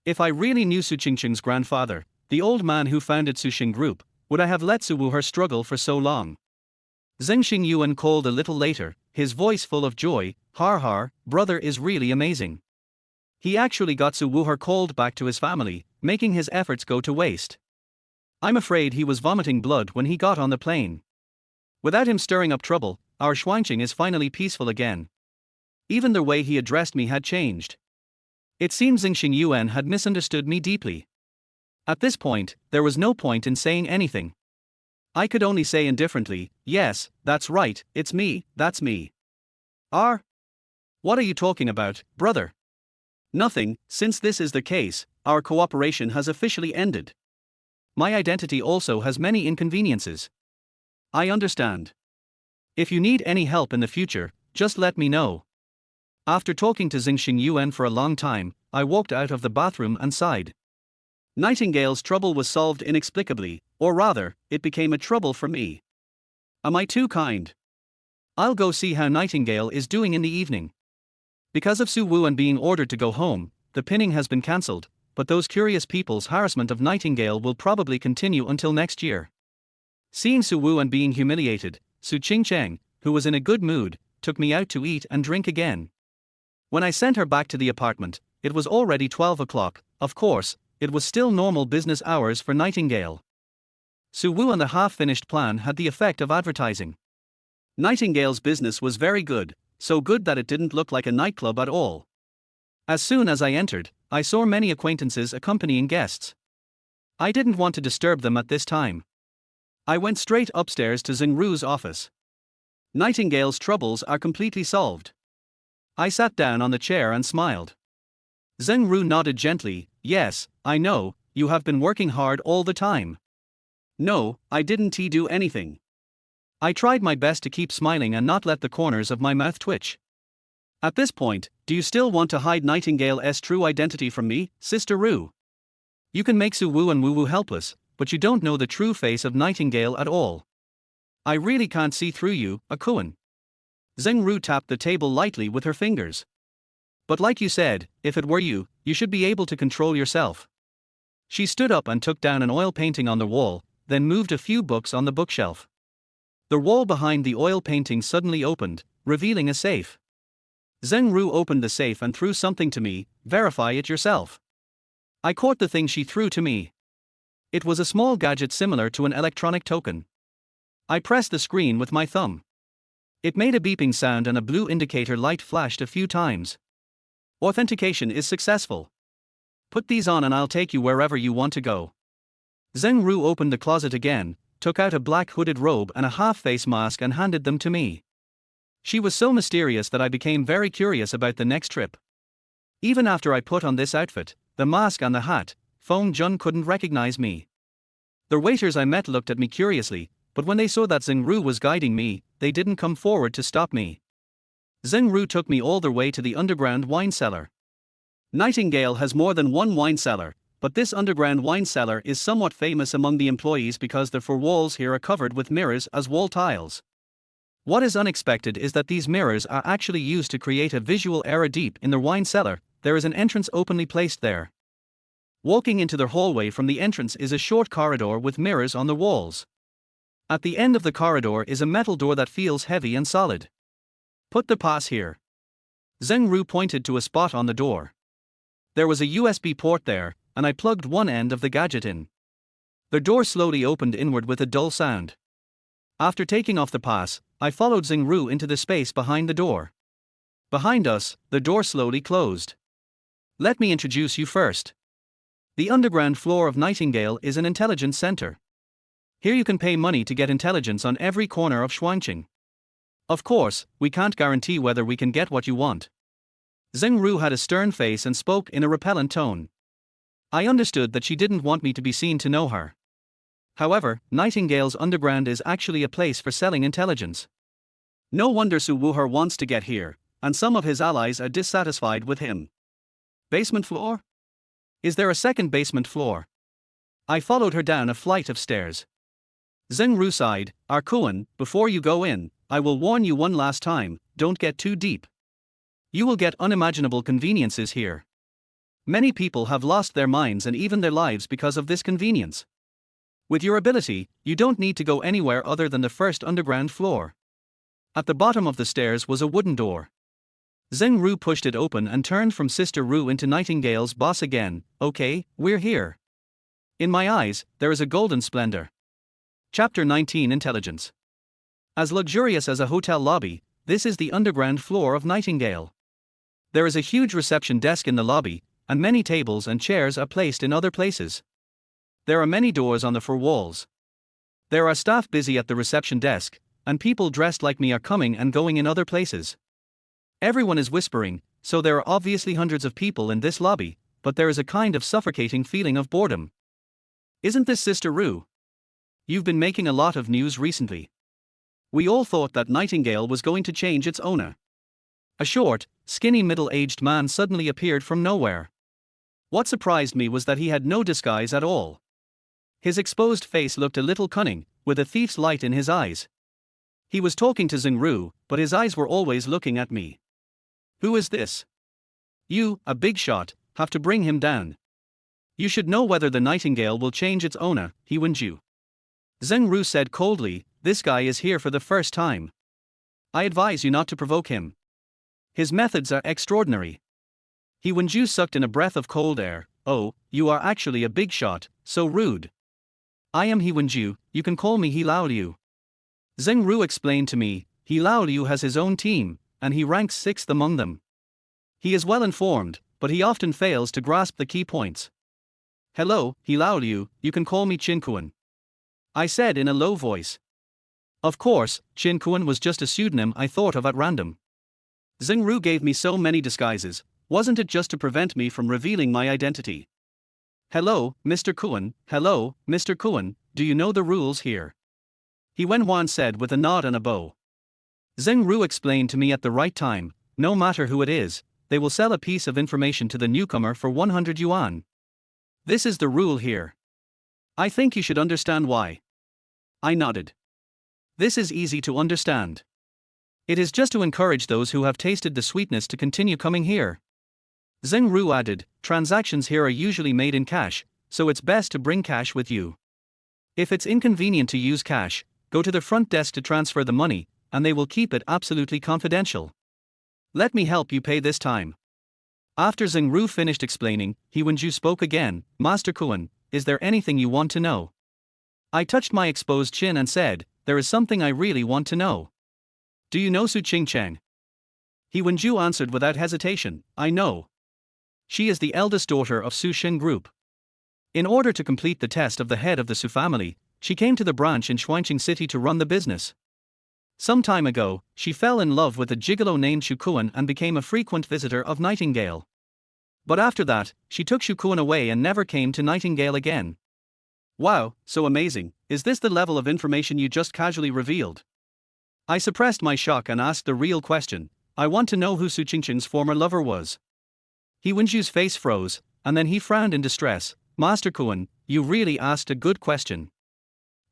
If I really knew Su Qingcheng's grandfather, the old man who founded Suxing Group, would I have let Su Wuher struggle for so long? Zheng Xingyuan called a little later, his voice full of joy. "Har har, brother is really amazing. He actually got Su Wuher called back to his family, making his efforts go to waste. I'm afraid he was vomiting blood when he got on the plane. Without him stirring up trouble, our Xuanqing is finally peaceful again." Even the way he addressed me had changed. It seems Zheng Xingyuan had misunderstood me deeply. At this point, there was no point in saying anything. I could only say indifferently, "Yes, that's right, it's me, that's me." What are you talking about, brother?" "Nothing, since this is the case, our cooperation has officially ended. My identity also has many inconveniences." "I understand. If you need any help in the future, just let me know." After talking to Zheng Xingyuan for a long time, I walked out of the bathroom and sighed. Nightingale's trouble was solved inexplicably, or rather, it became a trouble for me. Am I too kind? I'll go see how Nightingale is doing in the evening. Because of Su Wuhan being ordered to go home, the pinning has been cancelled, but those curious people's harassment of Nightingale will probably continue until next year. Seeing Su Wuhan being humiliated, Su Qingcheng, who was in a good mood, took me out to eat and drink again. When I sent her back to the apartment, it was already 12 o'clock. Of course, it was still normal business hours for Nightingale. Su Wu and the half-finished plan had the effect of advertising. Nightingale's business was very good, so good that it didn't look like a nightclub at all. As soon as I entered, I saw many acquaintances accompanying guests. I didn't want to disturb them at this time. I went straight upstairs to Zheng Ru's office. Nightingale's troubles are completely solved. I sat down on the chair and smiled. Zheng Ru nodded gently. "Yes, I know, you have been working hard all the time." "No, I didn't do anything." I tried my best to keep smiling and not let the corners of my mouth twitch. "At this point, do you still want to hide Nightingale's true identity from me, Sister Ru? You can make Su Wu and Wu Wu helpless, but you don't know the true face of Nightingale at all. I really can't see through you, Akuan." Zheng Ru tapped the table lightly with her fingers. "But like you said, if it were you, you should be able to control yourself." She stood up and took down an oil painting on the wall, then moved a few books on the bookshelf. The wall behind the oil painting suddenly opened, revealing a safe. Zheng Ru opened the safe and threw something to me. Verify it yourself. I caught the thing she threw to me. It was a small gadget similar to an electronic token. I pressed the screen with my thumb. It made a beeping sound and a blue indicator light flashed a few times. Authentication is successful. Put these on and I'll take you wherever you want to go. Zheng Ru opened the closet again, took out a black hooded robe and a half-face mask and handed them to me. She was so mysterious that I became very curious about the next trip. Even after I put on this outfit, the mask and the hat, Feng Jun couldn't recognize me. The waiters I met looked at me curiously, but when they saw that Zheng Ru was guiding me, they didn't come forward to stop me. Zheng Ru took me all the way to the underground wine cellar. Nightingale has more than one wine cellar, but this underground wine cellar is somewhat famous among the employees because the four walls here are covered with mirrors as wall tiles. What is unexpected is that these mirrors are actually used to create a visual area deep in the wine cellar. There is an entrance openly placed there. Walking into the hallway from the entrance is a short corridor with mirrors on the walls. At the end of the corridor is a metal door that feels heavy and solid. Put the pass here. Zheng Ru pointed to a spot on the door. There was a USB port there, and I plugged one end of the gadget in. The door slowly opened inward with a dull sound. After taking off the pass, I followed Zheng Ru into the space behind the door. Behind us, the door slowly closed. Let me introduce you first. The underground floor of Nightingale is an intelligence center. Here you can pay money to get intelligence on every corner of Shuangqing. Of course, we can't guarantee whether we can get what you want. Zheng Ru had a stern face and spoke in a repellent tone. I understood that she didn't want me to be seen to know her. However, Nightingale's underground is actually a place for selling intelligence. No wonder Su Wuher wants to get here, and some of his allies are dissatisfied with him. Basement floor? Is there a second basement floor? I followed her down a flight of stairs. Zheng Ru sighed. Arkuan, before you go in, I will warn you one last time, don't get too deep. You will get unimaginable conveniences here. Many people have lost their minds and even their lives because of this convenience. With your ability, you don't need to go anywhere other than the first underground floor. At the bottom of the stairs was a wooden door. Zheng Ru pushed it open and turned from Sister Ru into Nightingale's boss again. Okay, we're here. In my eyes, there is a golden splendor. Chapter 19 Intelligence. As luxurious as a hotel lobby, this is the underground floor of Nightingale. There is a huge reception desk in the lobby, and many tables and chairs are placed in other places. There are many doors on the four walls. There are staff busy at the reception desk, and people dressed like me are coming and going in other places. Everyone is whispering, so there are obviously hundreds of people in this lobby, but there is a kind of suffocating feeling of boredom. Isn't this Sister Ru? You've been making a lot of news recently. We all thought that Nightingale was going to change its owner. A short, skinny middle-aged man suddenly appeared from nowhere. What surprised me was that he had no disguise at all. His exposed face looked a little cunning, with a thief's light in his eyes. He was talking to Zheng Ru, but his eyes were always looking at me. Who is this? You, a big shot, have to bring him down. You should know whether the Nightingale will change its owner, He Wenju. Zheng Ru said coldly, this guy is here for the first time. I advise you not to provoke him. His methods are extraordinary. He Wenju sucked in a breath of cold air. Oh, you are actually a big shot, so rude. I am He Wenju, you can call me He Lao Liu. Zheng Ru explained to me, He Lao Liu has his own team, and he ranks 6th among them. He is well informed, but he often fails to grasp the key points. Hello, He Lao Liu, you can call me Qin Kuan. I said in a low voice. Of course, Qin Kuan was just a pseudonym I thought of at random. Zheng Ru gave me so many disguises, wasn't it just to prevent me from revealing my identity? Hello, Mr. Kuan, hello, Mr. Kuan, do you know the rules here? He Wenhuan said with a nod and a bow. Zheng Ru explained to me at the right time, no matter who it is, they will sell a piece of information to the newcomer for 100 yuan. This is the rule here. I think you should understand why. I nodded. This is easy to understand. It is just to encourage those who have tasted the sweetness to continue coming here. Zheng Ru added, transactions here are usually made in cash, so it's best to bring cash with you. If it's inconvenient to use cash, go to the front desk to transfer the money, and they will keep it absolutely confidential. Let me help you pay this time. After Zheng Ru finished explaining, He Wenju spoke again. Master Kuan, is there anything you want to know? I touched my exposed chin and said, there is something I really want to know. Do you know Su Qingchang? He Wenju answered without hesitation, I know. She is the eldest daughter of Su Shen Group. In order to complete the test of the head of the Su family, she came to the branch in Shuangqing City to run the business. Some time ago, she fell in love with a gigolo named Shu Kuan and became a frequent visitor of Nightingale. But after that, she took Shu Kuan away and never came to Nightingale again. Wow, so amazing. Is this the level of information you just casually revealed? I suppressed my shock and asked the real question. I want to know who Su Qingcheng's former lover was. He Wenju's face froze, and then he frowned in distress. Master Kuan, you really asked a good question.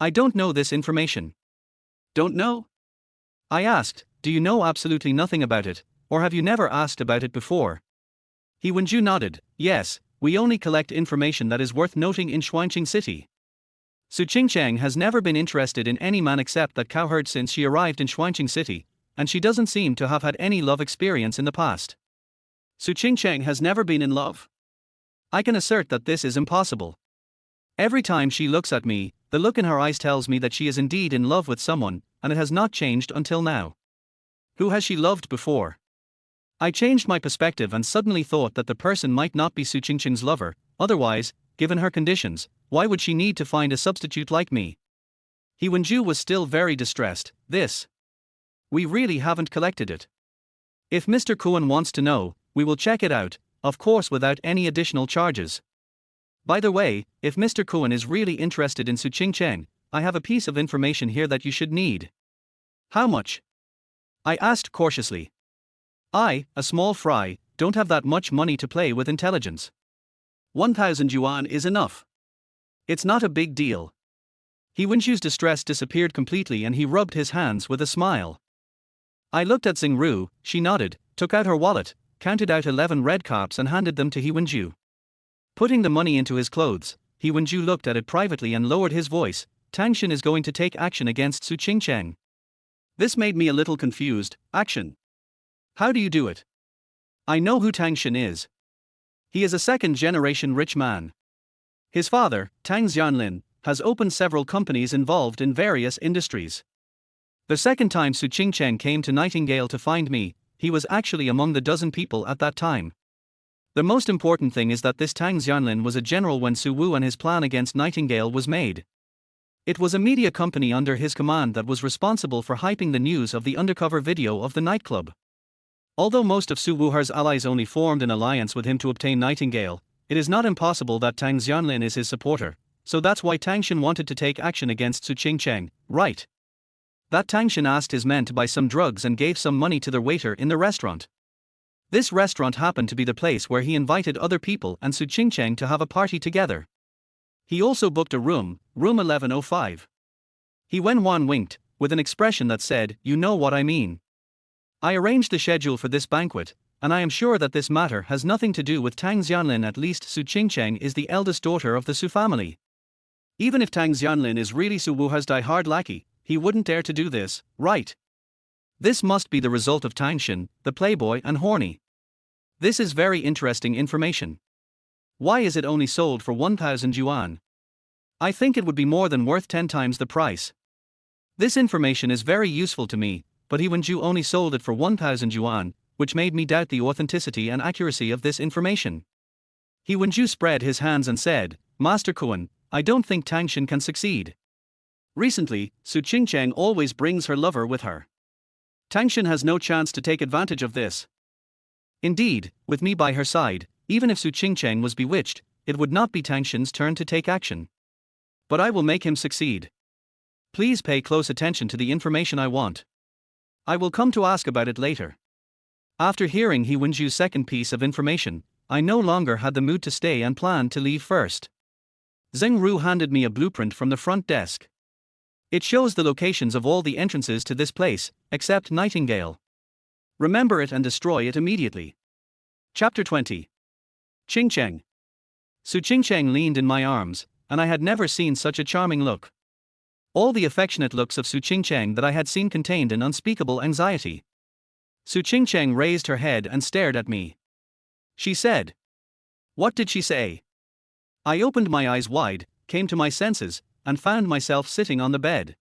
I don't know this information. Don't know? I asked, do you know absolutely nothing about it, or have you never asked about it before? He Wenju nodded, yes, we only collect information that is worth noting in Shuangqing City. Su Qingchang has never been interested in any man except that cowherd since she arrived in Shuangqing City, and she doesn't seem to have had any love experience in the past. Su Qingchang has never been in love. I can assert that this is impossible. Every time she looks at me, the look in her eyes tells me that she is indeed in love with someone, and it has not changed until now. Who has she loved before? I changed my perspective and suddenly thought that the person might not be Su Qingcheng's lover, otherwise, given her conditions, why would she need to find a substitute like me? He Wenju was still very distressed. We really haven't collected it. If Mr. Kuan wants to know, we will check it out, of course without any additional charges. By the way, if Mr. Kuan is really interested in Su Qingcheng, I have a piece of information here that you should need. How much? I asked cautiously. I, a small fry, don't have that much money to play with intelligence. 1,000 yuan is enough. It's not a big deal. He Wenju's distress disappeared completely and he rubbed his hands with a smile. I looked at Zheng Ru, she nodded, took out her wallet, counted out 11 red cups and handed them to He Wenju. Putting the money into his clothes, He Wenju looked at it privately and lowered his voice. Tang Shen is going to take action against Su Qingcheng. This made me a little confused. Action? How do you do it? I know who Tang Shen is. He is a second-generation rich man. His father, Tang Xianlin, has opened several companies involved in various industries. The second time Su Qingcheng came to Nightingale to find me, he was actually among the dozen people at that time. The most important thing is that this Tang Xianlin was a general when Su Wu and his plan against Nightingale was made. It was a media company under his command that was responsible for hyping the news of the undercover video of the nightclub. Although most of Su Wuhar's allies only formed an alliance with him to obtain Nightingale, it is not impossible that Tang Xianlin is his supporter, so that's why Tang Shen wanted to take action against Su Qingcheng, right? That Tang Shen asked his men to buy some drugs and gave some money to the waiter in the restaurant. This restaurant happened to be the place where he invited other people and Su Qingcheng to have a party together. He also booked a room 1105. He Wenwan winked, with an expression that said, you know what I mean. I arranged the schedule for this banquet, and I am sure that this matter has nothing to do with Tang Xianlin. At least Su Qingcheng is the eldest daughter of the Su family. Even if Tang Xianlin is really Su Wuhar's die-hard lackey, he wouldn't dare to do this, right? This must be the result of Tang Shen, the playboy and horny. This is very interesting information. Why is it only sold for 1,000 yuan? I think it would be more than worth 10 times the price. This information is very useful to me, but He Wenju only sold it for 1,000 yuan, which made me doubt the authenticity and accuracy of this information. He Wenju spread his hands and said, Master Kuan, I don't think Tang Shen can succeed. Recently, Su Qingcheng always brings her lover with her. Tang Shen has no chance to take advantage of this. Indeed, with me by her side, even if Su Qingcheng was bewitched, it would not be Tang Shen's turn to take action. But I will make him succeed. Please pay close attention to the information I want. I will come to ask about it later. After hearing He Wenju's second piece of information, I no longer had the mood to stay and planned to leave first. Zheng Ru handed me a blueprint from the front desk. It shows the locations of all the entrances to this place, except Nightingale. Remember it and destroy it immediately. Chapter 20. Qingcheng. Su Qingcheng leaned in my arms, and I had never seen such a charming look. All the affectionate looks of Su Qingcheng that I had seen contained an unspeakable anxiety. Su Qingcheng raised her head and stared at me. She said. What did she say? I opened my eyes wide, came to my senses, and found myself sitting on the bed.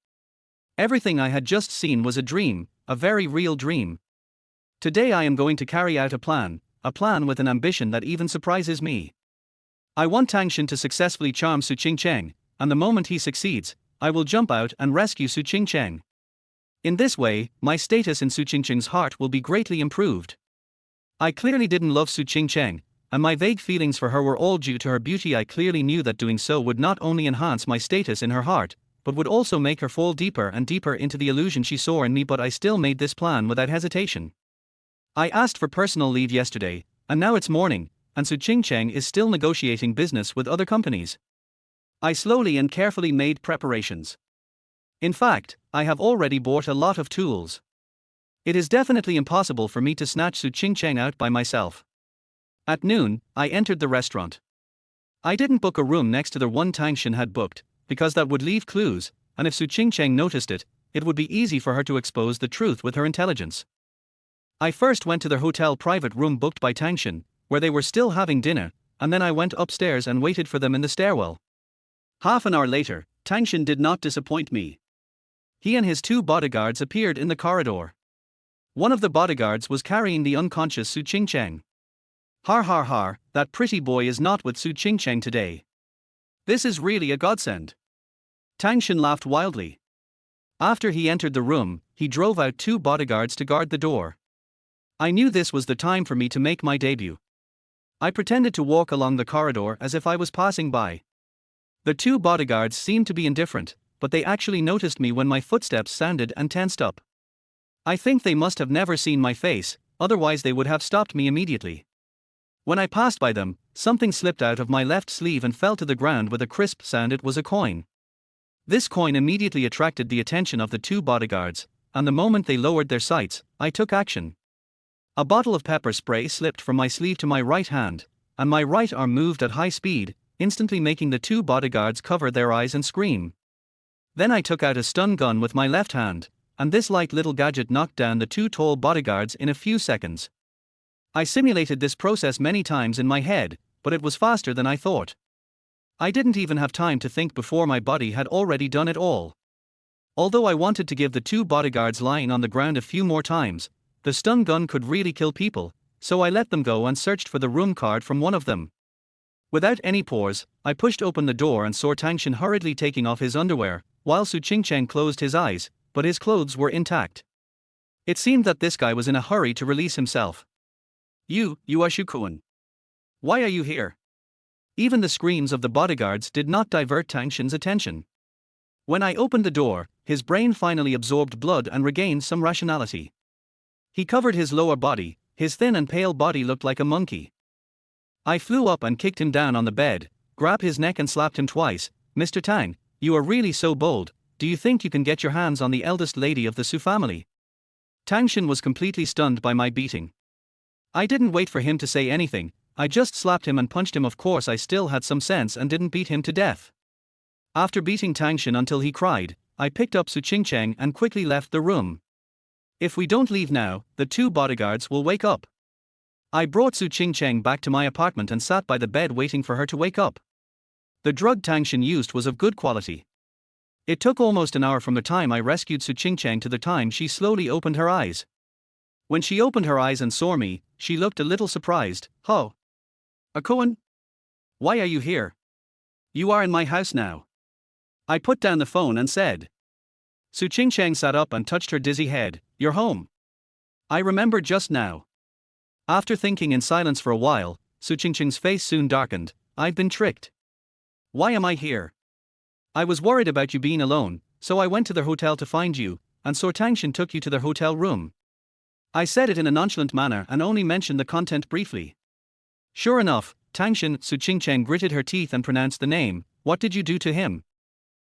Everything I had just seen was a dream, a very real dream. Today I am going to carry out a plan with an ambition that even surprises me. I want Tang Shen to successfully charm Su Qingcheng, and the moment he succeeds, I will jump out and rescue Su Qingcheng. In this way, my status in Su Qingcheng's heart will be greatly improved. I clearly didn't love Su Qingcheng, and my vague feelings for her were all due to her beauty. I clearly knew that doing so would not only enhance my status in her heart, but would also make her fall deeper and deeper into the illusion she saw in me. But I still made this plan without hesitation. I asked for personal leave yesterday, and now it's morning, and Su Qingcheng is still negotiating business with other companies. I slowly and carefully made preparations. In fact, I have already bought a lot of tools. It is definitely impossible for me to snatch Su Qingcheng out by myself. At noon, I entered the restaurant. I didn't book a room next to the one Tang Shen had booked, because that would leave clues, and if Su Qingcheng noticed it, it would be easy for her to expose the truth with her intelligence. I first went to their hotel private room booked by Tang Shen, where they were still having dinner, and then I went upstairs and waited for them in the stairwell. Half an hour later, Tang Shen did not disappoint me. He and his two bodyguards appeared in the corridor. One of the bodyguards was carrying the unconscious Su Qingcheng. Har har har, that pretty boy is not with Su Qingcheng today. This is really a godsend. Tang Shen laughed wildly. After he entered the room, he drove out two bodyguards to guard the door. I knew this was the time for me to make my debut. I pretended to walk along the corridor as if I was passing by. The two bodyguards seemed to be indifferent, but they actually noticed me when my footsteps sounded and tensed up. I think they must have never seen my face, otherwise they would have stopped me immediately. When I passed by them, something slipped out of my left sleeve and fell to the ground with a crisp sound. It was a coin. This coin immediately attracted the attention of the two bodyguards, and the moment they lowered their sights, I took action. A bottle of pepper spray slipped from my sleeve to my right hand, and my right arm moved at high speed, instantly making the two bodyguards cover their eyes and scream. Then I took out a stun gun with my left hand, and this light little gadget knocked down the two tall bodyguards in a few seconds. I simulated this process many times in my head, but it was faster than I thought. I didn't even have time to think before my body had already done it all. Although I wanted to give the two bodyguards lying on the ground a few more times, the stun gun could really kill people, so I let them go and searched for the room card from one of them. Without any pause, I pushed open the door and saw Tang Shen hurriedly taking off his underwear, while Su Qingcheng closed his eyes, but his clothes were intact. It seemed that this guy was in a hurry to release himself. You are Shu Kuan. Why are you here? Even the screams of the bodyguards did not divert Tang Shen's attention. When I opened the door, his brain finally absorbed blood and regained some rationality. He covered his lower body, his thin and pale body looked like a monkey. I flew up and kicked him down on the bed, grabbed his neck and slapped him twice. Mr. Tang, you are really so bold. Do you think you can get your hands on the eldest lady of the Su family? Tang Shen was completely stunned by my beating. I didn't wait for him to say anything, I just slapped him and punched him. Of course I still had some sense and didn't beat him to death. After beating Tang Shen until he cried, I picked up Su Qingcheng and quickly left the room. If we don't leave now, the two bodyguards will wake up. I brought Su Qingcheng back to my apartment and sat by the bed waiting for her to wake up. The drug Tang Shen used was of good quality. It took almost an hour from the time I rescued Su Qingcheng to the time she slowly opened her eyes. When she opened her eyes and saw me, she looked a little surprised. "Oh. Akuan? Why are you here? You are in my house now." I put down the phone and said. Su Qingcheng sat up and touched her dizzy head. "You're home. I remembered just now." After thinking in silence for a while, Su Qingcheng's face soon darkened. "I've been tricked. Why am I here? I was worried about you being alone, so I went to their hotel to find you, and so Tang Shen took you to their hotel room." I said it in a nonchalant manner and only mentioned the content briefly. Sure enough, Tang Shen. Su Qingcheng gritted her teeth and pronounced the name. "What did you do to him?"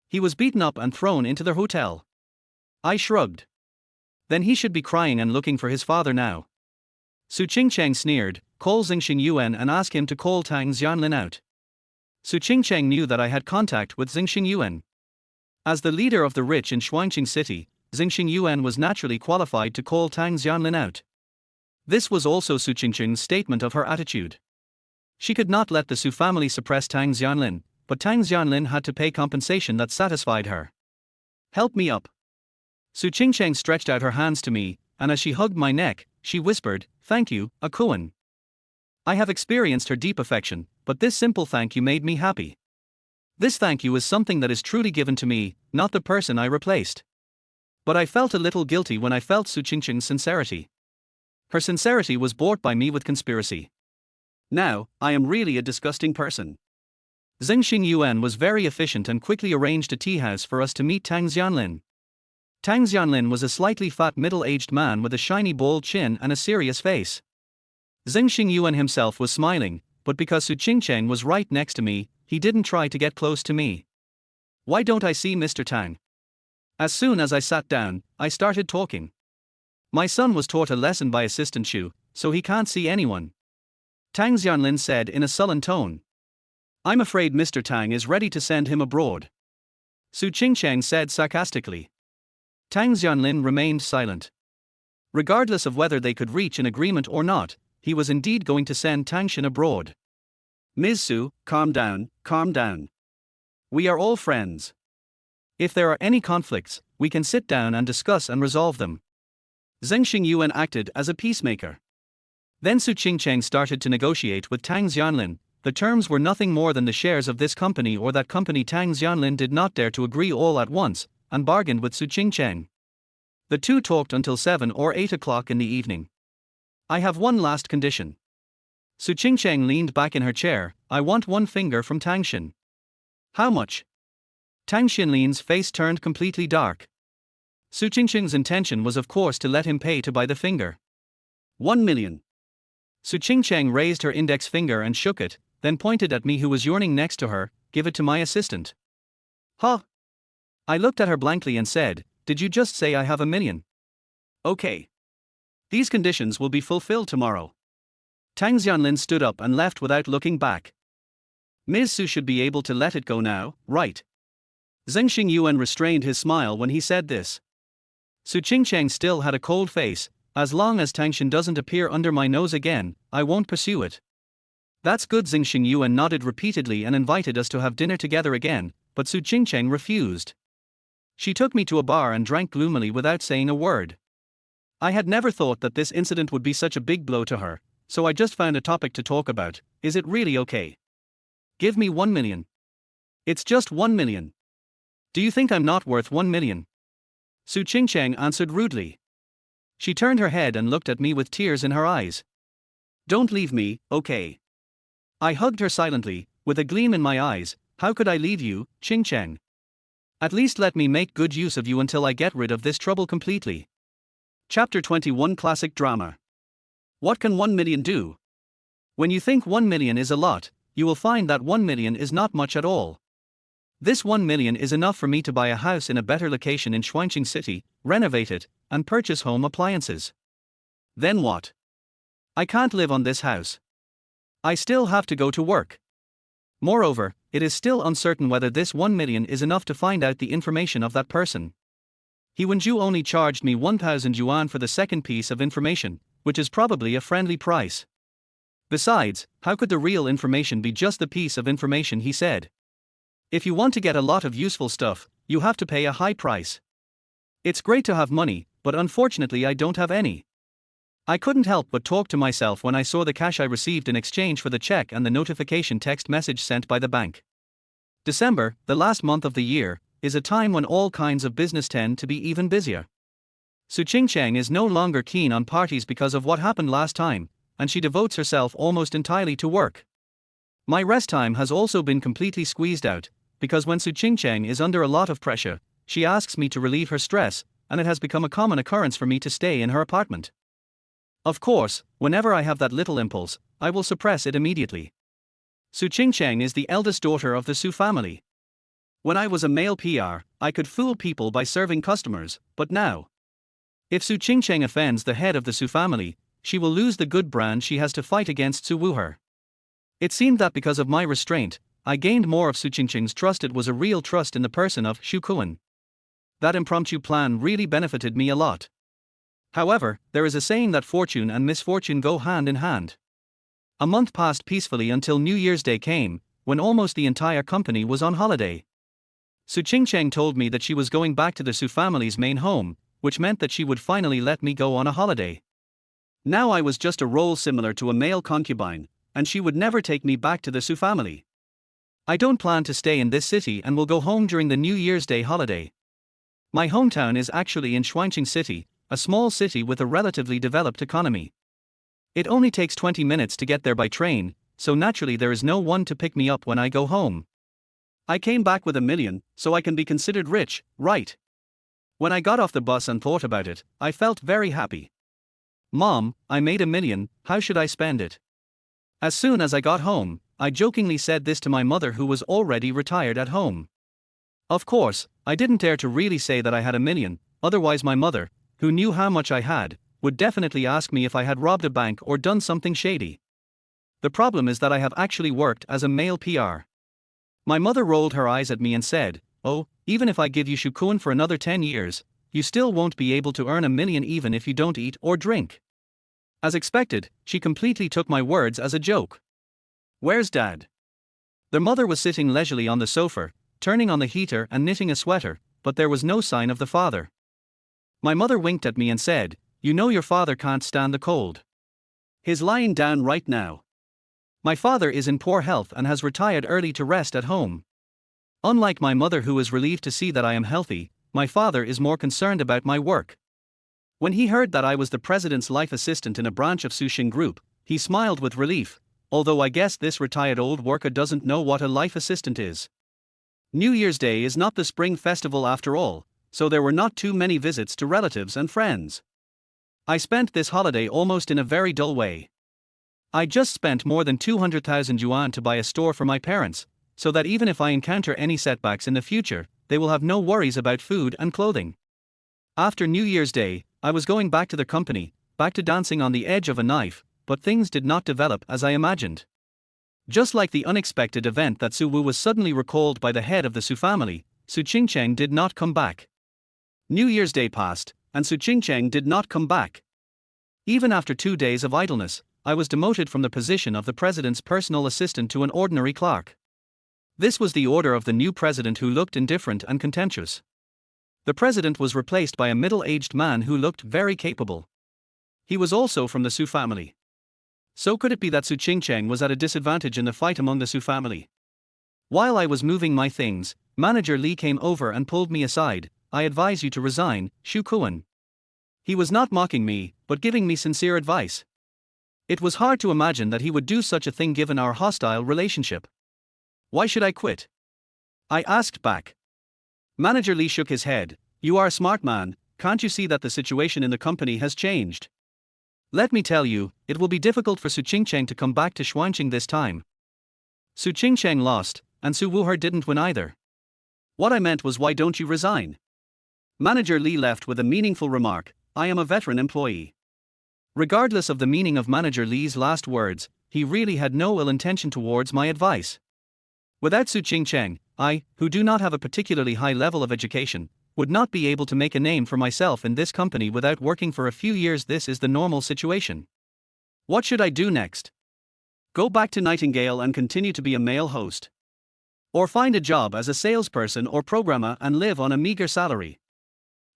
"He was beaten up and thrown into their hotel." I shrugged. "Then he should be crying and looking for his father now." Su Qingcheng sneered. "Call Xingxing Yuan and ask him to call Tang Xianlin out." Su Qingcheng knew that I had contact with Xingxing Yuan. As the leader of the rich in Shuangqing City, Xingxing Yuan was naturally qualified to call Tang Xianlin out. This was also Su Qingqing's statement of her attitude. She could not let the Su family suppress Tang Xianlin, but Tang Xianlin had to pay compensation that satisfied her. Help me up. Su Qingqing stretched out her hands to me, and as she hugged my neck, she whispered, "Thank you, Akuan. I have experienced her deep affection, but this simple thank you made me happy. This thank you is something that is truly given to me, not the person I replaced." But I felt a little guilty when I felt Su Qingqing's sincerity. Her sincerity was bought by me with conspiracy. Now, I am really a disgusting person. Zheng Xingyuan was very efficient and quickly arranged a tea house for us to meet Tang Xianlin. Tang Xianlin was a slightly fat middle-aged man with a shiny bald chin and a serious face. Zheng Xingyuan himself was smiling, but because Su Qingqing was right next to me, he didn't try to get close to me. "Why don't I see Mr. Tang?" As soon as I sat down, I started talking. "My son was taught a lesson by Assistant Xu, so he can't see anyone," Tang Xianlin said in a sullen tone. "I'm afraid Mr. Tang is ready to send him abroad," Su Qingqing said sarcastically. Tang Xianlin remained silent. Regardless of whether they could reach an agreement or not, he was indeed going to send Tang Xin abroad. "Ms. Su, calm down, calm down. We are all friends. If there are any conflicts, we can sit down and discuss and resolve them." Zheng Xingyuan acted as a peacemaker. Then Su Qingqing started to negotiate with Tang Xianlin. The terms were nothing more than the shares of this company or that company. Tang Xianlin did not dare to agree all at once, and bargained with Su Qingqing. The two talked until 7 or 8 o'clock in the evening. "I have one last condition." Su Qingqing leaned back in her chair. "I want one finger from Tang Xin." "How much?" Tang Xinlin's face turned completely dark. Su Qingqing's intention was of course to let him pay to buy the finger. 1 million. Su Qingqing raised her index finger and shook it, then pointed at me who was yawning next to her. "Give it to my assistant." "Huh?" I looked at her blankly and said, "Did you just say I have 1 million? Okay. These conditions will be fulfilled tomorrow." Tang Xianlin stood up and left without looking back. "Ms. Su should be able to let it go now, right?" Zheng Xingyuan restrained his smile when he said this. Su Qingqing still had a cold face. "As long as Tang Xin doesn't appear under my nose again, I won't pursue it." "That's good." Zheng Xingyuan nodded repeatedly and invited us to have dinner together again, but Su Qingqing refused. She took me to a bar and drank gloomily without saying a word. I had never thought that this incident would be such a big blow to her, so I just found a topic to talk about. "Is it really okay? Give me 1 million. It's just 1 million. Do you think I'm not worth 1 million? Su Qingqing answered rudely. She turned her head and looked at me with tears in her eyes. "Don't leave me, okay?" I hugged her silently, with a gleam in my eyes. "How could I leave you, Qingqing? At least let me make good use of you until I get rid of this trouble completely." Chapter 21 Classic Drama. What can 1 million do? When you think 1 million is a lot, you will find that 1 million is not much at all. This 1 million is enough for me to buy a house in a better location in Shuangqing City, renovate it, and purchase home appliances. Then what? I can't live on this house. I still have to go to work. Moreover, it is still uncertain whether this 1 million is enough to find out the information of that person. He Wenju only charged me 1,000 yuan for the second piece of information, which is probably a friendly price. Besides, how could the real information be just the piece of information he said? If you want to get a lot of useful stuff, you have to pay a high price. It's great to have money, but unfortunately I don't have any. I couldn't help but talk to myself when I saw the cash I received in exchange for the check and the notification text message sent by the bank. December, the last month of the year, is a time when all kinds of business tend to be even busier. Su Qingqing is no longer keen on parties because of what happened last time, and she devotes herself almost entirely to work. My rest time has also been completely squeezed out, because when Su Qingqing is under a lot of pressure, she asks me to relieve her stress, and it has become a common occurrence for me to stay in her apartment. Of course, whenever I have that little impulse, I will suppress it immediately. Su Qingqing is the eldest daughter of the Su family. When I was a male PR, I could fool people by serving customers, but now, if Su Qingqing offends the head of the Su family, she will lose the good brand she has to fight against Su Wuher. It seemed that because of my restraint, I gained more of Su Qingqing's trust. It was a real trust in the person of Xu Kuan. That impromptu plan really benefited me a lot. However, there is a saying that fortune and misfortune go hand in hand. A month passed peacefully until New Year's Day came, when almost the entire company was on holiday. Su Qingcheng told me that she was going back to the Su family's main home, which meant that she would finally let me go on a holiday. Now I was just a role similar to a male concubine, and she would never take me back to the Su family. I don't plan to stay in this city and will go home during the New Year's Day holiday. My hometown is actually in Shuangqing City, a small city with a relatively developed economy. It only takes 20 minutes to get there by train, so naturally there is no one to pick me up when I go home. I came back with $1 million, so I can be considered rich, right? When I got off the bus and thought about it, I felt very happy. Mom, I made $1 million, how should I spend it? As soon as I got home, I jokingly said this to my mother, who was already retired at home. Of course, I didn't dare to really say that I had $1 million, otherwise my mother, who knew how much I had, would definitely ask me if I had robbed a bank or done something shady. The problem is that I have actually worked as a male PR. My mother rolled her eyes at me and said, "Oh, even if I give you Shukuan for another 10 years, you still won't be able to earn $1 million even if you don't eat or drink." As expected, she completely took my words as a joke. Where's Dad? Their mother was sitting leisurely on the sofa, turning on the heater and knitting a sweater, but there was no sign of the father. My mother winked at me and said, "You know your father can't stand the cold. He's lying down right now. My father is in poor health and has retired early to rest at home." Unlike my mother, who is relieved to see that I am healthy, my father is more concerned about my work. When he heard that I was the president's life assistant in a branch of Sushing Group, he smiled with relief, although I guess this retired old worker doesn't know what a life assistant is. New Year's Day is not the Spring Festival after all, so there were not too many visits to relatives and friends. I spent this holiday almost in a very dull way. I just spent more than 200,000 yuan to buy a store for my parents, so that even if I encounter any setbacks in the future, they will have no worries about food and clothing. After New Year's Day, I was going back to the company, back to dancing on the edge of a knife, but things did not develop as I imagined. Just like the unexpected event that Su Wu was suddenly recalled by the head of the Su family, Su Qingcheng did not come back. New Year's Day passed, and Su Qingcheng did not come back. Even after 2 days of idleness, I was demoted from the position of the president's personal assistant to an ordinary clerk. This was the order of the new president, who looked indifferent and contemptuous. The president was replaced by a middle-aged man who looked very capable. He was also from the Su family. So could it be that Su Qingcheng was at a disadvantage in the fight among the Su family? While I was moving my things, Manager Li came over and pulled me aside. "I advise you to resign, Shu Kuan." He was not mocking me, but giving me sincere advice. It was hard to imagine that he would do such a thing given our hostile relationship. "Why should I quit?" I asked back. Manager Li shook his head. "You are a smart man, can't you see that the situation in the company has changed? Let me tell you, it will be difficult for Su Qingcheng to come back to Shuangqing this time." Su Qingcheng lost, and Su Wuher didn't win either. What I meant was, why don't you resign? Manager Li left with a meaningful remark, "I am a veteran employee." Regardless of the meaning of Manager Li's last words, he really had no ill intention towards my advice. Without Su Qingcheng, I, who do not have a particularly high level of education, would not be able to make a name for myself in this company without working for a few years. This is the normal situation. What should I do next? Go back to Nightingale and continue to be a male host? Or find a job as a salesperson or programmer and live on a meager salary?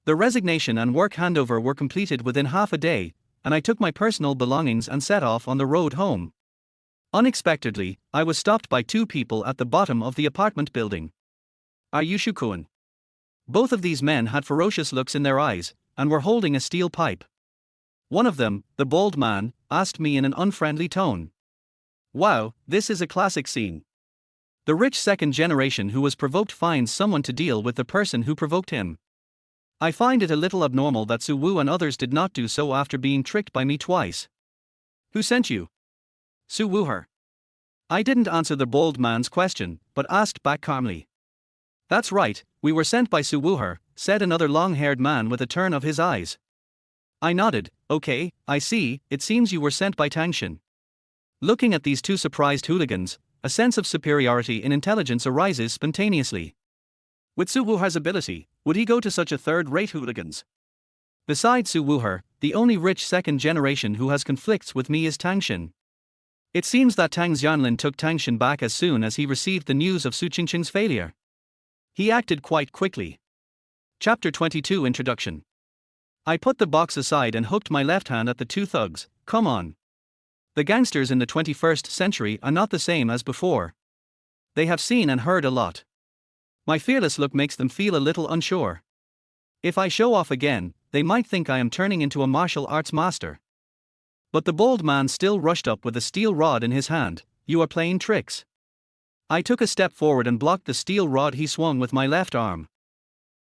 The resignation and work handover were completed within half a day, and I took my personal belongings and set off on the road home. Unexpectedly, I was stopped by 2 people at the bottom of the apartment building. "Are you Shu Kuan?" Both of these men had ferocious looks in their eyes, and were holding a steel pipe. One of them, the bald man, asked me in an unfriendly tone. Wow, this is a classic scene. The rich second generation who was provoked finds someone to deal with the person who provoked him. I find it a little abnormal that Su Wu and others did not do so after being tricked by me twice. "Who sent you?" Su Wuher. I didn't answer the bald man's question, but asked back calmly. "That's right, we were sent by Su Wuher," said another long-haired man with a turn of his eyes. I nodded. "Okay, I see, it seems you were sent by Tangshan." Looking at these 2 surprised hooligans, a sense of superiority in intelligence arises spontaneously. With Su Wuher's ability, would he go to such a third-rate hooligans? Besides Su Wuher, the only rich second generation who has conflicts with me is Tang Xin. It seems that Tang Xianlin took Tang Xin back as soon as he received the news of Su Qingqing's failure. He acted quite quickly. Chapter 22 Introduction. I put the box aside and hooked my left hand at the two thugs. Come on. The gangsters in the 21st century are not the same as before. They have seen and heard a lot. My fearless look makes them feel a little unsure. If I show off again, they might think I am turning into a martial arts master. But the bold man still rushed up with a steel rod in his hand. You are playing tricks. I took a step forward and blocked the steel rod he swung with my left arm.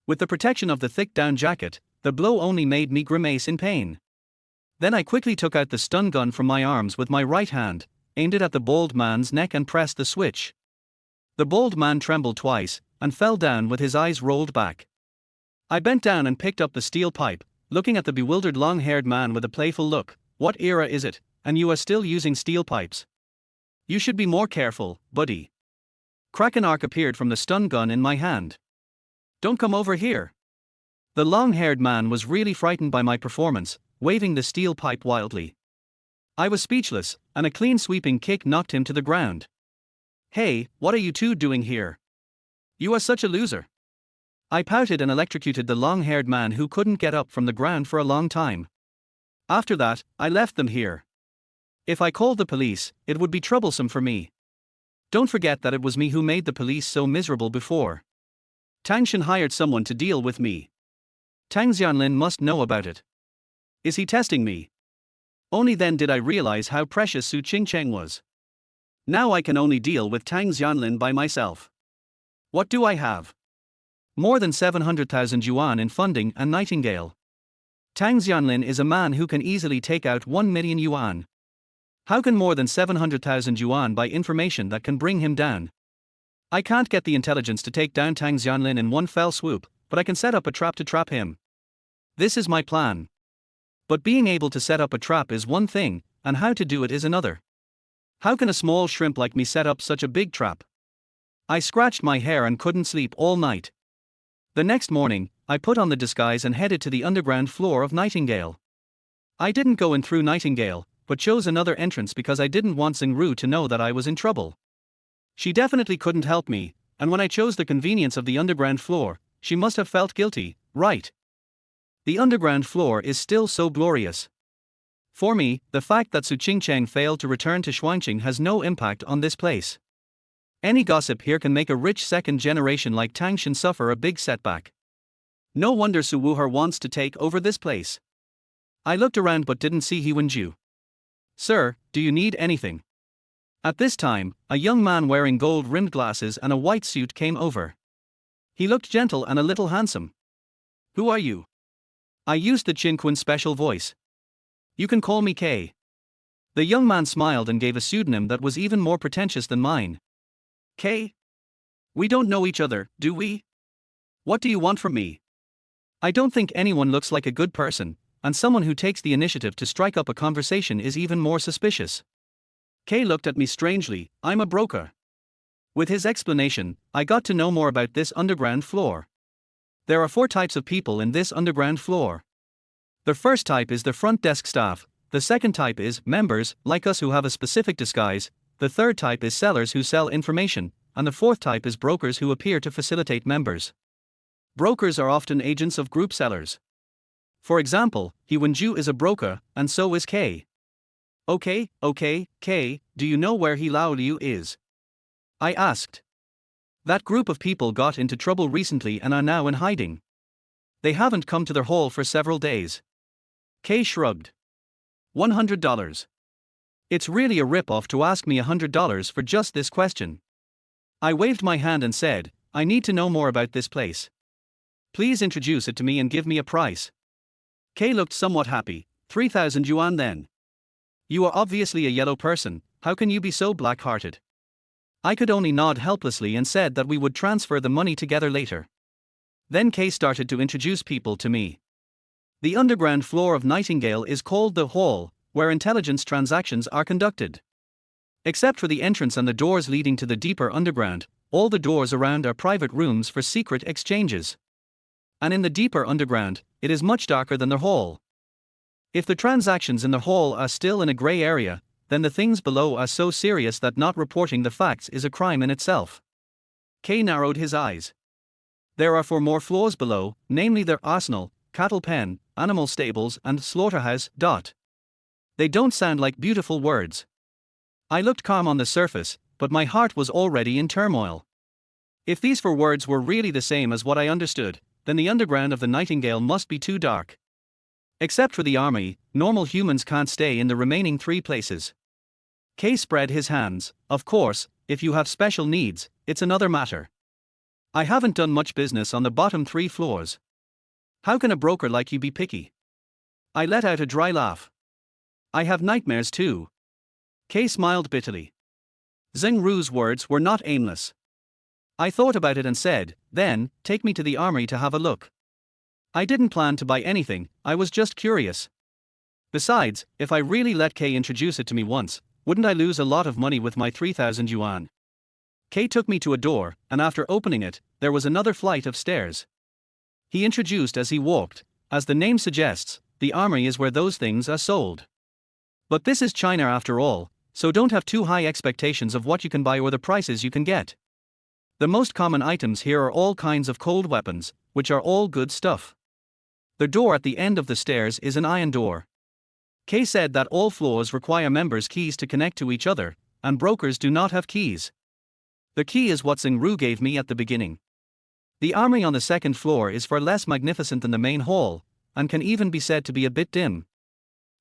With the protection of the thick down jacket, the blow only made me grimace in pain. Then I quickly took out the stun gun from my arms with my right hand, aimed it at the bold man's neck and pressed the switch. The bold man trembled twice, and fell down with his eyes rolled back. I bent down and picked up the steel pipe, looking at the bewildered long-haired man with a playful look. What era is it, and you are still using steel pipes? You should be more careful, buddy. Krakenark appeared from the stun gun in my hand. Don't come over here. The long-haired man was really frightened by my performance, waving the steel pipe wildly. I was speechless, and a clean sweeping kick knocked him to the ground. Hey, what are you two doing here? You are such a loser. I pouted and electrocuted the long-haired man who couldn't get up from the ground for a long time. After that, I left them here. If I called the police, it would be troublesome for me. Don't forget that it was me who made the police so miserable before. Tang Xin hired someone to deal with me. Tang Xianlin must know about it. Is he testing me? Only then did I realize how precious Su Qingqing was. Now I can only deal with Tang Xianlin by myself. What do I have? More than 700,000 yuan in funding and Nightingale. Tang Xianlin is a man who can easily take out 1 million yuan. How can more than 700,000 yuan buy information that can bring him down? I can't get the intelligence to take down Tang Xianlin in one fell swoop, but I can set up a trap to trap him. This is my plan. But being able to set up a trap is one thing, and how to do it is another. How can a small shrimp like me set up such a big trap? I scratched my hair and couldn't sleep all night. The next morning, I put on the disguise and headed to the underground floor of Nightingale. I didn't go in through Nightingale, but chose another entrance because I didn't want Xingru to know that I was in trouble. She definitely couldn't help me, and when I chose the convenience of the underground floor, she must have felt guilty, right? The underground floor is still so glorious. For me, the fact that Su Qingqing failed to return to Shuangqing has no impact on this place. Any gossip here can make a rich second generation like Tang Xin suffer a big setback. No wonder Su Wuher wants to take over this place. I looked around but didn't see He Wenju. Sir, do you need anything? At this time, a young man wearing gold-rimmed glasses and a white suit came over. He looked gentle and a little handsome. Who are you? I used the Qinquan special voice. You can call me K. The young man smiled and gave a pseudonym that was even more pretentious than mine. K? We don't know each other, do we? What do you want from me? I don't think anyone looks like a good person, and someone who takes the initiative to strike up a conversation is even more suspicious. K looked at me strangely. I'm a broker. With his explanation, I got to know more about this underground floor. There are 4 types of people in this underground floor. The first type is the front desk staff, the second type is members, like us who have a specific disguise, the third type is sellers who sell information, and the fourth type is brokers who appear to facilitate members. Brokers are often agents of group sellers. For example, He Wenju is a broker, and so is K. Okay, K, do you know where He Lao Liu is? I asked. That group of people got into trouble recently and are now in hiding. They haven't come to their hall for several days. K shrugged. $100. It's really a rip-off to ask me $100 for just this question. I waved my hand and said, I need to know more about this place. Please introduce it to me and give me a price. K looked somewhat happy. 3,000 yuan then. You are obviously a yellow person, how can you be so black-hearted? I could only nod helplessly and said that we would transfer the money together later. Then K started to introduce people to me. The underground floor of Nightingale is called the Hall, where intelligence transactions are conducted. Except for the entrance and the doors leading to the deeper underground, all the doors around are private rooms for secret exchanges. And in the deeper underground, it is much darker than the hall. If the transactions in the hall are still in a grey area, then the things below are so serious that not reporting the facts is a crime in itself. Kay narrowed his eyes. There are 4 more floors below, namely their arsenal, cattle pen, animal stables, and slaughterhouse. They don't sound like beautiful words. I looked calm on the surface, but my heart was already in turmoil. If these 4 words were really the same as what I understood, then the underground of the Nightingale must be too dark. Except for the army, normal humans can't stay in the remaining 3 places. Kay spread his hands. Of course, if you have special needs, it's another matter. I haven't done much business on the bottom 3 floors. How can a broker like you be picky? I let out a dry laugh. I have nightmares too. Kay smiled bitterly. Xing Ru's words were not aimless. I thought about it and said, then, take me to the armory to have a look. I didn't plan to buy anything, I was just curious. Besides, if I really let Kay introduce it to me once, wouldn't I lose a lot of money with my 3,000 yuan? Kay took me to a door, and after opening it, there was another flight of stairs. He introduced as he walked. As the name suggests, the armory is where those things are sold. But this is China after all, so don't have too high expectations of what you can buy or the prices you can get. The most common items here are all kinds of cold weapons, which are all good stuff. The door at the end of the stairs is an iron door. Kay said that all floors require members' keys to connect to each other, and brokers do not have keys. The key is what Xing Ru gave me at the beginning. The armory on the 2nd floor is far less magnificent than the main hall, and can even be said to be a bit dim.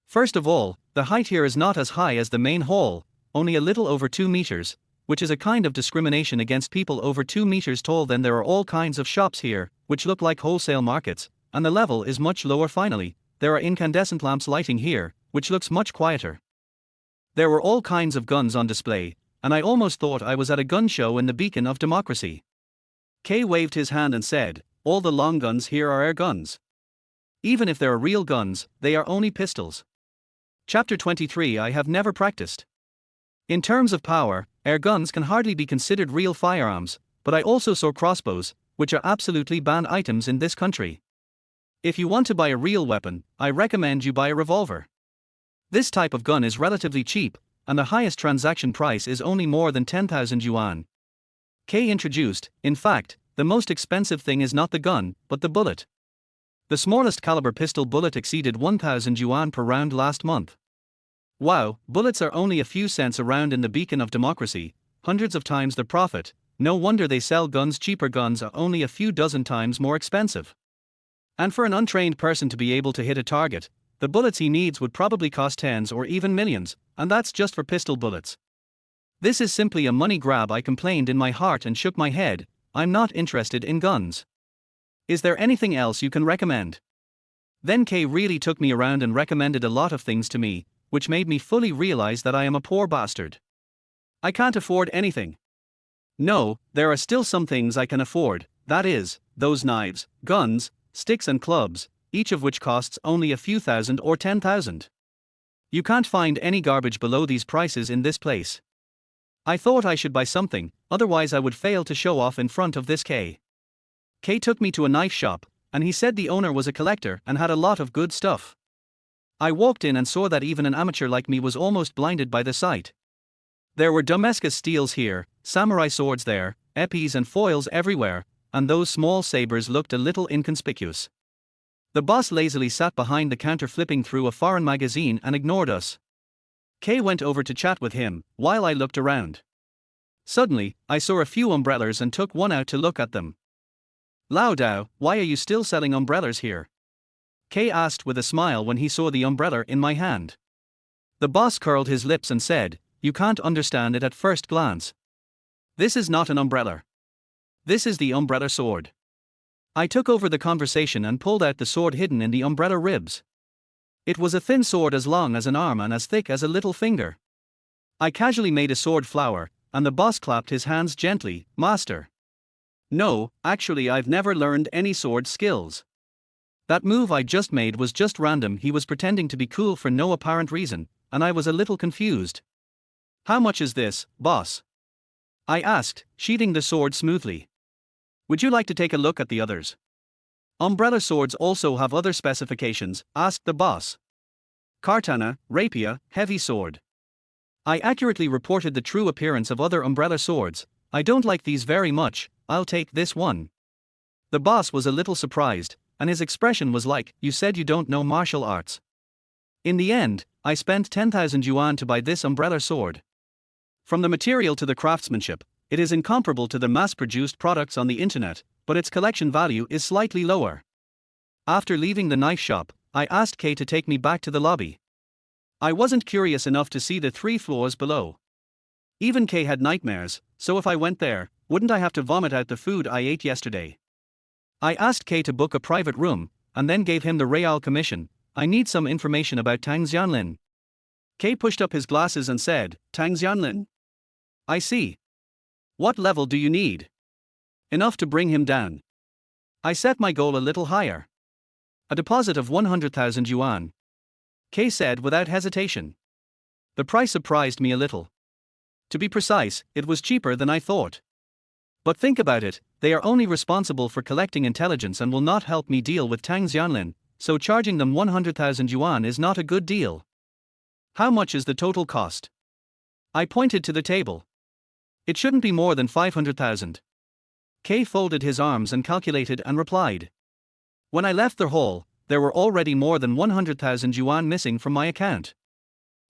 First of all, the height here is not as high as the main hall, only a little over 2 meters, which is a kind of discrimination against people over 2 meters tall. Then there are all kinds of shops here, which look like wholesale markets, and the level is much lower. Finally, there are incandescent lamps lighting here, which looks much quieter. There were all kinds of guns on display, and I almost thought I was at a gun show in the beacon of democracy. Kay waved his hand and said, all the long guns here are air guns. Even if there are real guns, they are only pistols. Chapter 23. I have never practiced. In terms of power, air guns can hardly be considered real firearms, but I also saw crossbows, which are absolutely banned items in this country. If you want to buy a real weapon, I recommend you buy a revolver. This type of gun is relatively cheap, and the highest transaction price is only more than 10,000 yuan. Kay introduced, in fact, the most expensive thing is not the gun, but the bullet. The smallest caliber pistol bullet exceeded 1,000 yuan per round last month. Wow, bullets are only a few cents a round in the beacon of democracy, hundreds of times the profit. No wonder they sell guns cheaper. Guns are only a few dozen times more expensive. And for an untrained person to be able to hit a target, the bullets he needs would probably cost tens or even millions, and that's just for pistol bullets. This is simply a money grab. I complained in my heart and shook my head. I'm not interested in guns. Is there anything else you can recommend? Then Kay really took me around and recommended a lot of things to me, which made me fully realize that I am a poor bastard. I can't afford anything. No, there are still some things I can afford, that is, those knives, guns, sticks and clubs, each of which costs only a few thousand or 10,000. You can't find any garbage below these prices in this place. I thought I should buy something, otherwise I would fail to show off in front of this Kay. Kay took me to a knife shop, and he said the owner was a collector and had a lot of good stuff. I walked in and saw that even an amateur like me was almost blinded by the sight. There were Damascus steels here, samurai swords there, epis and foils everywhere, and those small sabers looked a little inconspicuous. The boss lazily sat behind the counter flipping through a foreign magazine and ignored us. Kay went over to chat with him, while I looked around. Suddenly, I saw a few umbrellas and took one out to look at them. Lao Dao, why are you still selling umbrellas here? Kay asked with a smile when he saw the umbrella in my hand. The boss curled his lips and said, you can't understand it at first glance. This is not an umbrella. This is the umbrella sword. I took over the conversation and pulled out the sword hidden in the umbrella ribs. It was a thin sword as long as an arm and as thick as a little finger. I casually made a sword flower, and the boss clapped his hands gently. Master. No, actually I've never learned any sword skills. That move I just made was just random. He was pretending to be cool for no apparent reason, and I was a little confused. How much is this, boss? I asked, sheathing the sword smoothly. Would you like to take a look at the others? Umbrella swords also have other specifications, asked the boss. katana, rapier, heavy sword. I accurately reported the true appearance of other umbrella swords. I don't like these very much, I'll take this one. The boss was a little surprised, and his expression was like, you said you don't know martial arts. In the end, I spent 10,000 yuan to buy this umbrella sword. From the material to the craftsmanship, it is incomparable to the mass-produced products on the internet, but its collection value is slightly lower. After leaving the knife shop, I asked Kay to take me back to the lobby. I wasn't curious enough to see the 3 floors below. Even Kay had nightmares, so if I went there, wouldn't I have to vomit out the food I ate yesterday? I asked Kay to book a private room, and then gave him the real commission. I need some information about Tang Xianlin. Kay pushed up his glasses and said, Tang Xianlin? I see. What level do you need? Enough to bring him down. I set my goal a little higher. A deposit of 100,000 yuan. Kay said without hesitation. The price surprised me a little. To be precise, it was cheaper than I thought. But think about it, they are only responsible for collecting intelligence and will not help me deal with Tang Xianlin, so charging them 100,000 yuan is not a good deal. How much is the total cost? I pointed to the table. It shouldn't be more than 500,000. Kay folded his arms and calculated and replied. When I left the hall, there were already more than 100,000 yuan missing from my account.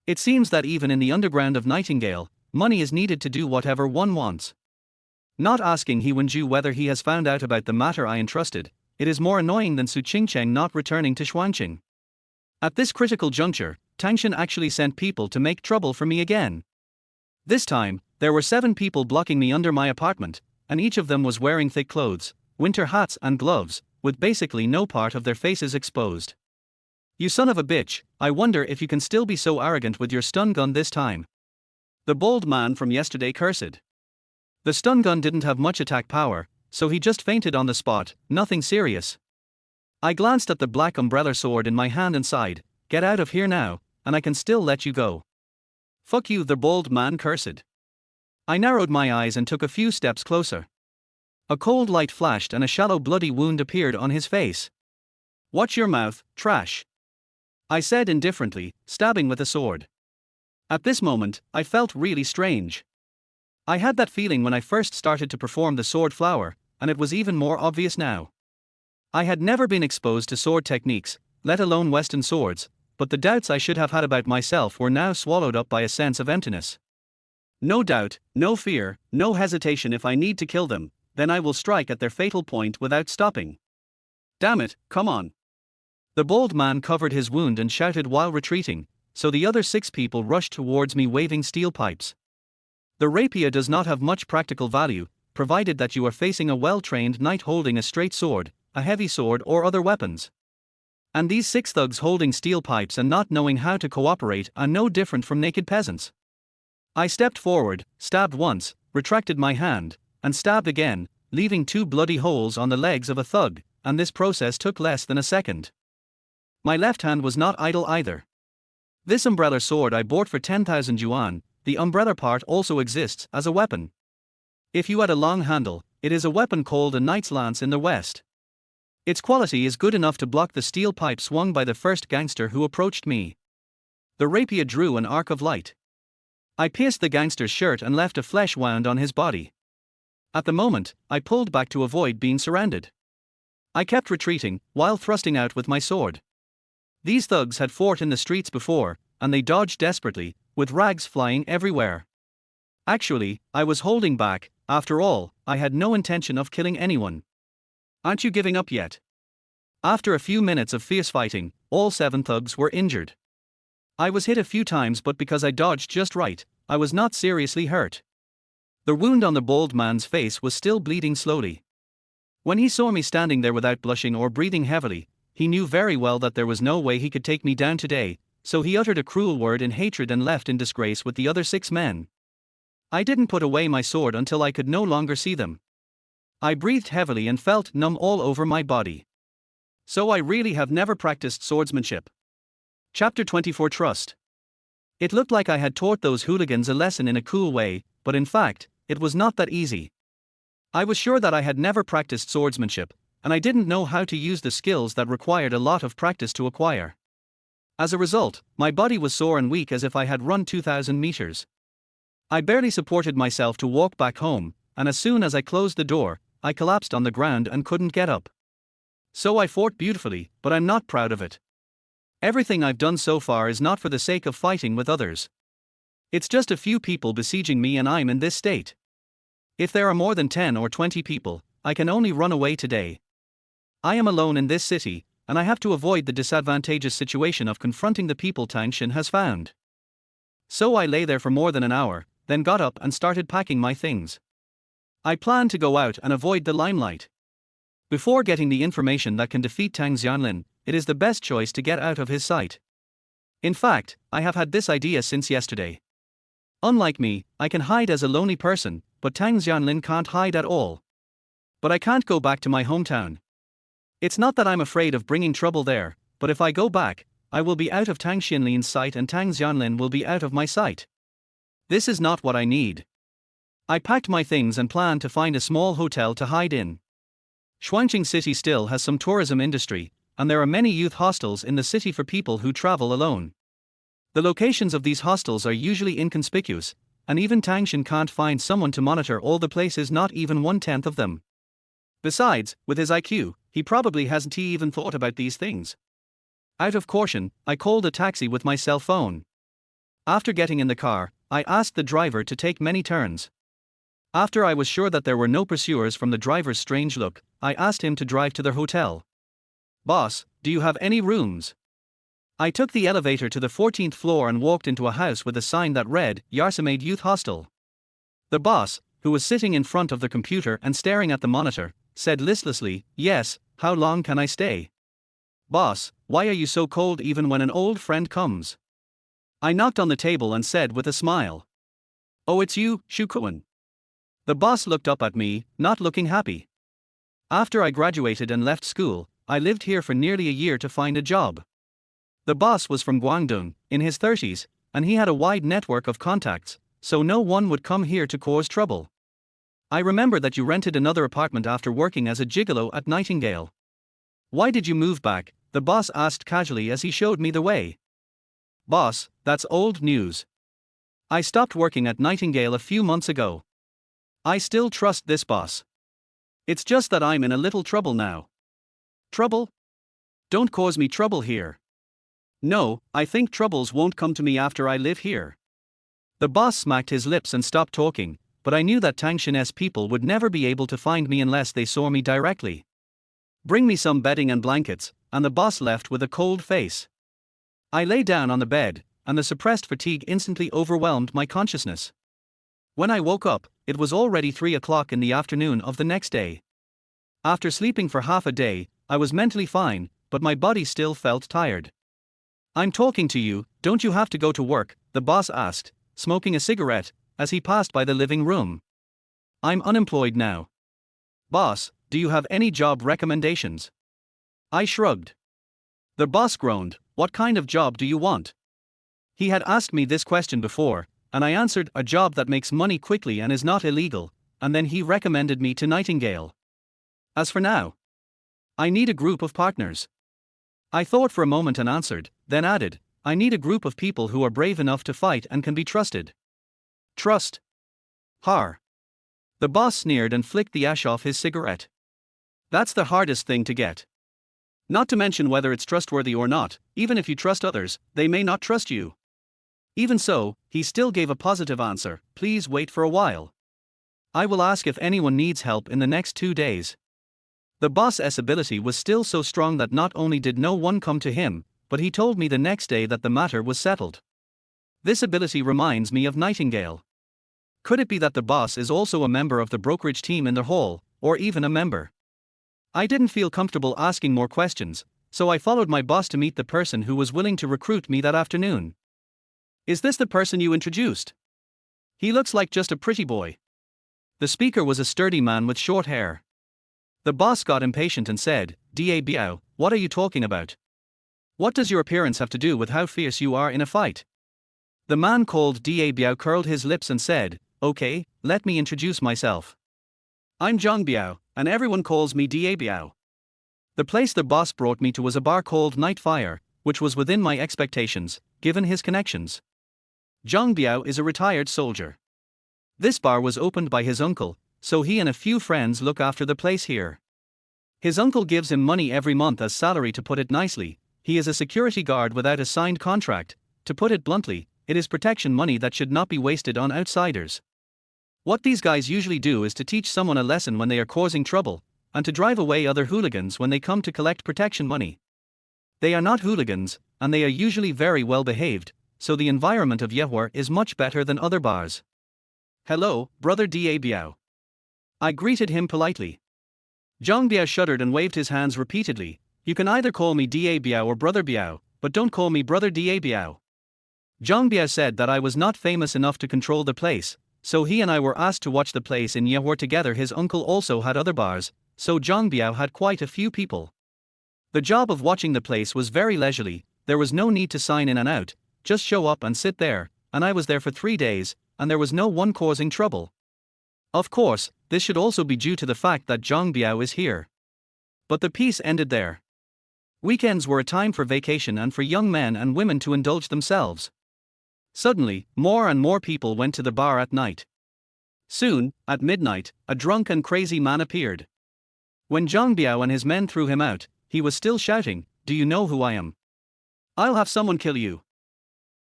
It seems that even in the underground of Nightingale, money is needed to do whatever one wants. Not asking He Wenju whether he has found out about the matter I entrusted, it is more annoying than Su Qingcheng not returning to Xuanqing. At this critical juncture, Tangshan actually sent people to make trouble for me again. This time, there were 7 people blocking me under my apartment, and each of them was wearing thick clothes, winter hats and gloves, with basically no part of their faces exposed. You son of a bitch, I wonder if you can still be so arrogant with your stun gun this time. The bald man from yesterday cursed. The stun gun didn't have much attack power, so he just fainted on the spot, nothing serious. I glanced at the black umbrella sword in my hand and sighed, get out of here now, and I can still let you go. Fuck you, the bald man cursed. I narrowed my eyes and took a few steps closer. A cold light flashed and a shallow bloody wound appeared on his face. Watch your mouth, trash. I said indifferently, stabbing with a sword. At this moment, I felt really strange. I had that feeling when I first started to perform the sword flower, and it was even more obvious now. I had never been exposed to sword techniques, let alone Western swords, but the doubts I should have had about myself were now swallowed up by a sense of emptiness. No doubt, no fear, no hesitation. If I need to kill them, then I will strike at their fatal point without stopping. Damn it, come on. The bald man covered his wound and shouted while retreating, so the other 6 people rushed towards me waving steel pipes. The rapier does not have much practical value, provided that you are facing a well-trained knight holding a straight sword, a heavy sword or other weapons. And these 6 thugs holding steel pipes and not knowing how to cooperate are no different from naked peasants. I stepped forward, stabbed once, retracted my hand, and stabbed again, leaving 2 bloody holes on the legs of a thug, and this process took less than a second. My left hand was not idle either. This umbrella sword I bought for 10,000 yuan, the umbrella part also exists as a weapon. If you add a long handle, it is a weapon called a knight's lance in the West. Its quality is good enough to block the steel pipe swung by the first gangster who approached me. The rapier drew an arc of light. I pierced the gangster's shirt and left a flesh wound on his body. At the moment, I pulled back to avoid being surrounded. I kept retreating, while thrusting out with my sword. These thugs had fought in the streets before, and they dodged desperately, with rags flying everywhere. Actually, I was holding back. After all, I had no intention of killing anyone. Aren't you giving up yet? After a few minutes of fierce fighting, all 7 thugs were injured. I was hit a few times, but because I dodged just right, I was not seriously hurt. The wound on the bald man's face was still bleeding slowly. When he saw me standing there without blushing or breathing heavily, he knew very well that there was no way he could take me down today, so he uttered a cruel word in hatred and left in disgrace with the other 6 men. I didn't put away my sword until I could no longer see them. I breathed heavily and felt numb all over my body. So I really have never practiced swordsmanship. Chapter 24 Trust. It looked like I had taught those hooligans a lesson in a cool way, but in fact, it was not that easy. I was sure that I had never practiced swordsmanship, and I didn't know how to use the skills that required a lot of practice to acquire. As a result, my body was sore and weak as if I had run 2,000 meters. I barely supported myself to walk back home, and as soon as I closed the door, I collapsed on the ground and couldn't get up. So I fought beautifully, but I'm not proud of it. Everything I've done so far is not for the sake of fighting with others. It's just a few people besieging me and I'm in this state. If there are more than 10 or 20 people, I can only run away today. I am alone in this city, and I have to avoid the disadvantageous situation of confronting the people Tang Xin has found. So I lay there for more than an hour, then got up and started packing my things. I planned to go out and avoid the limelight. Before getting the information that can defeat Tang Xianlin, it is the best choice to get out of his sight. In fact, I have had this idea since yesterday. Unlike me, I can hide as a lonely person, but Tang Xianlin can't hide at all. But I can't go back to my hometown. It's not that I'm afraid of bringing trouble there, but if I go back, I will be out of Tang Xianlin's sight and Tang Xianlin will be out of my sight. This is not what I need. I packed my things and planned to find a small hotel to hide in. Xuanqing City still has some tourism industry, and there are many youth hostels in the city for people who travel alone. The locations of these hostels are usually inconspicuous, and even Tang Xin can't find someone to monitor all the places, not even 1/10 of them. Besides, with his IQ, he probably hasn't even thought about these things. Out of caution, I called a taxi with my cell phone. After getting in the car, I asked the driver to take many turns. After I was sure that there were no pursuers from the driver's strange look, I asked him to drive to the hotel. "Boss, do you have any rooms?" I took the elevator to the 14th floor and walked into a house with a sign that read, Yarsamade Youth Hostel. The boss, who was sitting in front of the computer and staring at the monitor, said listlessly, "Yes, how long can I stay?" "Boss, why are you so cold even when an old friend comes?" I knocked on the table and said with a smile, "Oh, it's you, Xu Kuan." The boss looked up at me, not looking happy. After I graduated and left school, I lived here for nearly a year to find a job. The boss was from Guangdong, in his 30s, and he had a wide network of contacts, so no one would come here to cause trouble. "I remember that you rented another apartment after working as a gigolo at Nightingale. Why did you move back?" the boss asked casually as he showed me the way. "Boss, that's old news. I stopped working at Nightingale a few months ago. I still trust this boss. It's just that I'm in a little trouble now." "Trouble? Don't cause me trouble here." "No, I think troubles won't come to me after I live here." The boss smacked his lips and stopped talking, but I knew that Tang Xin's people would never be able to find me unless they saw me directly. "Bring me some bedding and blankets," and the boss left with a cold face. I lay down on the bed, and the suppressed fatigue instantly overwhelmed my consciousness. When I woke up, it was already 3 o'clock in the afternoon of the next day. After sleeping for half a day, I was mentally fine, but my body still felt tired. "I'm talking to you, don't you have to go to work?" the boss asked, smoking a cigarette, as he passed by the living room. "I'm unemployed now." "Boss, do you have any job recommendations?" I shrugged. The boss groaned, "What kind of job do you want?" He had asked me this question before, and I answered, "A job that makes money quickly and is not illegal," and then he recommended me to Nightingale. "As for now, I need a group of partners." I thought for a moment and answered, then added, "I need a group of people who are brave enough to fight and can be trusted." "Trust? Har." The boss sneered and flicked the ash off his cigarette. "That's the hardest thing to get. Not to mention whether it's trustworthy or not, even if you trust others, they may not trust you." Even so, he still gave a positive answer, "Please wait for a while. I will ask if anyone needs help in the next 2 days." The boss's ability was still so strong that not only did no one come to him, but he told me the next day that the matter was settled. This ability reminds me of Nightingale. Could it be that the boss is also a member of the brokerage team in the hall, or even a member? I didn't feel comfortable asking more questions, so I followed my boss to meet the person who was willing to recruit me that afternoon. "Is this the person you introduced? He looks like just a pretty boy." The speaker was a sturdy man with short hair. The boss got impatient and said, "Da Biao, what are you talking about? What does your appearance have to do with how fierce you are in a fight?" The man called Da Biao curled his lips and said, "Okay, let me introduce myself. I'm Zhang Biao, and everyone calls me Da Biao." The place the boss brought me to was a bar called Night Fire, which was within my expectations, given his connections. Zhang Biao is a retired soldier. This bar was opened by his uncle, so he and a few friends look after the place here. His uncle gives him money every month as salary, to put it nicely. He is a security guard without a signed contract. To put it bluntly, it is protection money that should not be wasted on outsiders. What these guys usually do is to teach someone a lesson when they are causing trouble, and to drive away other hooligans when they come to collect protection money. They are not hooligans, and they are usually very well behaved, so the environment of Yehua is much better than other bars. "Hello, brother Da Biao." I greeted him politely. Zhang Biao shuddered and waved his hands repeatedly. "You can either call me Da Biao or brother Biao, but don't call me brother Da Biao." Zhang Biao said that I was not famous enough to control the place, so he and I were asked to watch the place in Yehua together. His uncle also had other bars, so Zhang Biao had quite a few people. The job of watching the place was very leisurely. There was no need to sign in and out, just show up and sit there, and I was there for 3 days, and there was no one causing trouble. Of course, this should also be due to the fact that Zhang Biao is here. But the peace ended there. Weekends were a time for vacation and for young men and women to indulge themselves. Suddenly, more and more people went to the bar at night. Soon, at midnight, a drunk and crazy man appeared. When Zhang Biao and his men threw him out, he was still shouting, "Do you know who I am? I'll have someone kill you.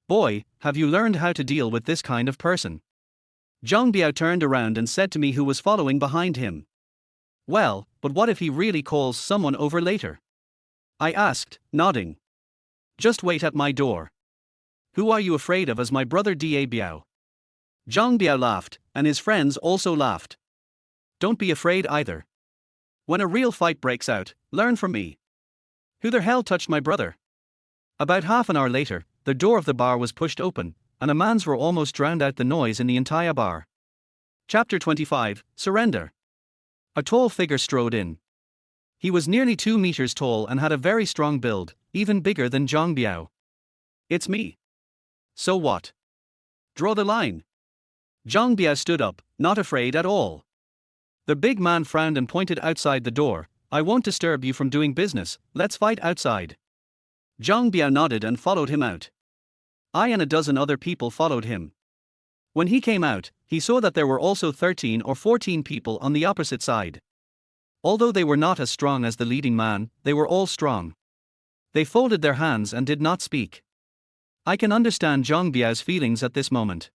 Boy, have you learned how to deal with this kind of person?" Zhang Biao turned around and said to me who was following behind him. "Well, but what if he really calls someone over later?" I asked, nodding. "Just wait at my door." "Who are you afraid of as my brother Da Biao?" Zhang Biao laughed, and his friends also laughed. "Don't be afraid either. When a real fight breaks out, learn from me. Who the hell touched my brother?" About half an hour later, the door of the bar was pushed open, and a man's roar almost drowned out the noise in the entire bar. Chapter 25, Surrender. A tall figure strode in. He was nearly 2 meters tall and had a very strong build, even bigger than Zhang Biao. "It's me." "So what? Draw the line." Zhang Biao stood up, not afraid at all. The big man frowned and pointed outside the door. "I won't disturb you from doing business, let's fight outside." Zhang Biao nodded and followed him out. I and a dozen other people followed him. When he came out, he saw that there were also 13 or 14 people on the opposite side. Although they were not as strong as the leading man, they were all strong. They folded their hands and did not speak. I can understand Zhang Biao's feelings at this moment.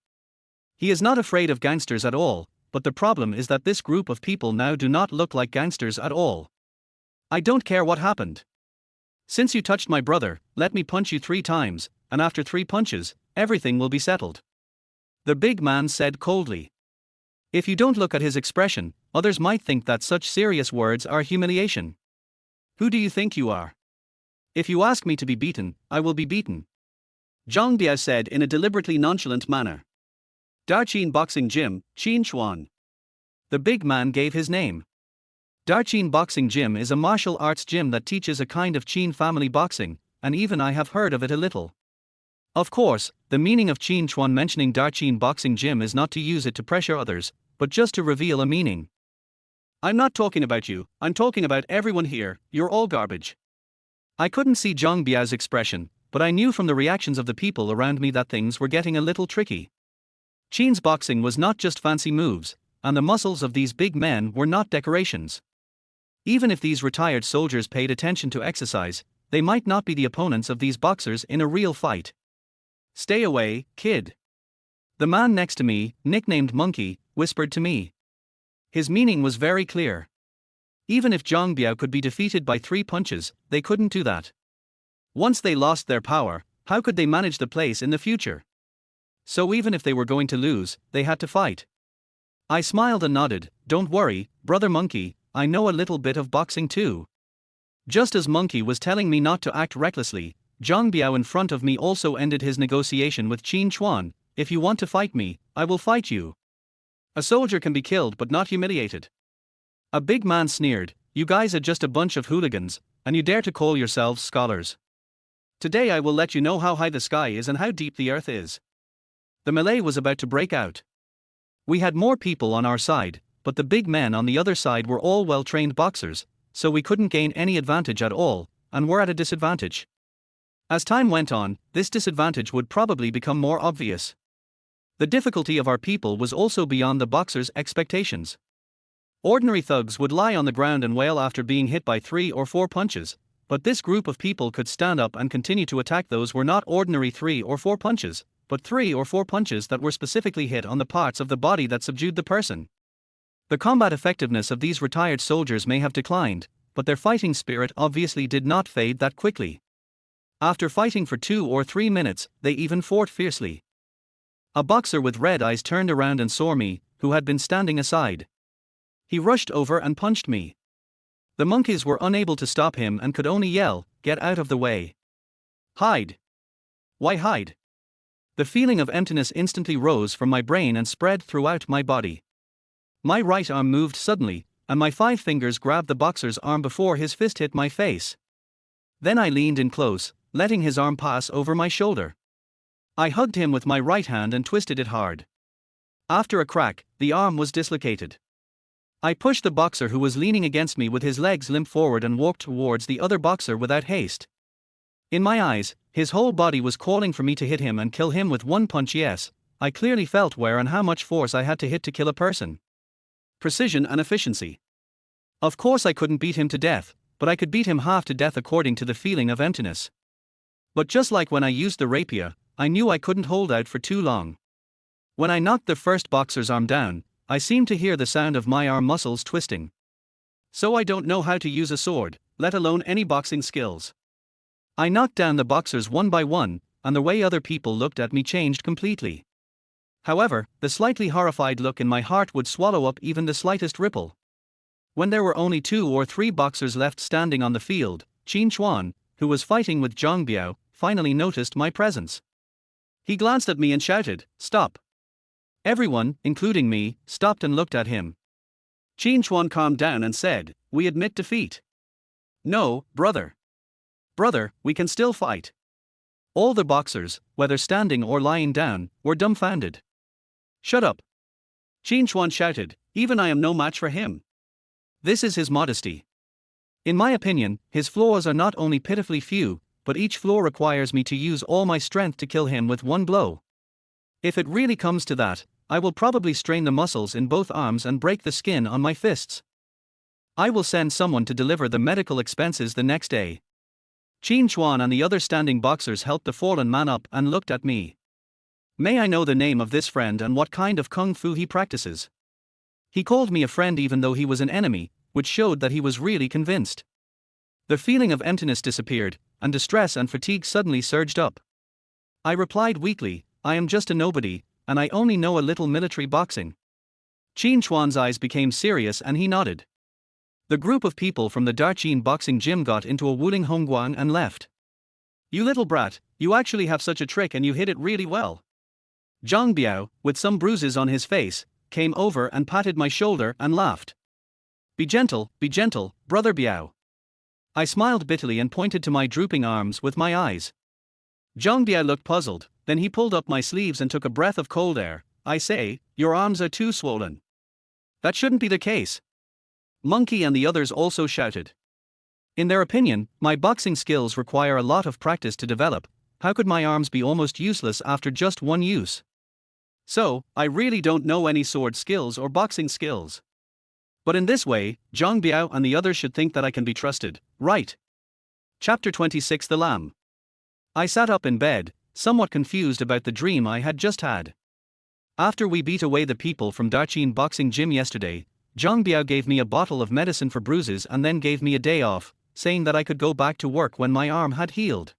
He is not afraid of gangsters at all, but the problem is that this group of people now do not look like gangsters at all. "I don't care what happened. Since you touched my brother, let me punch you 3 times, and after 3 punches, everything will be settled," the big man said coldly. If you don't look at his expression, others might think that such serious words are humiliation. "Who do you think you are? If you ask me to be beaten, I will be beaten," Zhang Biao said in a deliberately nonchalant manner. "Darqin Boxing Gym, Qin Chuan." The big man gave his name. Darqin Boxing Gym is a martial arts gym that teaches a kind of Qin family boxing, and even I have heard of it a little. Of course, the meaning of Qin Chuan mentioning Darqin Boxing Gym is not to use it to pressure others, but just to reveal a meaning. "I'm not talking about you, I'm talking about everyone here, you're all garbage." I couldn't see Zhang Biao's expression, but I knew from the reactions of the people around me that things were getting a little tricky. Qin's boxing was not just fancy moves, and the muscles of these big men were not decorations. Even if these retired soldiers paid attention to exercise, they might not be the opponents of these boxers in a real fight. "Stay away, kid." The man next to me, nicknamed Monkey, whispered to me. His meaning was very clear. Even if Zhang Biao could be defeated by 3 punches, they couldn't do that. Once they lost their power, how could they manage the place in the future? So even if they were going to lose, they had to fight. I smiled and nodded. "Don't worry, brother Monkey, I know a little bit of boxing too." Just as Monkey was telling me not to act recklessly, Zhang Biao in front of me also ended his negotiation with Qin Chuan. "If you want to fight me, I will fight you. A soldier can be killed but not humiliated." A big man sneered, "You guys are just a bunch of hooligans, and you dare to call yourselves scholars. Today I will let you know how high the sky is and how deep the earth is." The melee was about to break out. We had more people on our side, but the big men on the other side were all well-trained boxers, so we couldn't gain any advantage at all, and were at a disadvantage. As time went on, this disadvantage would probably become more obvious. The difficulty of our people was also beyond the boxer's expectations. Ordinary thugs would lie on the ground and wail after being hit by 3 or 4 punches, but this group of people could stand up and continue to attack. Those were not ordinary 3 or 4 punches, but 3 or 4 punches that were specifically hit on the parts of the body that subdued the person. The combat effectiveness of these retired soldiers may have declined, but their fighting spirit obviously did not fade that quickly. After fighting for 2 or 3 minutes, they even fought fiercely. A boxer with red eyes turned around and saw me, who had been standing aside. He rushed over and punched me. The monkeys were unable to stop him and could only yell, "Get out of the way. Hide." Why hide? The feeling of emptiness instantly rose from my brain and spread throughout my body. My right arm moved suddenly, and my 5 fingers grabbed the boxer's arm before his fist hit my face. Then I leaned in close, letting his arm pass over my shoulder. I hugged him with my right hand and twisted it hard. After a crack, the arm was dislocated. I pushed the boxer who was leaning against me with his legs limp forward and walked towards the other boxer without haste. In my eyes, his whole body was calling for me to hit him and kill him with one punch. Yes, I clearly felt where and how much force I had to hit to kill a person. Precision and efficiency. Of course I couldn't beat him to death, but I could beat him half to death according to the feeling of emptiness. But just like when I used the rapier, I knew I couldn't hold out for too long. When I knocked the first boxer's arm down, I seemed to hear the sound of my arm muscles twisting. So I don't know how to use a sword, let alone any boxing skills. I knocked down the boxers one by one, and the way other people looked at me changed completely. However, the slightly horrified look in my heart would swallow up even the slightest ripple. When there were only 2 or 3 boxers left standing on the field, Qin Chuan, who was fighting with Zhang Biao, finally noticed my presence. He glanced at me and shouted, "Stop." Everyone, including me, stopped and looked at him. Qin Chuan calmed down and said, "We admit defeat." "No, brother. Brother, we can still fight." All the boxers, whether standing or lying down, were dumbfounded. "Shut up," Qin Chuan shouted, "even I am no match for him. This is his modesty. In my opinion, his flaws are not only pitifully few, but each flaw requires me to use all my strength to kill him with one blow. If it really comes to that, I will probably strain the muscles in both arms and break the skin on my fists. I will send someone to deliver the medical expenses the next day." Qin Chuan and the other standing boxers helped the fallen man up and looked at me. "May I know the name of this friend and what kind of kung fu he practices?" He called me a friend even though he was an enemy, which showed that he was really convinced. The feeling of emptiness disappeared, and distress and fatigue suddenly surged up. I replied weakly, "I am just a nobody, and I only know a little military boxing." Qin Chuan's eyes became serious and he nodded. The group of people from the Darqin boxing gym got into a Wuling Hongguang and left. "You little brat, you actually have such a trick and you hit it really well." Zhang Biao, with some bruises on his face, came over and patted my shoulder and laughed. be gentle, brother Biao." I smiled bitterly and pointed to my drooping arms with my eyes. Zhang Biao looked puzzled, then he pulled up my sleeves and took a breath of cold air. "I say, your arms are too swollen." "That shouldn't be the case." Monkey and the others also shouted. In their opinion, my boxing skills require a lot of practice to develop. How could my arms be almost useless after just one use? So, I really don't know any sword skills or boxing skills. But in this way, Zhang Biao and the others should think that I can be trusted, right? Chapter 26: The Lamb. I sat up in bed, somewhat confused about the dream I had just had. After we beat away the people from Darqin boxing gym yesterday, Zhang Biao gave me a bottle of medicine for bruises and then gave me a day off, saying that I could go back to work when my arm had healed.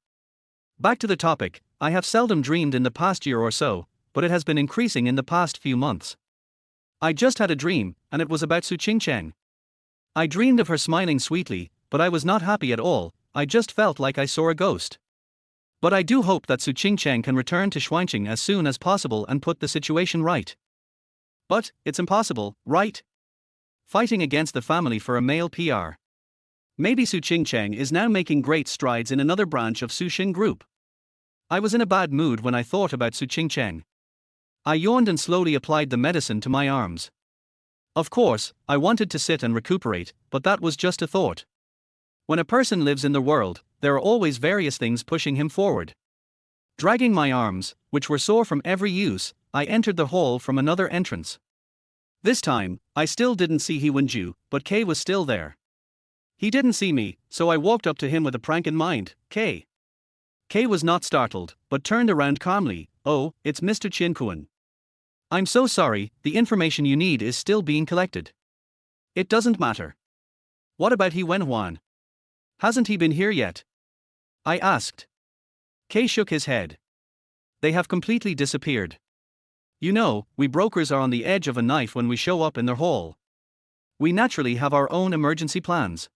Back to the topic, I have seldom dreamed in the past year or so, but it has been increasing in the past few months. I just had a dream, and it was about Su Qingcheng. I dreamed of her smiling sweetly, but I was not happy at all. I just felt like I saw a ghost. But I do hope that Su Qingcheng can return to Shuangqing as soon as possible and put the situation right. But, it's impossible, right? Fighting against the family for a male PR. Maybe Su Qingcheng is now making great strides in another branch of Su Xin Group. I was in a bad mood when I thought about Su Qingcheng. I yawned and slowly applied the medicine to my arms. Of course, I wanted to sit and recuperate, but that was just a thought. When a person lives in the world, there are always various things pushing him forward. Dragging my arms, which were sore from every use, I entered the hall from another entrance. This time, I still didn't see Heewan-ju, but Kay was still there. He didn't see me, so I walked up to him with a prank in mind. Kay. Kay was not startled, but turned around calmly. Oh, it's Mr. Chin Kwon. I'm so sorry, the information you need is still being collected. It doesn't matter. What about He Wen-hwan? Hasn't he been here yet? I asked. Kay shook his head. They have completely disappeared. You know, we brokers are on the edge of a knife when we show up in their hall. We naturally have our own emergency plans.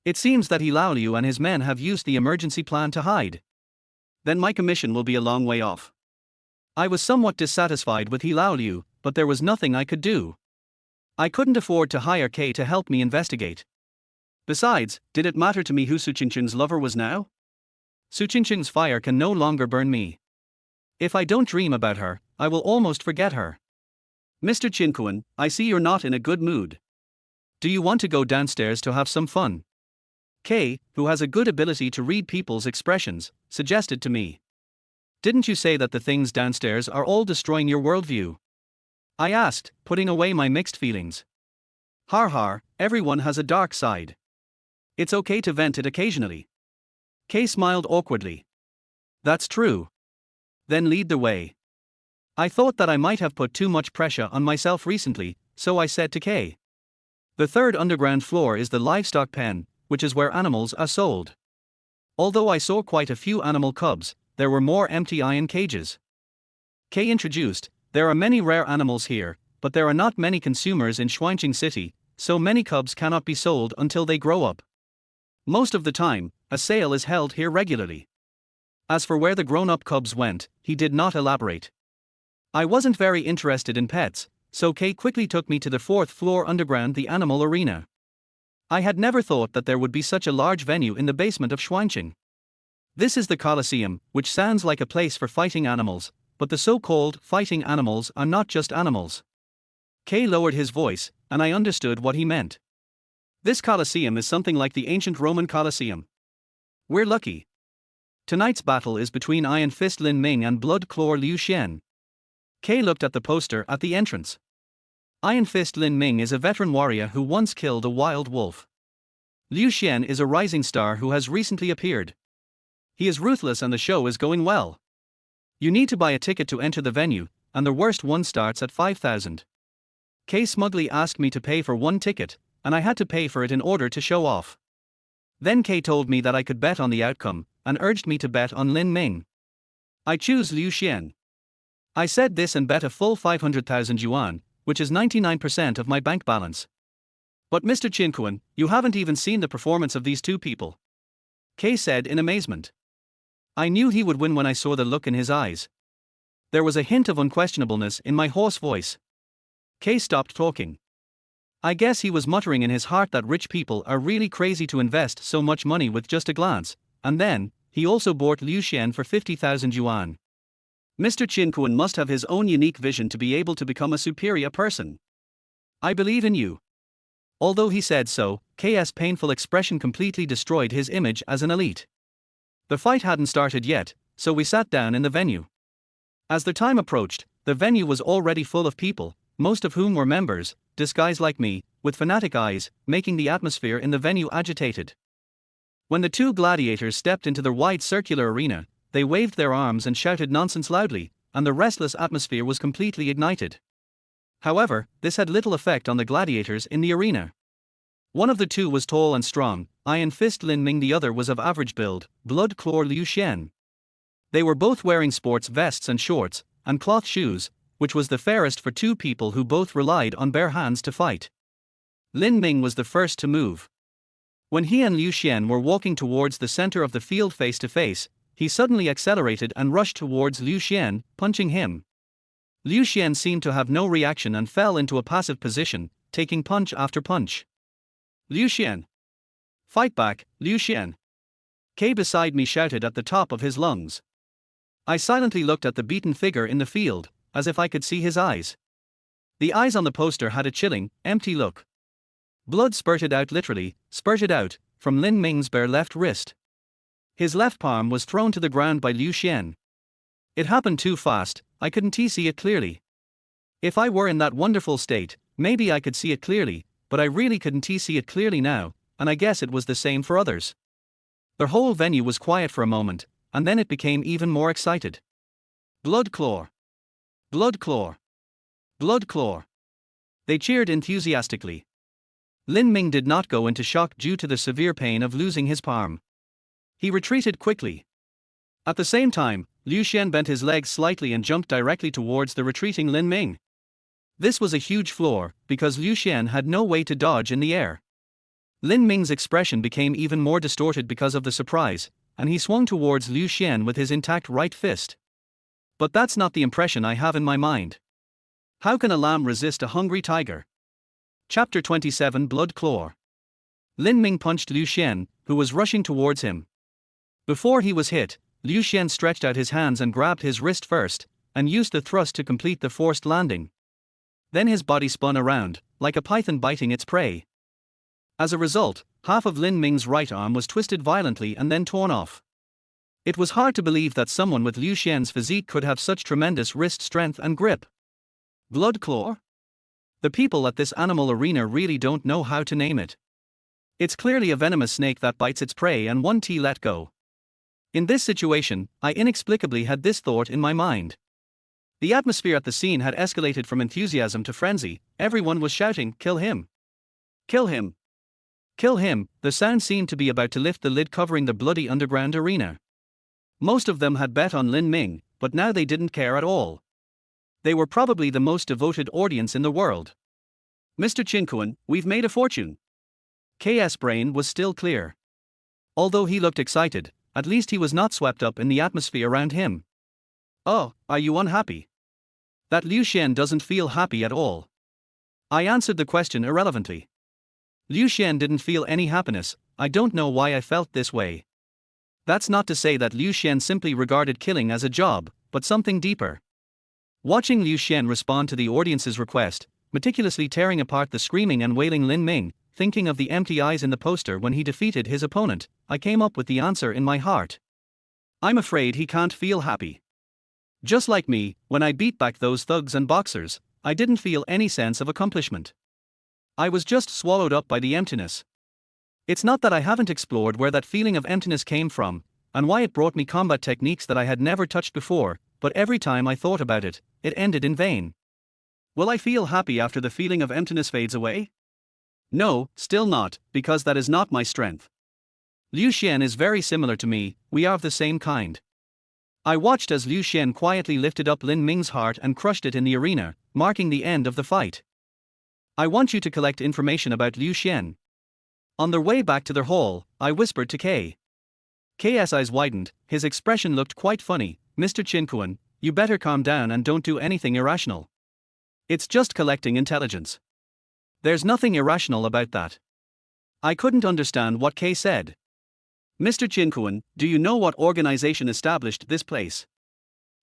It seems that He Lao-liu and his men have used the emergency plan to hide. Then my commission will be a long way off. I was somewhat dissatisfied with He Lao-liu, but there was nothing I could do. I couldn't afford to hire Kay to help me investigate. Besides, did it matter to me who Su Qingqing's lover was now? Su Qingqing's fire can no longer burn me. If I don't dream about her, I will almost forget her. Mr. Chin Kwon, I see you're not in a good mood. Do you want to go downstairs to have some fun? Kay, who has a good ability to read people's expressions, suggested to me. Didn't you say that the things downstairs are all destroying your worldview? I asked, putting away my mixed feelings. Har har, everyone has a dark side. It's okay to vent it occasionally. Kay smiled awkwardly. That's true. Then lead the way. I thought that I might have put too much pressure on myself recently, so I said to Kay. The third underground floor is the livestock pen, which is where animals are sold. Although I saw quite a few animal cubs, there were more empty iron cages. Kay introduced, there are many rare animals here, but there are not many consumers in Shuangqing City, so many cubs cannot be sold until they grow up. Most of the time, a sale is held here regularly. As for where the grown-up cubs went, he did not elaborate. I wasn't very interested in pets, so Kay quickly took me to the fourth floor underground, the animal arena. I had never thought that there would be such a large venue in the basement of Shuangqing. This is the Colosseum, which sounds like a place for fighting animals, but the so-called fighting animals are not just animals. Kay lowered his voice, and I understood what he meant. This Colosseum is something like the ancient Roman Colosseum. We're lucky. Tonight's battle is between Iron Fist Lin Ming and Blood Claw Liu Xian. Kay looked at the poster at the entrance. Iron Fist Lin Ming is a veteran warrior who once killed a wild wolf. Liu Xian is a rising star who has recently appeared. He is ruthless and the show is going well. You need to buy a ticket to enter the venue, and the worst one starts at 5,000. Kay smugly asked me to pay for one ticket, and I had to pay for it in order to show off. Then Kay told me that I could bet on the outcome, and urged me to bet on Lin Ming. I choose Liu Xian. I said this and bet a full 500,000 yuan, which is 99% of my bank balance. But Mr. Chin Kwon, you haven't even seen the performance of these two people. Kay said in amazement. I knew he would win when I saw the look in his eyes. There was a hint of unquestionableness in my hoarse voice. Kay stopped talking. I guess he was muttering in his heart that rich people are really crazy to invest so much money with just a glance, and then, he also bought Liu Xian for 50,000 yuan. Mr. Chin Kwon must have his own unique vision to be able to become a superior person. I believe in you. Although he said so, K's painful expression completely destroyed his image as an elite. The fight hadn't started yet, so we sat down in the venue. As the time approached, the venue was already full of people, most of whom were members, disguised like me, with fanatic eyes, making the atmosphere in the venue agitated. When the two gladiators stepped into the wide circular arena, they waved their arms and shouted nonsense loudly, and the restless atmosphere was completely ignited. However, this had little effect on the gladiators in the arena. One of the two was tall and strong, Iron Fist Lin Ming, the other was of average build, Blood Claw Liu Xian. They were both wearing sports vests and shorts, and cloth shoes, which was the fairest for two people who both relied on bare hands to fight. Lin Ming was the first to move. When he and Liu Xian were walking towards the center of the field face to face, he suddenly accelerated and rushed towards Liu Xian, punching him. Liu Xian seemed to have no reaction and fell into a passive position, taking punch after punch. Liu Xian! Fight back, Liu Xian! Kay beside me shouted at the top of his lungs. I silently looked at the beaten figure in the field, as if I could see his eyes. The eyes on the poster had a chilling, empty look. Blood spurted out, literally, spurted out, from Lin Ming's bare left wrist. His left palm was thrown to the ground by Liu Xian. It happened too fast, I couldn't see it clearly. If I were in that wonderful state, maybe I could see it clearly, but I really couldn't see it clearly now, and I guess it was the same for others. The whole venue was quiet for a moment, and then it became even more excited. Blood claw! Blood claw! Blood claw! They cheered enthusiastically. Lin Ming did not go into shock due to the severe pain of losing his palm. He retreated quickly. At the same time, Liu Xian bent his legs slightly and jumped directly towards the retreating Lin Ming. This was a huge floor, because Liu Xian had no way to dodge in the air. Lin Ming's expression became even more distorted because of the surprise, and he swung towards Liu Xian with his intact right fist. But that's not the impression I have in my mind. How can a lamb resist a hungry tiger? Chapter 27 Blood Claw. Lin Ming punched Liu Xian, who was rushing towards him. Before he was hit, Liu Xian stretched out his hands and grabbed his wrist first, and used the thrust to complete the forced landing. Then his body spun around, like a python biting its prey. As a result, half of Lin Ming's right arm was twisted violently and then torn off. It was hard to believe that someone with Liu Xian's physique could have such tremendous wrist strength and grip. Blood claw? The people at this animal arena really don't know how to name it. It's clearly a venomous snake that bites its prey and won't let go. In this situation, I inexplicably had this thought in my mind. The atmosphere at the scene had escalated from enthusiasm to frenzy. Everyone was shouting, "Kill him! Kill him! Kill him!" The sound seemed to be about to lift the lid covering the bloody underground arena. Most of them had bet on Lin Ming, but now they didn't care at all. They were probably the most devoted audience in the world. "Mr. Qin Kuan, we've made a fortune." KS brain was still clear. Although he looked excited, at least he was not swept up in the atmosphere around him. "Oh, are you unhappy?" That Liu Xian doesn't feel happy at all. I answered the question irrelevantly. Liu Xian didn't feel any happiness. I don't know why I felt this way. That's not to say that Liu Xian simply regarded killing as a job, but something deeper. Watching Liu Xian respond to the audience's request, meticulously tearing apart the screaming and wailing Lin Ming, thinking of the empty eyes in the poster when he defeated his opponent, I came up with the answer in my heart. I'm afraid he can't feel happy. Just like me, when I beat back those thugs and boxers, I didn't feel any sense of accomplishment. I was just swallowed up by the emptiness. It's not that I haven't explored where that feeling of emptiness came from, and why it brought me combat techniques that I had never touched before, but every time I thought about it, it ended in vain. Will I feel happy after the feeling of emptiness fades away? No, still not, because that is not my strength. Liu Xian is very similar to me, we are of the same kind. I watched as Liu Xian quietly lifted up Lin Ming's heart and crushed it in the arena, marking the end of the fight. I want you to collect information about Liu Xian. On their way back to their hall, I whispered to K. K's eyes widened, his expression looked quite funny. "Mr. Qin Kuan, you better calm down and don't do anything irrational. It's just collecting intelligence. There's nothing irrational about that." I couldn't understand what K said. "Mr. Qin Kuan, do you know what organization established this place?"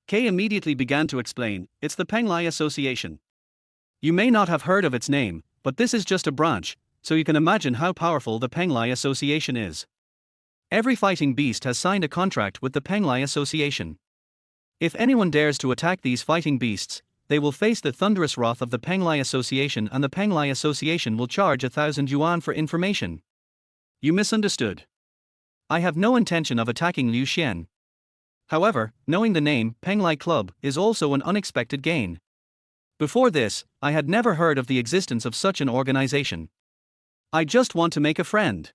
K immediately began to explain, "It's the Penglai Association. You may not have heard of its name, but this is just a branch, so you can imagine how powerful the Penglai Association is. Every fighting beast has signed a contract with the Penglai Association. If anyone dares to attack these fighting beasts, they will face the thunderous wrath of the Penglai Association, and the Penglai Association will charge 1,000 yuan for information." You misunderstood. I have no intention of attacking Liu Xian. However, knowing the name Penglai Club is also an unexpected gain. Before this, I had never heard of the existence of such an organization. I just want to make a friend.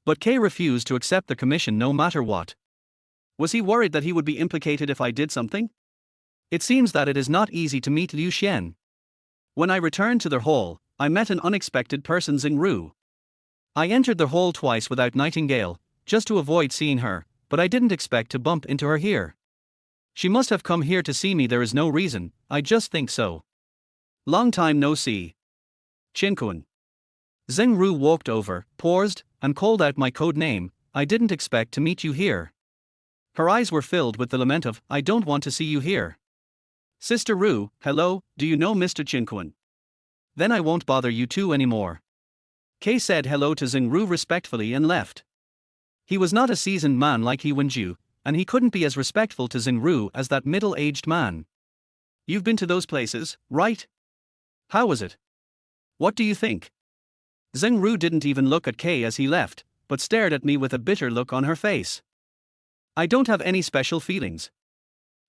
But K refused to accept the commission no matter what. Was he worried that he would be implicated if I did something? It seems that it is not easy to meet Liu Xian. When I returned to their hall, I met an unexpected person, Xing Ru. I entered the hall twice without Nightingale, just to avoid seeing her, but I didn't expect to bump into her here. She must have come here to see me, there is no reason, I just think so. Long time no see. Qin Kuan. Xing Ru walked over, paused, and called out my code name. "I didn't expect to meet you here." Her eyes were filled with the lament of, "I don't want to see you here." "Sister Ru, hello, do you know Mr. Qin Kuan? Then I won't bother you two anymore." Kay said hello to Xing Ru respectfully and left. He was not a seasoned man like He Wenju, and he couldn't be as respectful to Xingru as that middle-aged man. You've been to those places, right? How was it? What do you think? Xingru didn't even look at Kay as he left, but stared at me with a bitter look on her face. I don't have any special feelings.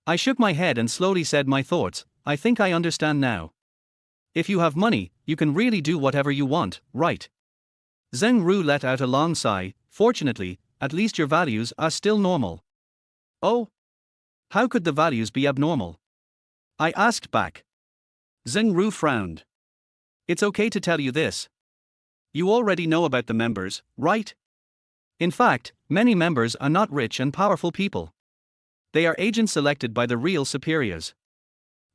I shook my head and slowly said my thoughts. I think I understand now. If you have money, you can really do whatever you want, right? Xingru let out a long sigh. Fortunately, at least your values are still normal. Oh? How could the values be abnormal? I asked back. Xingru frowned. It's okay to tell you this. You already know about the members, right? In fact, many members are not rich and powerful people. They are agents selected by the real superiors.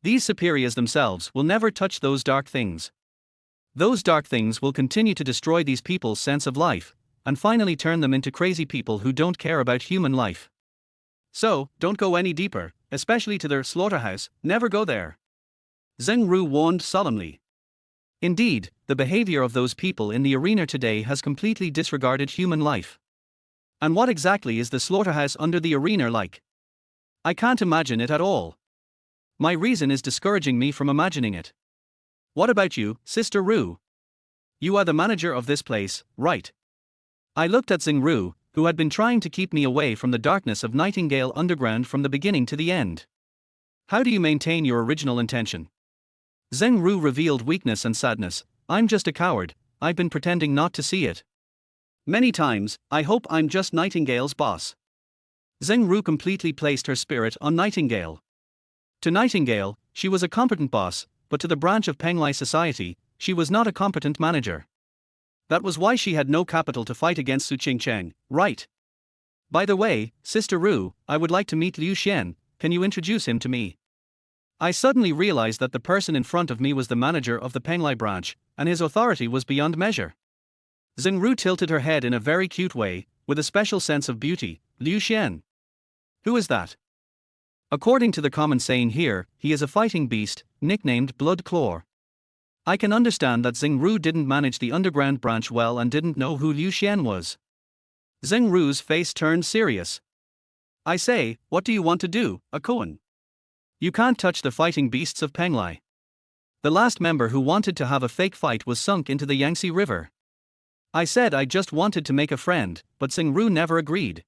These superiors themselves will never touch those dark things. Those dark things will continue to destroy these people's sense of life, and finally turn them into crazy people who don't care about human life. So, don't go any deeper, especially to their slaughterhouse, never go there. Xingru warned solemnly. Indeed, the behavior of those people in the arena today has completely disregarded human life. And what exactly is the slaughterhouse under the arena like? I can't imagine it at all. My reason is discouraging me from imagining it. What about you, Sister Ru? You are the manager of this place, right? I looked at Xingru, who had been trying to keep me away from the darkness of Nightingale Underground from the beginning to the end. How do you maintain your original intention? Xingru revealed weakness and sadness. I'm just a coward, I've been pretending not to see it. Many times, I hope I'm just Nightingale's boss. Xingru completely placed her spirit on Nightingale. To Nightingale, she was a competent boss, but to the branch of Penglai society, she was not a competent manager. That was why she had no capital to fight against Su Qingcheng, right? By the way, Sister Ru, I would like to meet Liu Xian, can you introduce him to me? I suddenly realized that the person in front of me was the manager of the Penglai branch, and his authority was beyond measure. Xingru tilted her head in a very cute way, with a special sense of beauty. Liu Xian. Who is that? According to the common saying here, he is a fighting beast, nicknamed Blood Claw. I can understand that Xingru didn't manage the underground branch well and didn't know who Liu Xian was. Xingru's face turned serious. I say, what do you want to do, Akuan? You can't touch the fighting beasts of Penglai. The last member who wanted to have a fake fight was sunk into the Yangtze River. I said I just wanted to make a friend, but Xingru never agreed.